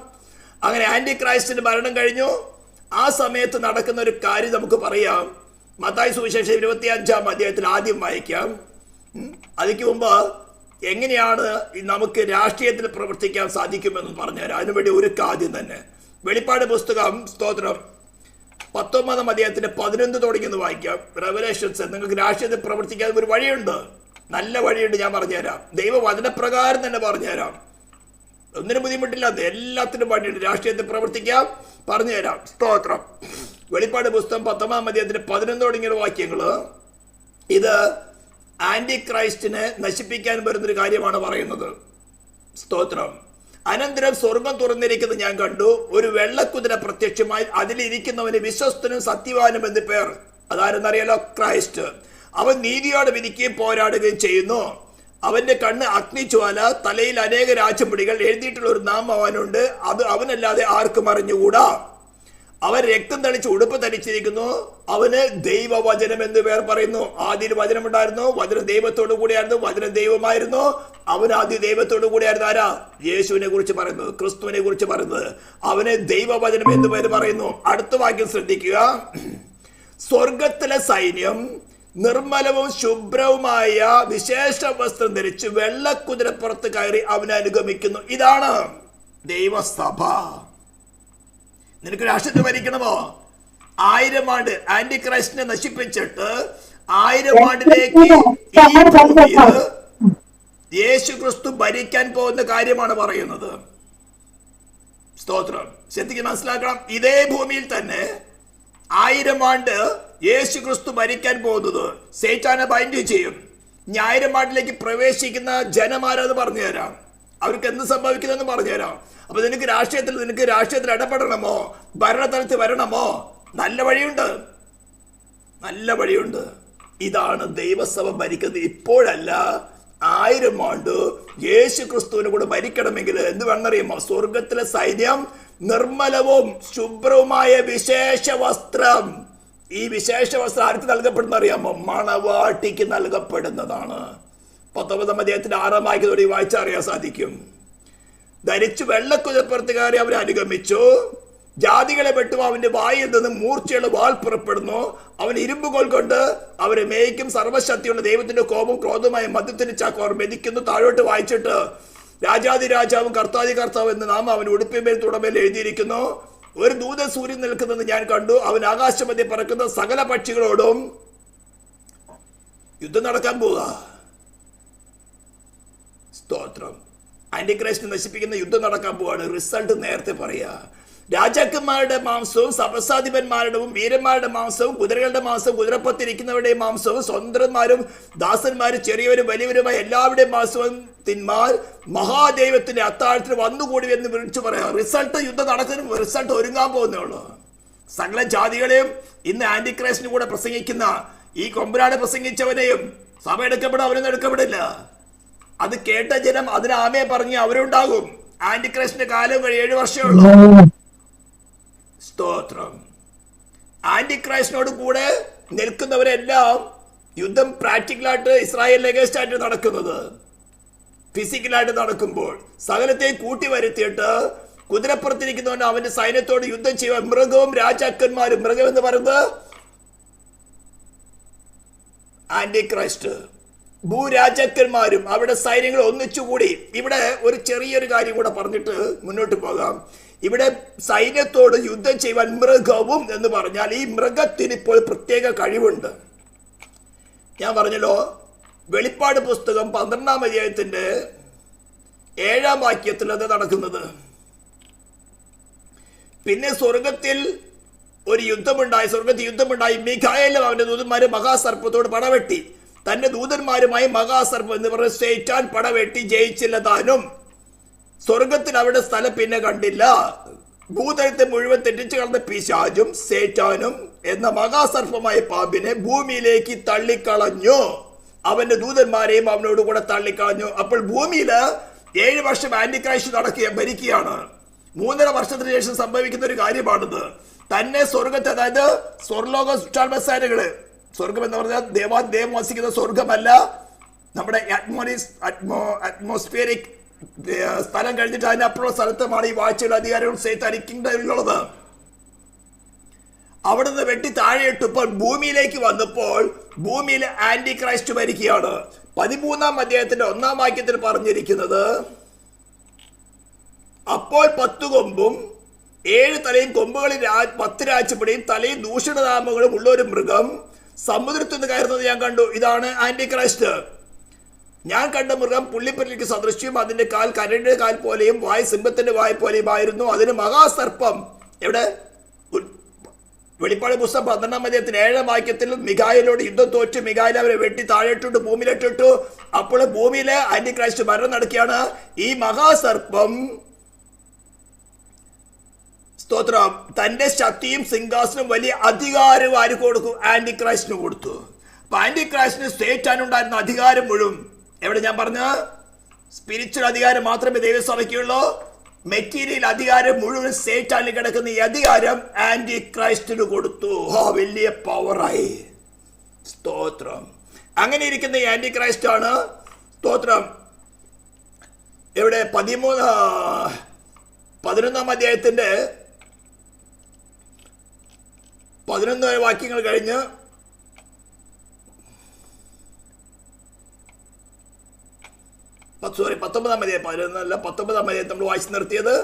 അങ്ങനെ ആന്റി ക്രൈസ്റ്റിന്റെ ഭരണം കഴിഞ്ഞു. ആ സമയത്ത് നടക്കുന്ന ഒരു കാര്യം നമുക്ക് പറയാം. മത്തായി സുവിശേഷം 25-ാം അധ്യായത്തിൽ ആദ്യം വായിക്കാം. അതിക്ക് മുമ്പ് എങ്ങനെയാണ് നമുക്ക് രാഷ്ട്രീയത്തിൽ പ്രവർത്തിക്കാൻ സാധിക്കുമെന്ന് പറഞ്ഞുതരാം. അതിനുവേണ്ടി ഒരു കാര്യം തന്നെ വെളിപ്പാട് പുസ്തകം സ്തോത്രം 19-ാം അധ്യായത്തിന്റെ 11 തുടങ്ങിയെന്ന് വായിക്കാം. റെവലേഷൻസ്. നിങ്ങൾക്ക് രാഷ്ട്രീയത്തിൽ പ്രവർത്തിക്കാൻ ഒരു വഴിയുണ്ട്, നല്ല വഴിയുണ്ട്. ഞാൻ പറഞ്ഞുതരാം. ദൈവവചനപ്രകാരം തന്നെ പറഞ്ഞുതരാം. ഒന്നിനും ബുദ്ധിമുട്ടില്ല. എല്ലാത്തിനും വഴിയുണ്ട്. രാഷ്ട്രീയത്തിൽ പ്രവർത്തിക്കാം, പറഞ്ഞുതരാം. സ്തോത്രം. വെളിപ്പാട് പുസ്തകം 19-ാം അധ്യായത്തിന്റെ 11 തുടങ്ങിയ വാക്യങ്ങള് ഇത് ആന്റി ക്രൈസ്റ്റിനെ നശിപ്പിക്കാൻ വരുന്നൊരു കാര്യമാണ് പറയുന്നത്. സ്തോത്രം. അനന്തരം സ്വർഗം തുറന്നിരിക്കുന്നത് ഞാൻ കണ്ടു. ഒരു വെള്ളക്കുതിര പ്രത്യക്ഷമായി. അതിലിരിക്കുന്നവന് വിശ്വസ്തനും സത്യവാനും എന്ന് പേർ. അതാരെന്നറിയാലോ? ക്രൈസ്റ്റ്. അവൻ നീതിയോടെ വിധിക്കുകയും പോരാടുകയും ചെയ്യുന്നു. അവന്റെ കണ്ണ് അഗ്നിജ്വാല, തലയിൽ അനേക രാജമുടികൾ, എഴുതിയിട്ടുള്ള ഒരു നാമം അവനുണ്ട്. അത് അവനല്ലാതെ ആർക്കും അറിഞ്ഞുകൂടാ. അവൻ രക്തം തളിച്ച് ഉടുപ്പ് ധരിച്ചിരിക്കുന്നു. അവന് ദൈവവചനം എന്ന് പേർ പറയുന്നു. ആദ്യം വചനം ഉണ്ടായിരുന്നു, വചനം ദൈവത്തോടു കൂടിയായിരുന്നു, വചനം ദൈവമായിരുന്നു. അവൻ ആദ്യം ദൈവത്തോടു കൂടിയായിരുന്നു. ആരാ? യേശുവിനെ കുറിച്ച് പറയുന്നത്, ക്രിസ്തുവിനെ കുറിച്ച് പറയുന്നത്. അവന് ദൈവവചനം എന്ന് പേര് പറയുന്നു. അടുത്ത വാക്യം ശ്രദ്ധിക്കുക. സ്വർഗത്തിലെ സൈന്യം നിർമ്മലവും ശുഭ്രവുമായ വിശേഷ വസ്ത്രം ധരിച്ച് വെള്ളക്കുതിരപ്പുറത്ത് കയറി അവനെ അനുഗമിക്കുന്നു. ഇതാണ് ദൈവസഭ. നിനക്ക് രാഷ്ട്രത്തിൽ ഭരിക്കണമോ? 1000 ആണ്ട് ആന്റി ക്രൈസ്റ്റിനെ നശിപ്പിച്ചിട്ട് 1000 ആണ്ടിലേക്ക് ഈ ഭൂമിയിൽ യേശു ക്രിസ്തു ഭരിക്കാൻ പോകുന്ന കാര്യമാണ് പറയുന്നത്. സ്തോത്രം. ശരിക്കും മനസ്സിലാക്കണം. ഇതേ ഭൂമിയിൽ തന്നെ 1000 ആണ്ട് യേശു ക്രിസ്തു ഭരിക്കാൻ പോകുന്നത്. സൈത്താനെ ബൈൻഡ് ചെയ്യും. 1000 ആണ്ടിലേക്ക് പ്രവേശിക്കുന്ന ജനമാരെന്ന് പറഞ്ഞു തരാം. അവർക്ക് എന്ത് സംഭവിക്കുന്നതെന്ന് പറഞ്ഞു തരാം. അപ്പൊ നിനക്ക് രാഷ്ട്രീയത്തിൽ ഇടപെടണമോ? ഭരണതലത്തിൽ വരണമോ? നല്ല വഴിയുണ്ട്, നല്ല വഴിയുണ്ട്. ഇതാണ് ദൈവസഭ ഭരിക്കുന്നത്. ഇപ്പോഴല്ല, 1000 ആണ്ട് യേശു ക്രിസ്തുവിനെ കൂടെ ഭരിക്കണമെങ്കിൽ എന്ത് വേണമെന്നറിയുമോ? സ്വർഗത്തിലെ സൈന്യം നിർമ്മലവും ശുഭ്രവുമായ വിശേഷ വസ്ത്രം. ഈ വിശേഷ വസ്ത്രം ആർക്ക് നൽകപ്പെടുന്ന അറിയാമോ? മണവാട്ടിക്ക് നൽകപ്പെടുന്നതാണ്. 19-ാം അധ്യായത്തിന്റെ 6-ാം വാക്യത്തോടെ വായിച്ചറിയാൻ സാധിക്കും. ധരിച്ചു വെള്ളക്കുതിരപ്പുറത്ത് കയറി അവരെ അനുഗമിച്ചു. ജാതികളെ വെട്ടും. അവന്റെ വായിൽ നിന്ന് മൂർച്ചയുള്ള വാൾ പുറപ്പെടുന്നു. അവൻ ഇരുമ്പുകോൽ കൊണ്ട് അവരെ മേയ്ക്കും. സർവശക്തിയുള്ള ദൈവത്തിന്റെ കോപം ക്രോധമായ മദ്യത്തിന് ചാക്ക് അവർ മെതിക്കുന്നു. താഴോട്ട് വായിച്ചിട്ട് രാജാതി രാജാവും കർത്താതി കർത്താവ് എന്ന നാമം അവൻ ഉടുപ്പിന്മേൽ തുടമേൽ എഴുതിയിരിക്കുന്നു. ഒരു ദൂതൻ സൂര്യൻ നിൽക്കുന്നത് ഞാൻ കണ്ടു. അവൻ ആകാശമധ്യേ പറക്കുന്ന സകല പക്ഷികളോടും യുദ്ധം നടക്കാൻ പോവുക. സ്തോത്രം. ആന്റിക്രൈസ്റ്റിനെ നശിപ്പിക്കുന്ന യുദ്ധം നടക്കാൻ പോവാണ്. റിസൾട്ട് നേരത്തെ പറയാ. രാജാക്കന്മാരുടെ മാംസവും സഹസ്രാധിപന്മാരുടെയും വീരന്മാരുടെ മാംസവും കുതിരകളുടെ മാംസവും കുതിരപ്പത്തിരിക്കുന്നവരുടെയും മാംസവും സ്വതന്ത്രന്മാരും ദാസന്മാരും ചെറിയവരും വലിയവരുമായ എല്ലാവരുടെയും മാംസവും തിന്മാർ മഹാദൈവത്തിന്റെ അത്താഴത്തിൽ വന്നുകൂടി എന്ന് വിളിച്ചു പറയാം. റിസൾട്ട് യുദ്ധം നടക്കുന്ന റിസൾട്ട് ഒരുങ്ങാൻ പോകുന്നേ ഉള്ളൂ. സകല ജാതികളെയും ഇന്ന് ആന്റിക്രൈസ്റ്റിന് കൂടെ പ്രസംഗിക്കുന്ന ഈ കൊമ്പനാട് പ്രസംഗിച്ചവനെയും സഭ എടുക്കപ്പെടും, അവരൊന്നും എടുക്കപ്പെടില്ല. അത് കേട്ട ജനം അതിന് ആമയെ പറഞ്ഞ് അവരുണ്ടാകും. ആന്റിക്രൈസ്റ്റിന്റെ കാലം 7 വർഷമേ ഉള്ളൂ. സ്തോത്രം. ആന്റിക്രൈസ്റ്റിനോട് കൂടെ നിൽക്കുന്നവരെല്ലാം യുദ്ധം പ്രാക്ടിക്കലായിട്ട് ഇസ്രായേൽ അഗേൻസ്റ്റ് ആയിട്ട് നടക്കുന്നത്. ഫിസിക്കലായിട്ട് നടക്കുമ്പോൾ സകലത്തെയും കൂട്ടി വരുത്തിയിട്ട് കുതിരപ്പുറത്തിരിക്കുന്നവൻ അവന്റെ സൈന്യത്തോട് യുദ്ധം ചെയ്യുക. മൃഗവും രാജാക്കന്മാരും, മൃഗം എന്ന് പറയുന്നത് ആന്റിക്രൈസ്റ്റ്, ഭൂരാജാക്കന്മാരും അവരുടെ സൈന്യങ്ങൾ ഒന്നിച്ചുകൂടി. ഇവിടെ ഒരു ചെറിയൊരു കാര്യം കൂടെ പറഞ്ഞിട്ട് മുന്നോട്ട് പോകാം. ഇവിടെ സൈന്യത്തോട് യുദ്ധം ചെയ്യുവാൻ മൃഗവും എന്ന് പറഞ്ഞാൽ ഈ മൃഗത്തിന് ഇപ്പോൾ പ്രത്യേക കഴിവുണ്ട്. ഞാൻ പറഞ്ഞല്ലോ, വെളിപ്പാട് പുസ്തകം 12-ാം അധ്യായത്തിന്റെ 7-ാം വാക്യത്തിൽ അത് നടക്കുന്നത്. പിന്നെ സ്വർഗത്തിൽ ഒരു യുദ്ധമുണ്ടായി, സ്വർഗത്തിൽ യുദ്ധമുണ്ടായി. മിഖായേലും അവന്റെ ദൂതന്മാരെ മഹാസർപ്പത്തോട് പടവെട്ടി. തന്റെ ദൂതന്മാരുമായി മഹാസർപ്പം എന്ന് പറഞ്ഞ സേറ്റാൻ പടവെട്ടി ജയിച്ചില്ല താനും. സ്വർഗത്തിൽ അവിടെ സ്ഥലം പിന്നെ കണ്ടില്ല. ഭൂതലത്തെ മുഴുവൻ തെറ്റിച്ചു കളഞ്ഞ പിശാചും സേറ്റാനും എന്ന മഹാസർപ്പമായ പാമ്പിനെ ഭൂമിയിലേക്ക് തള്ളിക്കളഞ്ഞു. അവന്റെ ദൂതന്മാരെയും അവനോട് കൂടെ തള്ളിക്കളഞ്ഞു. അപ്പോൾ ഭൂമിയില് 7 വർഷം ആന്റിക്രൈസ്റ്റ് ഭരിക്കുകയാണ്. 3.5 വർഷത്തിന് ശേഷം സംഭവിക്കുന്ന ഒരു കാര്യമാണിത്. തന്നെ സ്വർഗത്തെ, അതായത് സ്വർലോക സുഷാൽമസാരകള്, സ്വർഗം എന്ന് പറഞ്ഞാൽ ദേവം വസിക്കുന്ന സ്വർഗമല്ല, നമ്മുടെ അറ്റ്മോസ്ഫിയറിക് സ്ഥലം കഴിഞ്ഞിട്ട് അതിനപ്പുറമുള്ള സ്ഥലത്തുമാണ് ഈ വാഴ്ചയുടെ അധികാരവും സൈത്താനിക് കിങ്ഡമിലുള്ളത്. അവിടെ നിന്ന് വെട്ടി താഴെയിട്ട് ഇപ്പോൾ ഭൂമിയിലേക്ക് വന്നപ്പോൾ ഭൂമിയിൽ ആന്റി ക്രൈസ്റ്റ് ഭരിക്കുകയാണ്. 13-ാം അധ്യായത്തിന്റെ 1-ാം വാക്യത്തിൽ പറഞ്ഞിരിക്കുന്നത്, അപ്പോൾ 10 കൊമ്പും 7 തലയും കൊമ്പുകളിൽ 10 രാജപടിയും തലയും ദൂഷണനാമങ്ങളും ഉള്ള ഒരു മൃഗം സമുദ്രത്തിൽ നിന്ന് കയറുന്നത് ഞാൻ കണ്ടു. ഇതാണ് ആന്റി ക്രൈസ്റ്റ്. ഞാൻ കണ്ട മൃഗം പുള്ളിപ്പല്ലിക്ക് സദൃശ്യം. അതിന്റെ കാൽ കരടിയുടെ കാൽ പോലെയും വായ് സിംഹത്തിന്റെ വായ് പോലെയും ആയിരുന്നു. അതിന് മഹാസർപ്പം, എവിടെ വെളിപ്പാട് പുസ്തകം 12-ാം അധ്യായത്തിൽ 7-ാം വാക്യത്തിൽ മിഖായേലോട് യുദ്ധം തോറ്റ് മിഖായേൽ അവരെ വെട്ടി താഴെട്ടിട്ട് ഭൂമിയിലിട്ടിട്ടു. അപ്പോൾ ഭൂമിയിലെ ആന്റി ക്രൈസ്റ്റ് മരണം നടക്കുകയാണ്. ഈ മഹാസർപ്പം, സ്തോത്രം, തന്റെ ശക്തിയും സിംഹാസനം വലിയ അധികാരവും ആര് കൊടുക്കും? ആന്റി ക്രൈസ്റ്റിന് കൊടുത്തു. അപ്പൊ ആന്റി ക്രൈസ്റ്റിന് സേറ്റാനുണ്ടായിരുന്ന അധികാരം മുഴുവൻ, എവിടെ ഞാൻ പറഞ്ഞ സ്പിരിച്വൽ അധികാരം മാത്രമേ ദൈവസഭയ്ക്കുള്ളൂ. മെറ്റീരിയൽ അധികാരം മുഴുവൻ സേറ്റാനിൽ കിടക്കുന്ന ഈ അധികാരം ആന്റി ക്രൈസ്റ്റിന് കൊടുത്തു. വലിയ പവറായി. സ്തോത്രം. അങ്ങനെ ഇരിക്കുന്ന ഈ ആന്റി ക്രൈസ്റ്റ് ആണ്, സ്തോത്രം, എവിടെ 11-ാം അധ്യായത്തിന്റെ 11 വാക്യങ്ങൾ കഴിഞ്ഞ് 19-ാം അധ്യായം, 19-ാം അധ്യായം നമ്മൾ വായിച്ചു നിർത്തിയത്.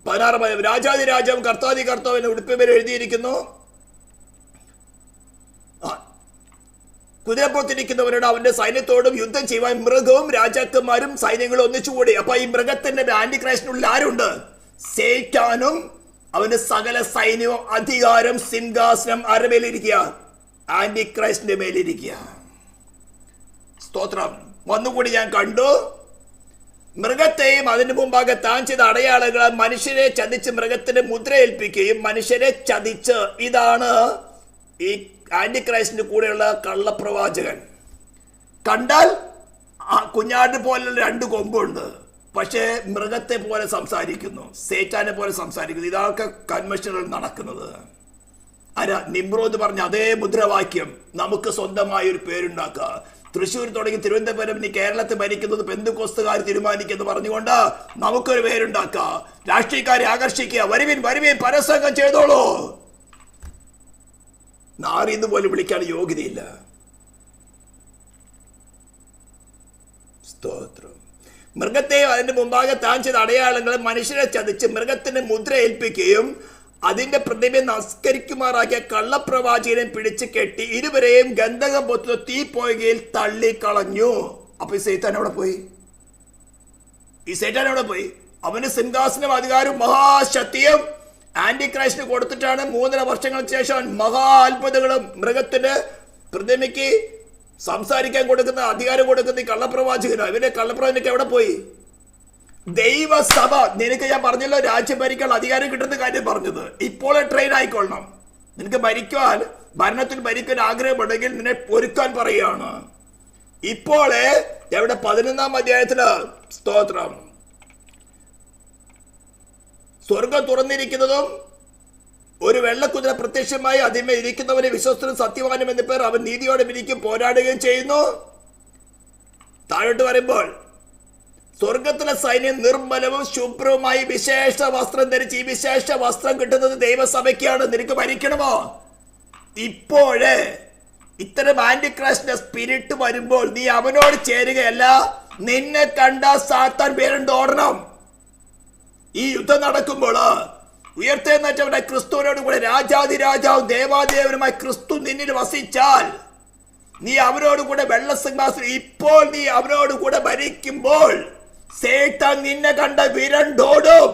16-ാം അധ്യായം, രാജാതി രാജാവും കർത്താതി കർത്താവിന്റെ ഉടുപ്പിന്മേൽ എഴുതിയിരിക്കുന്നു, കുതിരപ്പുറത്തിരിക്കുന്നവരോട് അവന്റെ സൈന്യത്തോടും യുദ്ധം ചെയ്യുവാൻ മൃഗവും രാജാക്കന്മാരും സൈന്യങ്ങളും ഒന്നിച്ചുകൂടി. അപ്പൊ ഈ മൃഗത്തിന്റെ ആന്റി ക്രൈസ്റ്റിനുള്ളിൽ ആരുണ്ട്? സേറ്റാനും അവന്റെ സകല സൈന്യവും അധികാരം സിംഹാസനം ആരുടെ മേലിരിക്കുക? ആന്റി ക്രൈസ്റ്റിന്റെ മേലിരിക്കുക. സ്തോത്രം. വന്നുകൂടി ഞാൻ കണ്ടു, മൃഗത്തെയും അതിന് മുമ്പാകെ താൻ ചെയ്ത അടയാളങ്ങൾ മനുഷ്യരെ ചതിച്ച് മൃഗത്തിന് മുദ്ര ഏൽപ്പിക്കുകയും മനുഷ്യരെ ചതിച്ച്, ഇതാണ് ഈ ആന്റി ക്രൈസ്റ്റിന്റെ കൂടെയുള്ള കള്ളപ്രവാചകൻ. കണ്ടാൽ ആ കുഞ്ഞാടിനെ പോലുള്ള 2 കൊമ്പുണ്ട്, പക്ഷേ മൃഗത്തെ പോലെ സംസാരിക്കുന്നു, സേറ്റാനെ പോലെ സംസാരിക്കുന്നു. ഇതൊക്കെ കൺവെൻഷനിൽ നടക്കുന്നത്. നിമ്രോദ് പറഞ്ഞ അതേ മുദ്രാവാക്യം നമുക്ക് സ്വന്തമായ ഒരു പേരുണ്ടാക്കുക. തൃശ്ശൂർ തുടങ്ങി തിരുവനന്തപുരം ഇനി കേരളത്തെ ഭരിക്കുന്നത് പെന്തക്കോസ്തുകാർ തീരുമാനിക്കുന്നു പറഞ്ഞുകൊണ്ട് നമുക്കൊരു പേരുണ്ടാക്കുക, രാഷ്ട്രീയക്കാരെ ആകർഷിക്കുക. വരുവിൻ വരുവിൻ, പരസംഗം ചെയ്തോളൂ. നാറിന്ന് പോലും വിളിക്കാൻ യോഗ്യതയില്ല. സ്തോത്രം. മൃഗത്തെ അതിന്റെ മുമ്പാകെ താൻ ചെയ്ത അടയാളങ്ങൾ മനുഷ്യരെ ചതിച്ച് മൃഗത്തിന് മുദ്ര ഏൽപ്പിക്കുകയും അതിന്റെ പ്രതിമ നമസ്കരിക്കുമാറാക്കിയ കള്ളപ്രവാചകനെ പിടിച്ചു കെട്ടി ഇരുവരെയും ഗന്ധകം പൊത്തുന്ന തീ പോകയിൽ തള്ളിക്കളഞ്ഞു. അപ്പൊ ഈ സൈത്താൻ എവിടെ പോയി? അവന് സിംഹാസനം അധികാരവും മഹാശക്തിയും ആന്റി ക്രൈസ്റ്റിന് കൊടുത്തിട്ടാണ് 3.5 വർഷങ്ങൾക്ക് ശേഷം മഹാ അത്ഭുതങ്ങളും മൃഗത്തിന്റെ പ്രതിമയ്ക്ക് സംസാരിക്കാൻ കൊടുക്കുന്ന അധികാരം കൊടുക്കുന്ന ഈ കള്ളപ്രവാചകനോ ഇവന്റെ കള്ളപ്രവാചകനൊക്കെ എവിടെ പോയി? ദൈവസഭ, നിനക്ക് ഞാൻ പറഞ്ഞല്ലോ രാജ്യം ഭരിക്കാൻ അധികാരം കിട്ടുന്ന കാര്യം പറഞ്ഞത്. ഇപ്പോൾ ട്രെയിൻ ആയിക്കൊള്ളണം. നിനക്ക് ഭരണത്തിൽ ഭരിക്കാൻ ആഗ്രഹമുണ്ടെങ്കിൽ നിന്നെ ഒരുക്കാൻ പറയുകയാണ്. ഇപ്പോൾ എവിടെ 11-ാം അധ്യായത്തില്, സ്തോത്രം, സ്വർഗം തുറന്നിരിക്കുന്നതും ഒരു വെള്ളക്കുതിര പ്രത്യക്ഷമായി അതിന്മേൽ ഇരിക്കുന്നവനെ വിശ്വസ്തനും സത്യവാനും എന്ന പേർ അവൻ നീതിയോടെ വിധിക്കും പോരാടുകയും ചെയ്യുന്നു. താഴോട്ട് വരുമ്പോൾ സ്വർഗത്തിലെ സൈന്യം നിർമ്മലവും ശുഭ്രവുമായി വിശേഷ വസ്ത്രം ധരിച്ച്, ഈ വിശേഷ വസ്ത്രം കിട്ടുന്നത് ദൈവസഭയ്ക്കാണ്. നിനക്ക് ഭരിക്കണമോ? ഇപ്പോഴേ ഇത്തരം ആന്റിക്രൈസ്റ്റിന്റെ സ്പിരിറ്റ് വരുമ്പോൾ നീ അവനോട് ചേരുകയല്ല, നിന്നെ കണ്ട സാത്താൻ പേരുണ്ട് ഓടണം. ഈ യുദ്ധം നടക്കുമ്പോൾ ഉയർത്തെഴുന്നേറ്റവനായ ക്രിസ്തുവിനോട് കൂടെ രാജാതിരാജാവും ദേവാദേവനുമായി ക്രിസ്തു നിന്നിൽ വസിച്ചാൽ നീ അവനോട് കൂടെ വെള്ളസിംഹാസനം, ഇപ്പോൾ നീ അവനോട് കൂടെ ഭരിക്കുമ്പോൾ സേത്താൻ നിന്നെ കണ്ട വിരണ്ടോടും.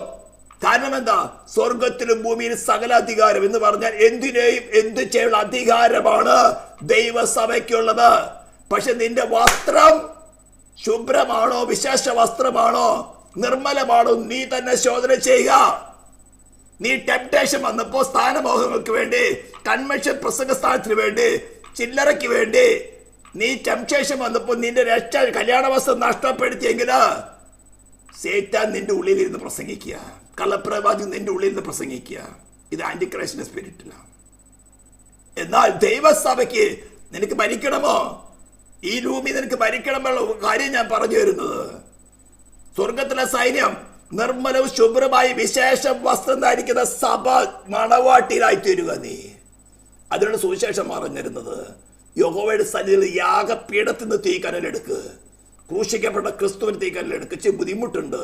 കാരണം എന്താ? സ്വർഗത്തിലും ഭൂമിയിലും സകല അധികാരം എന്ന് പറഞ്ഞാൽ എന്തിനേയും എന്ത് ചെയ്യാനുള്ള അധികാരമാണ് ദൈവസഭയ്ക്കുള്ളത്. പക്ഷെ നിന്റെ വസ്ത്രം ശുഭ്രമാണോ, വിശേഷ വസ്ത്രമാണോ, നിർമ്മലമാണോ, നീ തന്നെ ശോധന ചെയ്യുക. നീ ടെംപ്ടേഷൻ വന്നപ്പോ സ്ഥാനമോഹങ്ങൾക്ക് വേണ്ടി, കൺവെൻഷൻ പ്രസംഗ സ്ഥാനത്തിന് വേണ്ടി, ചില്ലറയ്ക്ക് വേണ്ടി നീ ടെംപ്ടേഷൻ വന്നപ്പോ നിന്റെ രക്ഷ കല്യാണ വസ്ത്രം നഷ്ടപ്പെടുത്തിയെങ്കിൽ സേത്താൻ നിന്റെ ഉള്ളിലിരുന്ന് പ്രസംഗിക്കുക, കള്ളപ്രവാചകൻ നിന്റെ ഉള്ളിലിരുന്ന് പ്രസംഗിക്കുക. ഇത് ആന്റിക്രൈസ്റ്റിന്റെ സ്പിരിറ്റിലാണ്. എന്നാൽ ദൈവസഭയ്ക്ക് നിനക്ക് ഭരിക്കണമോ? ഈ ഭൂമി നിനക്ക് ഭരിക്കണമെന്നുള്ള കാര്യം ഞാൻ പറഞ്ഞു വരുന്നത്. സ്വർഗത്തിലെ സൈന്യം നിർമ്മലവും ശുഭ്രമായി വിശേഷ വസ്ത്രം ധരിക്കുന്ന സഭ മണവാട്ടിയിലായി തീരുക നീ. അതിനുള്ള സുവിശേഷം പറഞ്ഞിരുന്നത്. യഹോവയുടെ സന്നിധിയിൽ യാഗപീഠത്തിൽ നിന്ന് തീക്കനലെടുക്ക്, ക്രൂശിക്കപ്പെട്ട ക്രിസ്തുവിന് തീക്കനലെടുക്ക്. ഇച്ചിരി ബുദ്ധിമുട്ടുണ്ട്.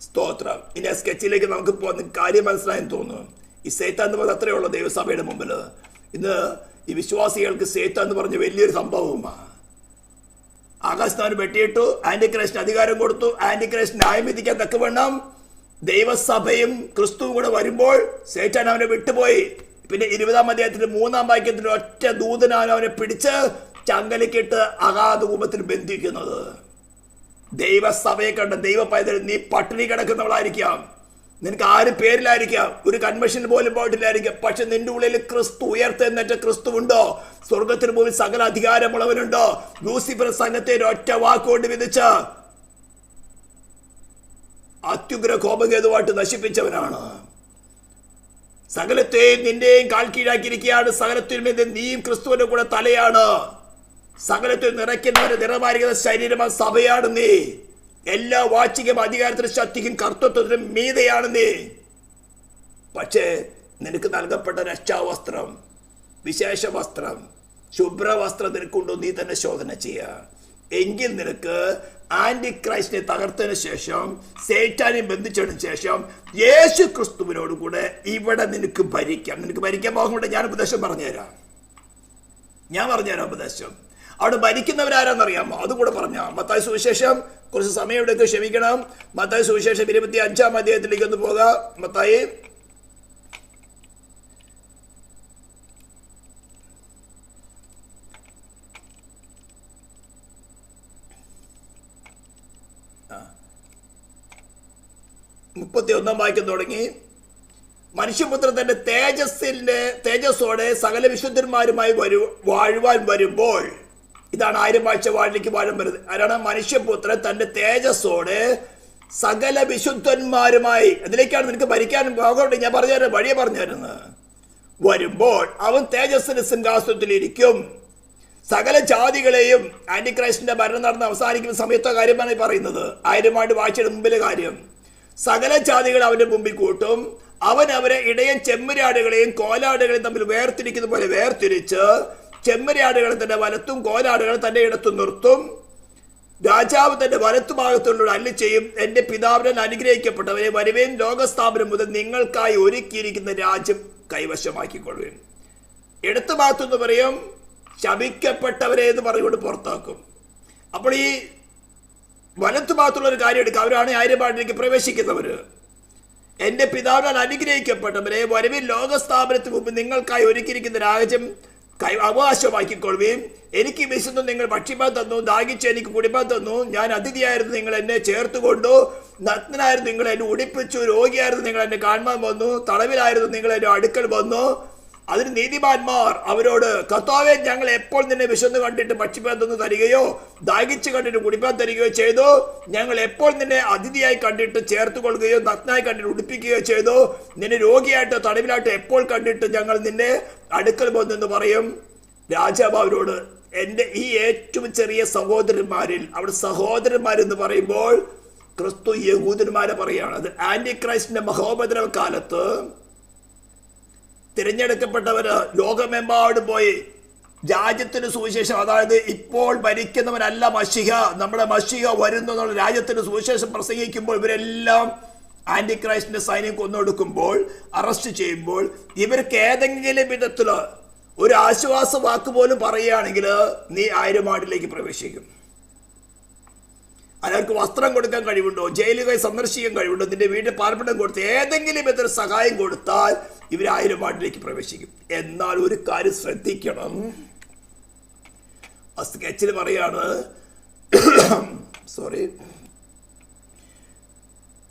സ്തോത്രം. ഇനി ആ സ്കെച്ചിലേക്ക് നമുക്ക് പോകുന്ന കാര്യം മനസ്സിലായെന്ന് തോന്നുന്നു. ഈ സേത്താൻ എന്ന് പറഞ്ഞാൽ അത്രയേ ഉള്ളൂ ദൈവസഭയുടെ മുമ്പിൽ. ഇന്ന് ഈ വിശ്വാസികൾക്ക് സേത്താൻ എന്ന് പറഞ്ഞ വലിയൊരു സംഭവമാണ്. ആകാശത്താന് വെട്ടിയിട്ടു, ആന്റിക്രൈസ്റ്റിന് അധികാരം കൊടുത്തു, ആന്റിക്രൈസ്റ്റ് ന്യായം വിധിക്കാൻ തക്കവണ്ണം ദൈവസഭയും ക്രിസ്തുവും കൂടെ വരുമ്പോൾ സേത്താൻ അവനെ വിട്ടുപോയി. പിന്നെ 20-ാം അധ്യായത്തിന്റെ 3-ാം വാക്യത്തിൽ ഒറ്റ ദൂതനാണ് അവനെ പിടിച്ച് ചങ്ങലക്കിട്ട് അഗാധ കൂപത്തിൽ ബന്ധിക്കുന്നത്. ദൈവസഭയെ കണ്ട ദൈവ പൈതൽ നീ പട്ടിണി കിടക്കുന്നവളായിരിക്കാം, നിനക്ക് ആരും പേരിലായിരിക്കാം, ഒരു കൺവെൻഷന് പോലും പോയിട്ടില്ലായിരിക്കാം. പക്ഷെ നിന്റെ ഉള്ളിൽ ക്രിസ്തു, ഉയർത്തെഴുന്നേറ്റ ക്രിസ്തു ഉണ്ടോ? സ്വർഗത്തിന് മുമ്പിൽ സകല അധികാരമുള്ളവനുണ്ടോ? ലൂസിഫർ സംഘത്തെ ഒറ്റ വാക്കുകൊണ്ട് വിധിച്ച് അത്യുഗ്ര കോപകേതുവായിട്ട് നശിപ്പിച്ചവനാണ്. സകലത്തെയും നിന്റെയും കാൽ കീഴാക്കിയിരിക്കുകയാണ്. സകലത്തിനും നീയും ക്രിസ്തുവിന്റെ കൂടെ തലയാണ്. സകലത്തിൽ നിറയ്ക്കുന്നവന് നിറമായിരിക്കുന്ന ശരീരമായ സഭയാണ് നീ. എല്ലാ വാച്ചികം അധികാരത്തിനും ശക്തിക്കും കർത്തൃത്വത്തിനും മീതയാണ് നീ. പക്ഷേ നിനക്ക് നൽകപ്പെട്ട രക്ഷാവസ്ത്രം, വിശേഷ വസ്ത്രം, ശുഭ്രവസ്ത്രം നിനക്കുണ്ടോ? നീ തന്നെ ശോധന ചെയ്യുക. എങ്കിൽ നിനക്ക് ആന്റിക്രൈസ്റ്റിനെ തകർത്തതിന് ശേഷം, സേറ്റാനെയും ബന്ധിച്ചതിന് ശേഷം യേശു ക്രിസ്തുവിനോട് കൂടെ ഇവിടെ നിനക്ക് ഭരിക്കാം. നിനക്ക് ഭരിക്കാൻ പോകുന്നുണ്ട്. ഞാൻ ഉപദേശം പറഞ്ഞുതരാം. ഉപദേശം. അവിടെ ഭരിക്കുന്നവരാരാന്നറിയാമോ? അതുകൂടെ പറഞ്ഞാൽ മത്തായി സുവിശേഷം, കുറച്ച് സമയം എടുത്ത് ക്ഷമിക്കണം. മത്തായി സുവിശേഷം 25-ാം അധ്യായത്തിലേക്ക് ഒന്ന് പോകാം. മത്തായി വാക്യം തുടങ്ങി. മനുഷ്യപുത്രൻ തന്റെ തേജസ്സോടെ സകല വിശുദ്ധന്മാരുമായി വാഴുവാൻ വരുമ്പോൾ, ഇതാണ് 1000 ആഴ്ച വാഴിലേക്ക് വാഴം വരുന്നത്. ആരാണ്? മനുഷ്യപുത്രൻ തന്റെ തേജസ്സോടെ സകല വിശുദ്ധന്മാരുമായി, അതിലേക്കാണ് നിനക്ക് ഭരിക്കാൻ പോകട്ടെ. ഞാൻ പറഞ്ഞുതരാം, വഴിയെ പറഞ്ഞുതരുന്നത്. വരുമ്പോൾ അവൻ തേജസ്സിന്റെ സിംഹാസനത്തിലിരിക്കും. സകല ജാതികളെയും, ആന്റിക്രൈസ്റ്റിന്റെ ഭരണം നടന്ന് അവസാനിക്കുന്ന സമയത്തെ കാര്യമാണ് പറയുന്നത്. 1000 ആണ്ട് വാഴ്ചയുടെ മുമ്പിലെ കാര്യം. സകല ജാതികൾ അവന്റെ മുമ്പിൽ കൂട്ടും. അവൻ അവരെ ഇടയൻ ചെമ്മരിയാടുകളെയും കോലാടുകളെയും തമ്മിൽ വേർതിരിക്കുന്ന പോലെ വേർതിരിച്ച് ചെമ്മരിയാടുകളെ തന്റെ വലത്തും കോലാടുകളെ തന്റെ ഇടത്തും നിർത്തും. രാജാവ് തന്റെ വലത്തുഭാഗത്തുള്ള അല്ലി ചെയ്യും, എന്റെ പിതാവിനാൽ അനുഗ്രഹിക്കപ്പെട്ടവരെ വരുവേൻ, ലോകസ്ഥാപനം മുതൽ നിങ്ങൾക്കായി ഒരുക്കിയിരിക്കുന്ന രാജ്യം കൈവശമാക്കിക്കൊള്ളുവേൻ. ഇടത്ത് ഭാഗത്തുനിന്ന് പറയും ശപിക്കപ്പെട്ടവരെ എന്ന് പറഞ്ഞുകൊണ്ട് പുറത്താക്കും. അപ്പോൾ ഈ വലത്തു ഭാഗത്തുള്ള ഒരു കാര്യം എടുക്കുക. അവരാണ് 1000 ആണ്ടിലേക്ക് പ്രവേശിക്കുന്നവര്. എന്റെ പിതാവിനാൽ അനുഗ്രഹിക്കപ്പെട്ടവരെ വരുവിൻ, ലോകസ്ഥാപനത്തിന് മുമ്പ് നിങ്ങൾക്കായി ഒരുക്കിയിരിക്കുന്ന രാജ്യം അവകാശമാക്കിക്കൊള്ളുകയും. എനിക്ക് വിശന്നു നിങ്ങൾ ഭക്ഷിപ്പാൻ തന്നു, ദാഹിച്ച് എനിക്ക് കുടിപ്പാൻ തന്നു, ഞാൻ അതിഥിയായിരുന്നു നിങ്ങൾ എന്നെ ചേർത്തുകൊണ്ടു, നഗ്നനായിരുന്നു നിങ്ങൾ എന്നെ ഉടിപ്പിച്ചു, രോഗിയായിരുന്നു നിങ്ങൾ എന്നെ കാണുവാൻ വന്നു, തടവിലായിരുന്നു നിങ്ങൾ എന്റെ അടുക്കൽ വന്നു, അതിന് നീതിമാന്മാർ അവരോട്, കർത്താവേ, ഞങ്ങൾ എപ്പോൾ നിന്നെ വിശന്ന് കണ്ടിട്ട് ഭക്ഷിപ്പാൻ തന്നു തരികയോ ദാഹിച്ച് കണ്ടിട്ട് കുടിപ്പാൻ തരികയോ ചെയ്തു? ഞങ്ങൾ എപ്പോൾ നിന്നെ അതിഥിയായി കണ്ടിട്ട് ചേർത്ത് കൊള്ളുകയോ നഗ്നായി കണ്ടിട്ട് ഉടുപ്പിക്കുകയോ ചെയ്തു? നിന്നെ രോഗിയായിട്ടോ തടവിലായിട്ടോ എപ്പോൾ കണ്ടിട്ട് ഞങ്ങൾ നിന്നെ അടുക്കൽ പോന്നെന്ന് പറയും? രാജാവ് അവരോട്, എൻ്റെ ഈ ഏറ്റവും ചെറിയ സഹോദരന്മാരിൽ, അവിടെ സഹോദരന്മാരെന്ന് പറയുമ്പോൾ ക്രിസ്തു യഹൂദന്മാരെ പറയുകയാണ്. അത് ആന്റി ക്രൈസ്റ്റിന്റെ മഹോപദ്രവ കാലത്ത് തിരഞ്ഞെടുക്കപ്പെട്ടവര് ലോകമെമ്പാടും പോയി രാജ്യത്തിന് സുവിശേഷം, അതായത് ഇപ്പോൾ ഭരിക്കുന്നവനല്ല മശിഹ, നമ്മുടെ മശിഹ വരുന്നു എന്നുള്ള രാജ്യത്തിന് സുവിശേഷം പ്രസംഗിക്കുമ്പോൾ ഇവരെല്ലാം ആന്റി ക്രൈസ്റ്റിന്റെ സൈന്യം കൊന്നൊടുക്കുമ്പോൾ, അറസ്റ്റ് ചെയ്യുമ്പോൾ, ഇവർക്ക് ഏതെങ്കിലും വിധത്തില് ഒരു ആശ്വാസ വാക്ക് പോലും പറയുകയാണെങ്കിൽ നീ 1000 ആണ്ടിലേക്ക് പ്രവേശിക്കും. അവർക്ക് വസ്ത്രം കൊടുക്കാൻ കഴിവുണ്ടോ, ജയിലുകൾ സന്ദർശിക്കാൻ കഴിവുണ്ടോ, നിന്റെ വീട്ടിൽ പാർപ്പിടം കൊടുത്ത് ഏതെങ്കിലും വിധത്തിൽ സഹായം കൊടുത്താൽ ഇവർ 1000 ആണ്ടിലേക്ക് പ്രവേശിക്കും. എന്നാൽ ഒരു കാര്യം ശ്രദ്ധിക്കണം. ആ സ്കെച്ചിൽ പറയാണ്,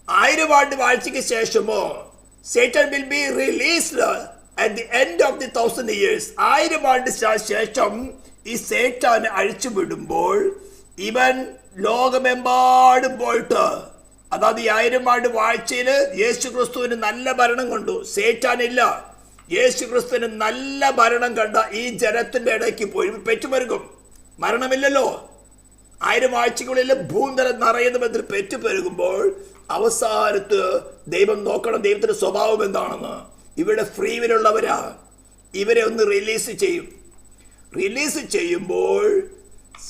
1000 ആണ്ട് വാഴ്ചയ്ക്ക് ശേഷമോ Satan will be released at the end of the 1000 years. 1000 ആണ്ട് ശേഷം ഈ സേറ്റാനെ അഴിച്ചുവിടുമ്പോൾ ഇവൻ ലോകമെമ്പാടും പോയിട്ട്, അതായത് ഈ 1000 ആണ്ട് വാഴ്ചയിൽ യേശു ക്രിസ്തുവിന് നല്ല ഭരണം കണ്ടു, സേറ്റാനില്ല. യേശു ക്രിസ്തുവിന് നല്ല ഭരണം കണ്ട ഈ ജനത്തിന്റെ ഇടയ്ക്ക് പോയി പെറ്റുപെരുകും. മരണമില്ലല്ലോ. 1000 ആഴ്ചകളിൽ ഭൂന്തരം നിറയുന്ന ബന്ധത്തിൽ പെറ്റുപെരുകുമ്പോൾ അവസാനത്ത് ദൈവം നോക്കണം ദൈവത്തിന്റെ സ്വഭാവം എന്താണെന്ന്. ഇവിടെ ഫ്രീവിലുള്ളവരാ, ഇവരെ ഒന്ന് റിലീസ് ചെയ്യും. റിലീസ് ചെയ്യുമ്പോൾ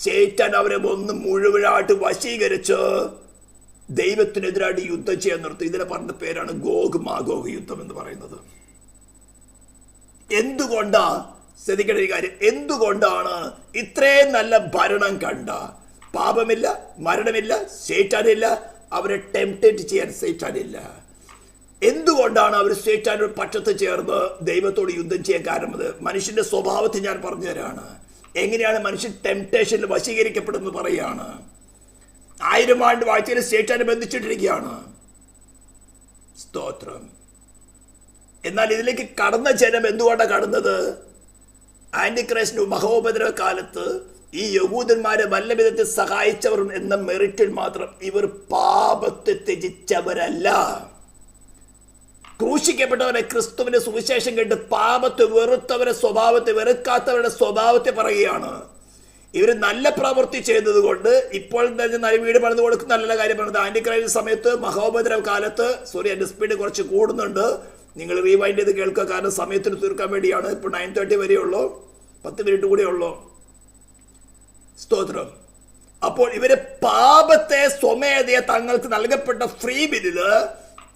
ശൈത്താൻ അവരെ ഒന്ന് മുഴുവനായിട്ട് വശീകരിച്ച് ദൈവത്തിനെതിരായിട്ട് യുദ്ധം ചെയ്യാൻ നിർത്തും. ഇതിനെ പറഞ്ഞ പേരാണ് ഗോഗ് മാഗോഗ് യുദ്ധം എന്ന് പറയുന്നത്. എന്തുകൊണ്ടാ, ശ്രദ്ധിക്കേണ്ട ഒരു കാര്യം, എന്തുകൊണ്ടാണ് ഇത്രയും നല്ല ഭരണം കണ്ട, പാപമില്ല, മരണമില്ല, ശൈത്താനില്ല, അവരെ ടെംപ്റ്റേറ്റ് ചെയ്യാൻ ശൈത്താനില്ല, എന്തുകൊണ്ടാണ് അവർ ശൈത്താന്റെ പക്ഷത്ത് ചേർന്ന് ദൈവത്തോട് യുദ്ധം ചെയ്യാൻ കാരണം? മനുഷ്യന്റെ സ്വഭാവത്തെ ഞാൻ പറഞ്ഞു തരാണ്. എങ്ങനെയാണ് മനുഷ്യൻ ടെംപ്റ്റേഷനിൽ വശീകരിക്കപ്പെടുന്നത് പറയുകയാണ്. 1000 ആണ്ട് വാഴ്ചയിൽ ശൈത്താനെ ബന്ധിച്ചിട്ടിരിക്കുകയാണ്. സ്തോത്രം. എന്നാൽ ഇതിലേക്ക് കടന്ന ജനം എന്തുകൊണ്ടാണ് കടന്നത്? ആന്റിക്രൈസ്റ്റിന്റെ മഹോപദ്രവ കാലത്ത് ഈ യഹൂദന്മാരെ വല്ല വിധത്തിൽ സഹായിച്ചവർ എന്ന മെറിറ്റിൽ മാത്രം ഇവർ പാപത്തെ ത്യജിച്ചവരല്ല. ക്രൂശിക്കപ്പെട്ടവരെ ക്രിസ്തുവിന്റെ സുവിശേഷം കേട്ട് പാപത്തെ വെറുത്തവരെ സ്വഭാവത്തെ, വെറുക്കാത്തവരുടെ സ്വഭാവത്തെ പറയുകയാണ്. ഇവർ നല്ല പ്രവൃത്തി ചെയ്തത് കൊണ്ട് ഇപ്പോൾ തന്നെ വീട് പണിത് കൊടുക്കുന്ന നല്ല കാര്യം പറഞ്ഞത്. ആന്റിക്രൈസ്റ്റ് സമയത്ത് മഹോപദ്രവ കാലത്ത്, എൻ്റെ സ്പീഡ് കുറച്ച് കൂടുന്നുണ്ട്, നിങ്ങൾ റീവൈൻഡ് ചെയ്ത് കേൾക്കുക, കാരണം സമയത്തിന് തീർക്കാൻ വേണ്ടിയാണ്. ഇപ്പോൾ 9:30 വരെയുള്ളൂ, 10 മിനിറ്റ് കൂടെ ഉള്ളൂ. സ്തോത്രം. അപ്പോൾ ഇവര് പാപത്തെ സ്വമേധയെ തങ്ങൾക്ക് നൽകപ്പെട്ട ഫ്രീ ബില്ലില്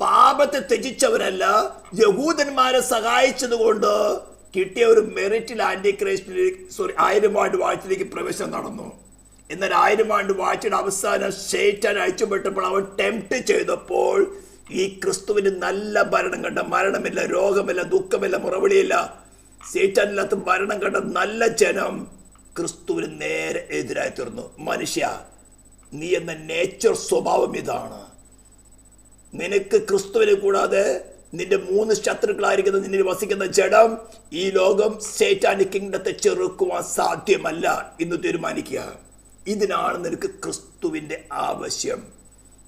പാപത്തെ ത്യജിച്ചവരല്ല, യഹൂദന്മാരെ സഹായിച്ചത് കൊണ്ട് കിട്ടിയ ഒരു മെറിറ്റിൽ ആന്റിക്രൈസ്റ്റിൽ 1000 ആണ്ട് വാഴ്ചയിലേക്ക് പ്രവേശനം നടന്നു. എന്നാൽ 1000 ആണ്ട് വാഴ്ചയുടെ അവസാനം ശൈത്താൻ അയച്ചുപെട്ടപ്പോൾ അവൻ ടെംപ്റ്റ് ചെയ്തപ്പോൾ ഈ ക്രിസ്തുവിന് നല്ല ഭരണം കണ്ട, മരണമില്ല, രോഗമില്ല, ദുഃഖമില്ല, മുറവിളിയില്ല, ശൈത്താനില്ലാത്ത ഭരണം കണ്ട നല്ല ജനം ക്രിസ്തുവിന് നേരെ എതിരായി തീർന്നു. മനുഷ്യ, നീ എന്ന നേച്ചർ സ്വഭാവം ഇതാണ്. നിനക്ക് ക്രിസ്തുവിനെ കൂടാതെ നിന്റെ 3 ശത്രുക്കളായിരിക്കുന്ന നിന്നിൽ വസിക്കുന്ന ജഡം, ഈ ലോകം, സൈറ്റാനിക് കിങ്ഡത്തെ ചെറുക്കുവാൻ സാധ്യമല്ല എന്ന് തീരുമാനിക്കുക. ഇതിനാണ് നിനക്ക് ക്രിസ്തുവിന്റെ ആവശ്യം.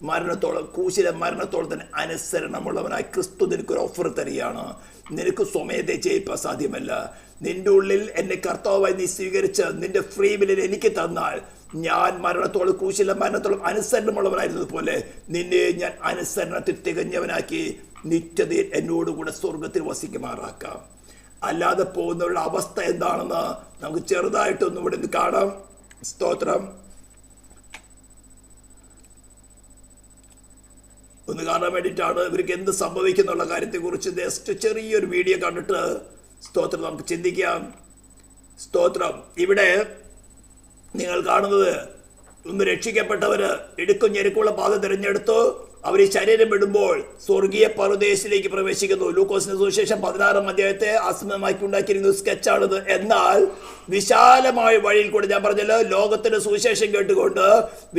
മരണത്തോളം, ക്രൂശിലെ മരണത്തോളം തന്നെ അനുസരണമുള്ളവനായി ക്രിസ്തു നിനക്കൊരു ഓഫർ തരികയാണ്. നിനക്ക് സ്വമേധയെ ജയിപ്പാൻ സാധ്യമല്ല. നിന്റെ ഉള്ളിൽ എന്നെ കർത്താവായി നീ സ്വീകരിച്ച് നിന്റെ ഫ്രീ വില്ലിൽ എനിക്ക് തന്നാൽ, ഞാൻ മരണത്തോളം, ക്രൂശിലെ മരണത്തോളം അനുസരണമുള്ളവനായിരുന്നത് പോലെ നിന്നെ ഞാൻ അനുസരണത്തിൽ തികഞ്ഞവനാക്കി നിത്യതയിൽ എന്നോടുകൂടെ സ്വർഗത്തിൽ വസിക്കുമാറാക്കാം. അല്ലാതെ പോകുന്നവരുടെ അവസ്ഥ എന്താണെന്ന് നമുക്ക് ചെറുതായിട്ടൊന്നും ഇവിടെ നിന്ന് കാണാം. സ്തോത്രം. ഒന്ന് കാണാൻ വേണ്ടിയിട്ടാണ് ഇവർക്ക് എന്ത് സംഭവിക്കുന്നുള്ള കാര്യത്തെക്കുറിച്ച് ജസ്റ്റ് ചെറിയൊരു വീഡിയോ കണ്ടിട്ട് സ്തോത്രം നമുക്ക് ചിന്തിക്കാം. സ്തോത്രം. ഇവിടെ നിങ്ങൾ കാണുന്നത്, ഒന്ന് രക്ഷിക്കപ്പെട്ടവര് ഇടുക്കും ഞെരുക്കുള്ള പാത തിരഞ്ഞെടുത്തു, അവർ ഈ ശരീരം വിടുമ്പോൾ സ്വർഗീയ പരദേശിലേക്ക് പ്രവേശിക്കുന്നു. ലൂക്കോസിന്റെ സുവിശേഷം 16-ാം അധ്യായത്തെ ആസ്പദമാക്കി ഉണ്ടാക്കിയിരിക്കുന്ന സ്കെച്ചാണിത്. എന്നാൽ വിശാലമായ വഴിയിൽ കൂടെ, ഞാൻ പറഞ്ഞല്ലോ, ലോകത്തിന്റെ സുവിശേഷം കേട്ടുകൊണ്ട്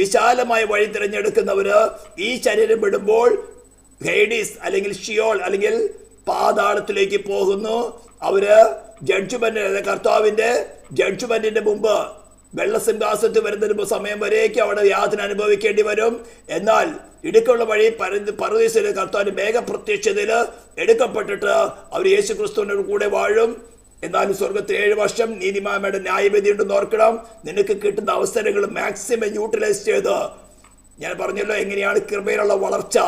വിശാലമായ വഴി തിരഞ്ഞെടുക്കുന്നവര് ഈ ശരീരം വിടുമ്പോൾ ഹേഡീസ് അല്ലെങ്കിൽ ഷിയോൾ അല്ലെങ്കിൽ പാതാളത്തിലേക്ക് പോകുന്നു. അവര് കർത്താവിന്റെ ജഡ്ജ്മെന്റിന്റെ മുമ്പ് വെള്ളസിംഹാസനത്തിൽ വരുന്നതിന് സമയം വരേക്കും അവിടെ യാതന അനുഭവിക്കേണ്ടി വരും. എന്നാൽ ഇടുക്കുള്ള വഴി പരദീസയിലെ കർത്താവിന്റെ മേഘപ്രത്യക്ഷതയിൽ എടുക്കപ്പെട്ടിട്ട് അവർ യേശു ക്രിസ്തുവിനോട് കൂടെ വാഴും. എന്നാലും സ്വർഗത്തിൽ 7 വർഷം നീതിമാന്മാരുടെ ന്യായവിധി ഉണ്ടെന്ന് ഓർക്കണം. നിനക്ക് കിട്ടുന്ന അവസരങ്ങൾ മാക്സിമം യൂട്ടിലൈസ് ചെയ്ത്, ഞാൻ പറഞ്ഞല്ലോ എങ്ങനെയാണ് കൃപയിലുള്ള വളർച്ച,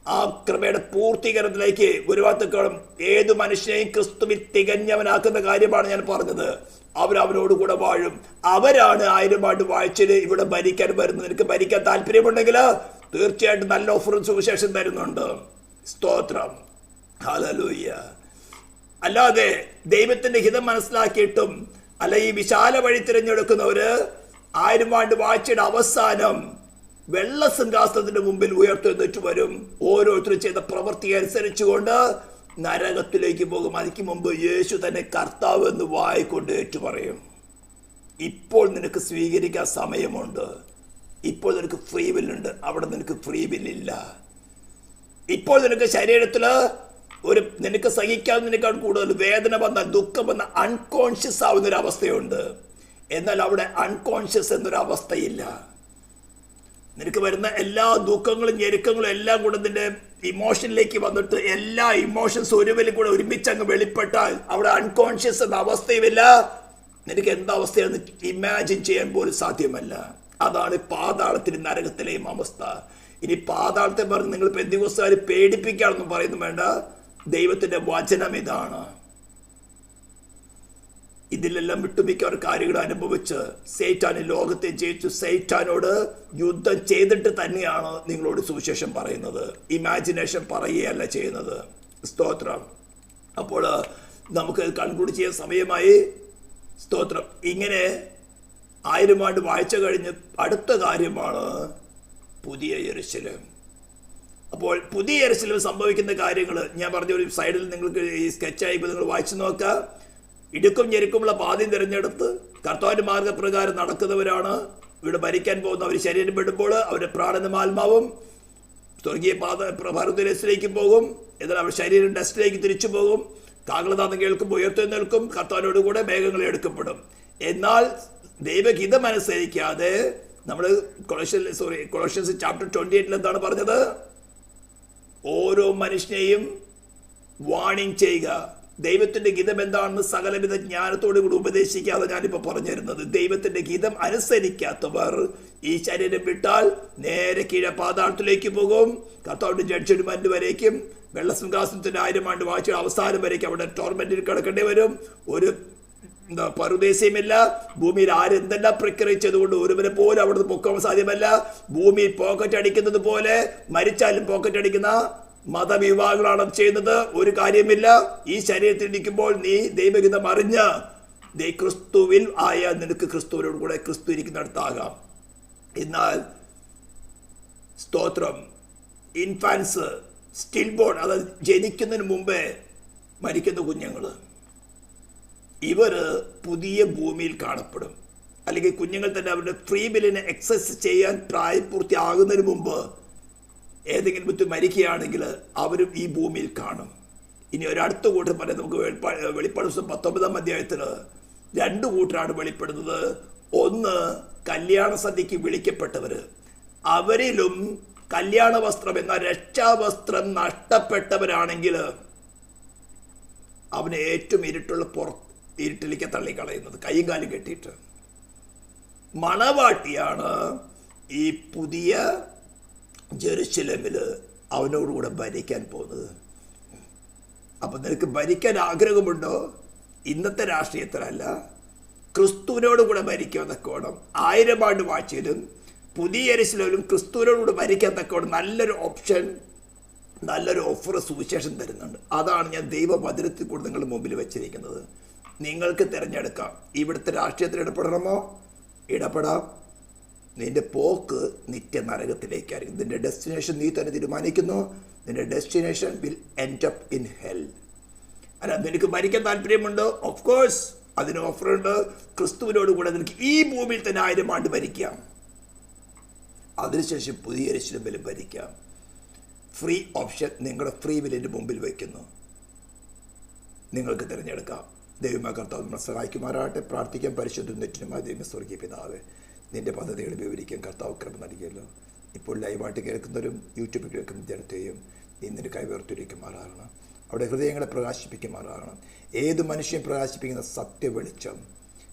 ആ കൃപയുടെ പൂർത്തീകരണത്തിലേക്ക് ഗുരുവാത്തക്കോളം ഏതു മനുഷ്യനെയും ക്രിസ്തുവിൽ തികഞ്ഞവനാക്കുന്ന കാര്യമാണ് ഞാൻ പറഞ്ഞത്. അവനോട് കൂടെ വാഴും. അവരാണ് 1000 ആണ്ട് വാഴ്ചയിൽ ഇവിടെ ഭരിക്കാൻ വരുന്നത്. നിനക്ക് ഭരിക്കാൻ താല്പര്യമുണ്ടെങ്കിൽ തീർച്ചയായിട്ടും നല്ല ഓഫറും സുവിശേഷം തരുന്നുണ്ട്. സ്തോത്രം, ഹല്ലേലൂയ. അല്ലാതെ ദൈവത്തിന്റെ ഹിതം മനസ്സിലാക്കിയിട്ടും അല്ല ഈ വിശാല വഴി തിരഞ്ഞെടുക്കുന്നവര് 1000 ആണ്ട് വാഴ്ചയുടെ അവസാനം വെള്ളസിംഹാസനത്തിന്റെ മുമ്പിൽ ഉയർത്തെഴുന്നേറ്റ് വരും. ഓരോരുത്തരും ചെയ്ത പ്രവൃത്തി അനുസരിച്ചുകൊണ്ട് നരകത്തിലേക്ക് പോകും. അതിക്ക് മുമ്പ് യേശു തന്നെ കർത്താവ് എന്ന് വായിക്കൊണ്ട് ഏറ്റു പറയും. ഇപ്പോൾ നിനക്ക് സ്വീകരിക്കാൻ സമയമുണ്ട്. ഇപ്പോൾ നിനക്ക് ഫ്രീ വില്ലുണ്ട്, അവിടെ നിനക്ക് ഫ്രീ വില്ലില്ല. ഇപ്പോൾ നിനക്ക് ശരീരത്തിൽ നിനക്ക് സഹിക്കാവുന്നതിനേക്കാൾ കൂടുതൽ വേദന വന്ന, ദുഃഖം വന്ന, അൺകോൺഷ്യസ് ആവുന്ന ഒരു അവസ്ഥയുണ്ട്. എന്നാൽ അവിടെ അൺകോൺഷ്യസ് എന്നൊരു അവസ്ഥയില്ല. നിനക്ക് വരുന്ന എല്ലാ ദുഃഖങ്ങളും ഞെരുക്കങ്ങളും എല്ലാം കൂടെ നിന്റെ ഇമോഷനിലേക്ക് വന്നിട്ട് എല്ലാ ഇമോഷൻസ് ഒരുവരും കൂടെ ഒരുമിച്ച് അങ്ങ് വെളിപ്പെട്ടാൽ അവിടെ അൺകോൺഷ്യസ് എന്ന അവസ്ഥയുമില്ല. നിനക്ക് എന്താവസ്ഥയാണെന്ന് ഇമാജിൻ ചെയ്യാൻ പോലും സാധ്യമല്ല. അതാണ് പാതാളത്തിലും നരകത്തിലെയും അവസ്ഥ. ഇനി പാതാളത്തെ പറഞ്ഞ് നിങ്ങൾ പെന്തിക്കോസ്തുകാർ പേടിപ്പിക്കാനൊന്നും പറയുന്നു വേണ്ട. ദൈവത്തിന്റെ വചനം ഇതാണ്. ഇതിലെല്ലാം വിട്ടുമിക്കവർ കാര്യങ്ങൾ അനുഭവിച്ച് സൈത്താൻ ലോകത്തെ ജയിച്ചു. സൈത്താനോട് യുദ്ധം ചെയ്തിട്ട് തന്നെയാണ് നിങ്ങളോട് സുവിശേഷം പറയുന്നത്. ഇമാജിനേഷൻ പറയുകയല്ല ചെയ്യുന്നത്. സ്തോത്രം. അപ്പോൾ നമുക്ക് കൺക്ലൂഡ് ചെയ്യാൻ സമയമായി. സ്തോത്രം. ഇങ്ങനെ 1000 ആണ്ട് വാഴ്ച കഴിഞ്ഞ് അടുത്ത കാര്യമാണ് പുതിയ യെരൂശലേം. അപ്പോൾ പുതിയ യെരൂശലേം സംഭവിക്കുന്ന കാര്യങ്ങൾ ഞാൻ പറഞ്ഞ ഒരു സൈഡിൽ നിങ്ങൾക്ക് ഈ സ്കെച്ചായിപ്പോൾ നിങ്ങൾ വായിച്ചു നോക്കുക. ഇടുക്കും ഞെരുക്കുമുള്ള പാതയും തിരഞ്ഞെടുത്ത് കർത്താവിന്റെ മാർഗപ്രകാരം നടക്കുന്നവരാണ് ഇവിടെ ഭരിക്കാൻ പോകുന്നവർ. ശരീരം വിടുമ്പോൾ അവരുടെ പ്രാണനും ആത്മാവും സ്വർഗീയ ഭാരതത്തിലേക്ക് പോകും. എന്നാൽ അവർ ശരീരം ഡസ്റ്റിലേക്ക് തിരിച്ചു പോകും. കാകളനാഥം കേൾക്കുമ്പോൾ ഉയർത്തെഴുന്നേൽക്കും. കർത്താവിനോട് കൂടെ മേഘങ്ങളെ എടുക്കപ്പെടും. എന്നാൽ ദൈവഹിതമനുസരിക്കാതെ നമ്മൾ കൊളോഷ്യൻസ് ചാപ്റ്റർ 28 എന്താണ് പറഞ്ഞത്? ഓരോ മനുഷ്യനെയും വാണിംഗ് ചെയ്യുക. ദൈവത്തിന്റെ ഗീതം എന്താണെന്ന് സകലവിധ ജ്ഞാനത്തോടു കൂടി ഉപദേശിക്കാതെ ഞാനിപ്പോൾ പറഞ്ഞു തരുന്നത്. ദൈവത്തിന്റെ ഗീതം അനുസരിക്കാത്തവർ ഈ ശരീരം വിട്ടാൽ നേരെ കീഴ പാതാളത്തിലേക്ക് പോകും. കർത്താവിന്റെ ജഡ്ജ്മെന്റ് വരേക്കും, വെള്ളസിംഹാസനത്തിന്റെ 1000 ആണ്ട് വാഴ്ചയുടെ അവസാനം വരേക്കും അവിടെ ടോർമെന്റിൽ കിടക്കേണ്ടി വരും. ഒരു പറുദേശിയുമില്ല. ഭൂമിയിൽ ആരെന്തെല്ലാം പ്രക്രിയിച്ചതുകൊണ്ട് ഒരുവരെ പോലും അവിടുന്ന് പൊക്കാൻ സാധ്യമല്ല. ഭൂമിയിൽ പോക്കറ്റ് അടിക്കുന്നത് പോലെ മരിച്ചാലും പോക്കറ്റ് അടിക്കുന്ന മതവിഭാഗങ്ങളാണ് ചെയ്യുന്നത്. ഒരു കാര്യമില്ല. ഈ ശരീരത്തിൽ ഇരിക്കുമ്പോൾ നീ ദൈവഗീതം അറിഞ്ഞ് ക്രിസ്തുവിൽ ആയ നിനക്ക് ക്രിസ്തുവിനോട് കൂടെ ക്രിസ്തു ഇരിക്കുന്നിടത്താകാം. എന്നാൽ സ്തോത്രം, ഇൻഫാൻസ്, സ്റ്റിൽ ബോൺ, അത് ജനിക്കുന്നതിന് മുമ്പേ മരിക്കുന്ന കുഞ്ഞുങ്ങൾ, ഇവര് പുതിയ ഭൂമിയിൽ കാണപ്പെടും. അല്ലെങ്കിൽ കുഞ്ഞുങ്ങൾ തന്നെ അവരുടെ ഫ്രീ വില്ലിനെ എക്സസ് ചെയ്യാൻ പ്രായപൂർത്തിയാകുന്നതിന് മുമ്പ് ഏതെങ്കിലും ബുദ്ധി മരിക്കുകയാണെങ്കിൽ അവരും ഈ ഭൂമിയിൽ കാണും. ഇനി ഒരടുത്ത കൂട്ടം പറയാം. നമുക്ക് വെളിപ്പാട് ദിവസം 19-ാം അധ്യായത്തിൽ 2 കൂട്ടരാണ് വെളിപ്പെടുന്നത്. ഒന്ന് കല്യാണ സദ്യക്ക് വിളിക്കപ്പെട്ടവർ. അവരിലും കല്യാണ വസ്ത്രം എന്ന രക്ഷാവസ്ത്രം നഷ്ടപ്പെട്ടവരാണെങ്കിൽ അവന് ഏറ്റവും ഇരുട്ടിലേക്ക് തള്ളിക്കളയുന്നത്, കൈയും കാലും കെട്ടിയിട്ട്. മണവാട്ടിയാണ് ഈ പുതിയ ജെറുസലേമിൽ അവനോടുകൂടെ ഭരിക്കാൻ പോകുന്നത്. അപ്പം നിനക്ക് ഭരിക്കാൻ ആഗ്രഹമുണ്ടോ? ഇന്നത്തെ രാഷ്ട്രീയത്തിലല്ല, ക്രിസ്തുവിനോട് കൂടെ ഭരിക്കാൻ തക്കോണം 1000 ആണ്ട് വാഴ്ചയിലും പുതിയ യെരൂശലേമിലും ക്രിസ്തുവിനോടുകൂടെ ഭരിക്കാൻ തക്കോണം നല്ലൊരു ഓപ്ഷൻ, നല്ലൊരു ഓഫർ സുവിശേഷം തരുന്നുണ്ട്. അതാണ് ഞാൻ ദൈവവചനത്തിൽ കൂടെ നിങ്ങളുടെ മുമ്പിൽ വെച്ചിരിക്കുന്നത്. നിങ്ങൾക്ക് തിരഞ്ഞെടുക്കാം. ഇവിടുത്തെ രാഷ്ട്രീയത്തിൽ ഇടപെടണമോ? ഇടപെടാം. നിന്റെ പോക്ക് നിത്യ നരകത്തിലേക്കായിരിക്കും. നിന്റെ ഡെസ്റ്റിനേഷൻ നീ തന്നെ തീരുമാനിക്കുന്നു. നിന്റെ destination will end up in hell. അല്ല, നിനക്ക് മരിക്കാൻ താല്പര്യമുണ്ടോ? ഓഫ് കോഴ്സ്, അതിന് ഓഫറുണ്ട്. ക്രിസ്തുവിനോട് കൂടെ നിനക്ക് ഈ ഭൂമിയിൽ തന്നെ 1000 ആണ്ട് ഭരിക്കാം. അതിനുശേഷം പുതിയ യെരൂശലേമിലും ഭരിക്കാം. ഫ്രീ ഓപ്ഷൻ നിങ്ങളുടെ ഫ്രീ വില്ലിൻ്റെ മുമ്പിൽ വയ്ക്കുന്നു. നിങ്ങൾക്ക് തിരഞ്ഞെടുക്കാം. ദൈവമായ കർത്താവ് നമ്മളെ സഹായിക്കുമാറാകട്ടെ. പ്രാർത്ഥിക്കാൻ പരിശുദ്ധ നെറ്റിനുമായ ദൈവം സ്വർഗീയ പിതാവേ, നിൻ്റെ പദ്ധതികൾ വിവരിക്കാൻ കർത്താവ് കൃപ നൽകിയല്ലോ. ഇപ്പോൾ ലൈവായിട്ട് കേൾക്കുന്നവരും യൂട്യൂബിൽ കേൾക്കുന്ന ജനത്തെയും നിന്നിൻ്റെ കൈവേർത്തിരിക്കുമാറാകണം. അവിടെ ഹൃദയങ്ങളെ പ്രകാശിപ്പിക്കുമാറാകണം. ഏത് മനുഷ്യൻ പ്രകാശിപ്പിക്കുന്ന സത്യവെളിച്ചം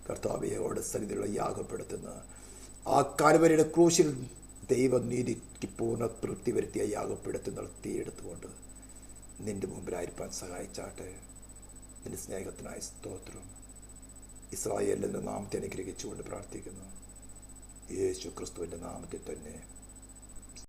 കർത്താവയോട് സന്നിധിയുള്ള യാഗപ്പെടുത്തുന്ന ആ കാൽവരിയുടെ ക്രൂശിൽ ദൈവനീതിക്ക് പൂർണ്ണ തൃപ്തി വരുത്തിയ യാഗപ്പെടുത്തുന്ന തീയെടുത്തുകൊണ്ട് നിൻ്റെ മുമ്പിലായിരിക്കാൻ സഹായിച്ചാട്ടെ. നിൻ്റെ സ്നേഹത്തിനായി സ്തോത്രം. ഇസ്രായേലിൻ്റെ നാമത്തെ അനുഗ്രഹിച്ചുകൊണ്ട് പ്രാർത്ഥിക്കുന്നു, യേശു ക്രിസ്തുവിൻ്റെ നാമത്തിൽ തന്നെ.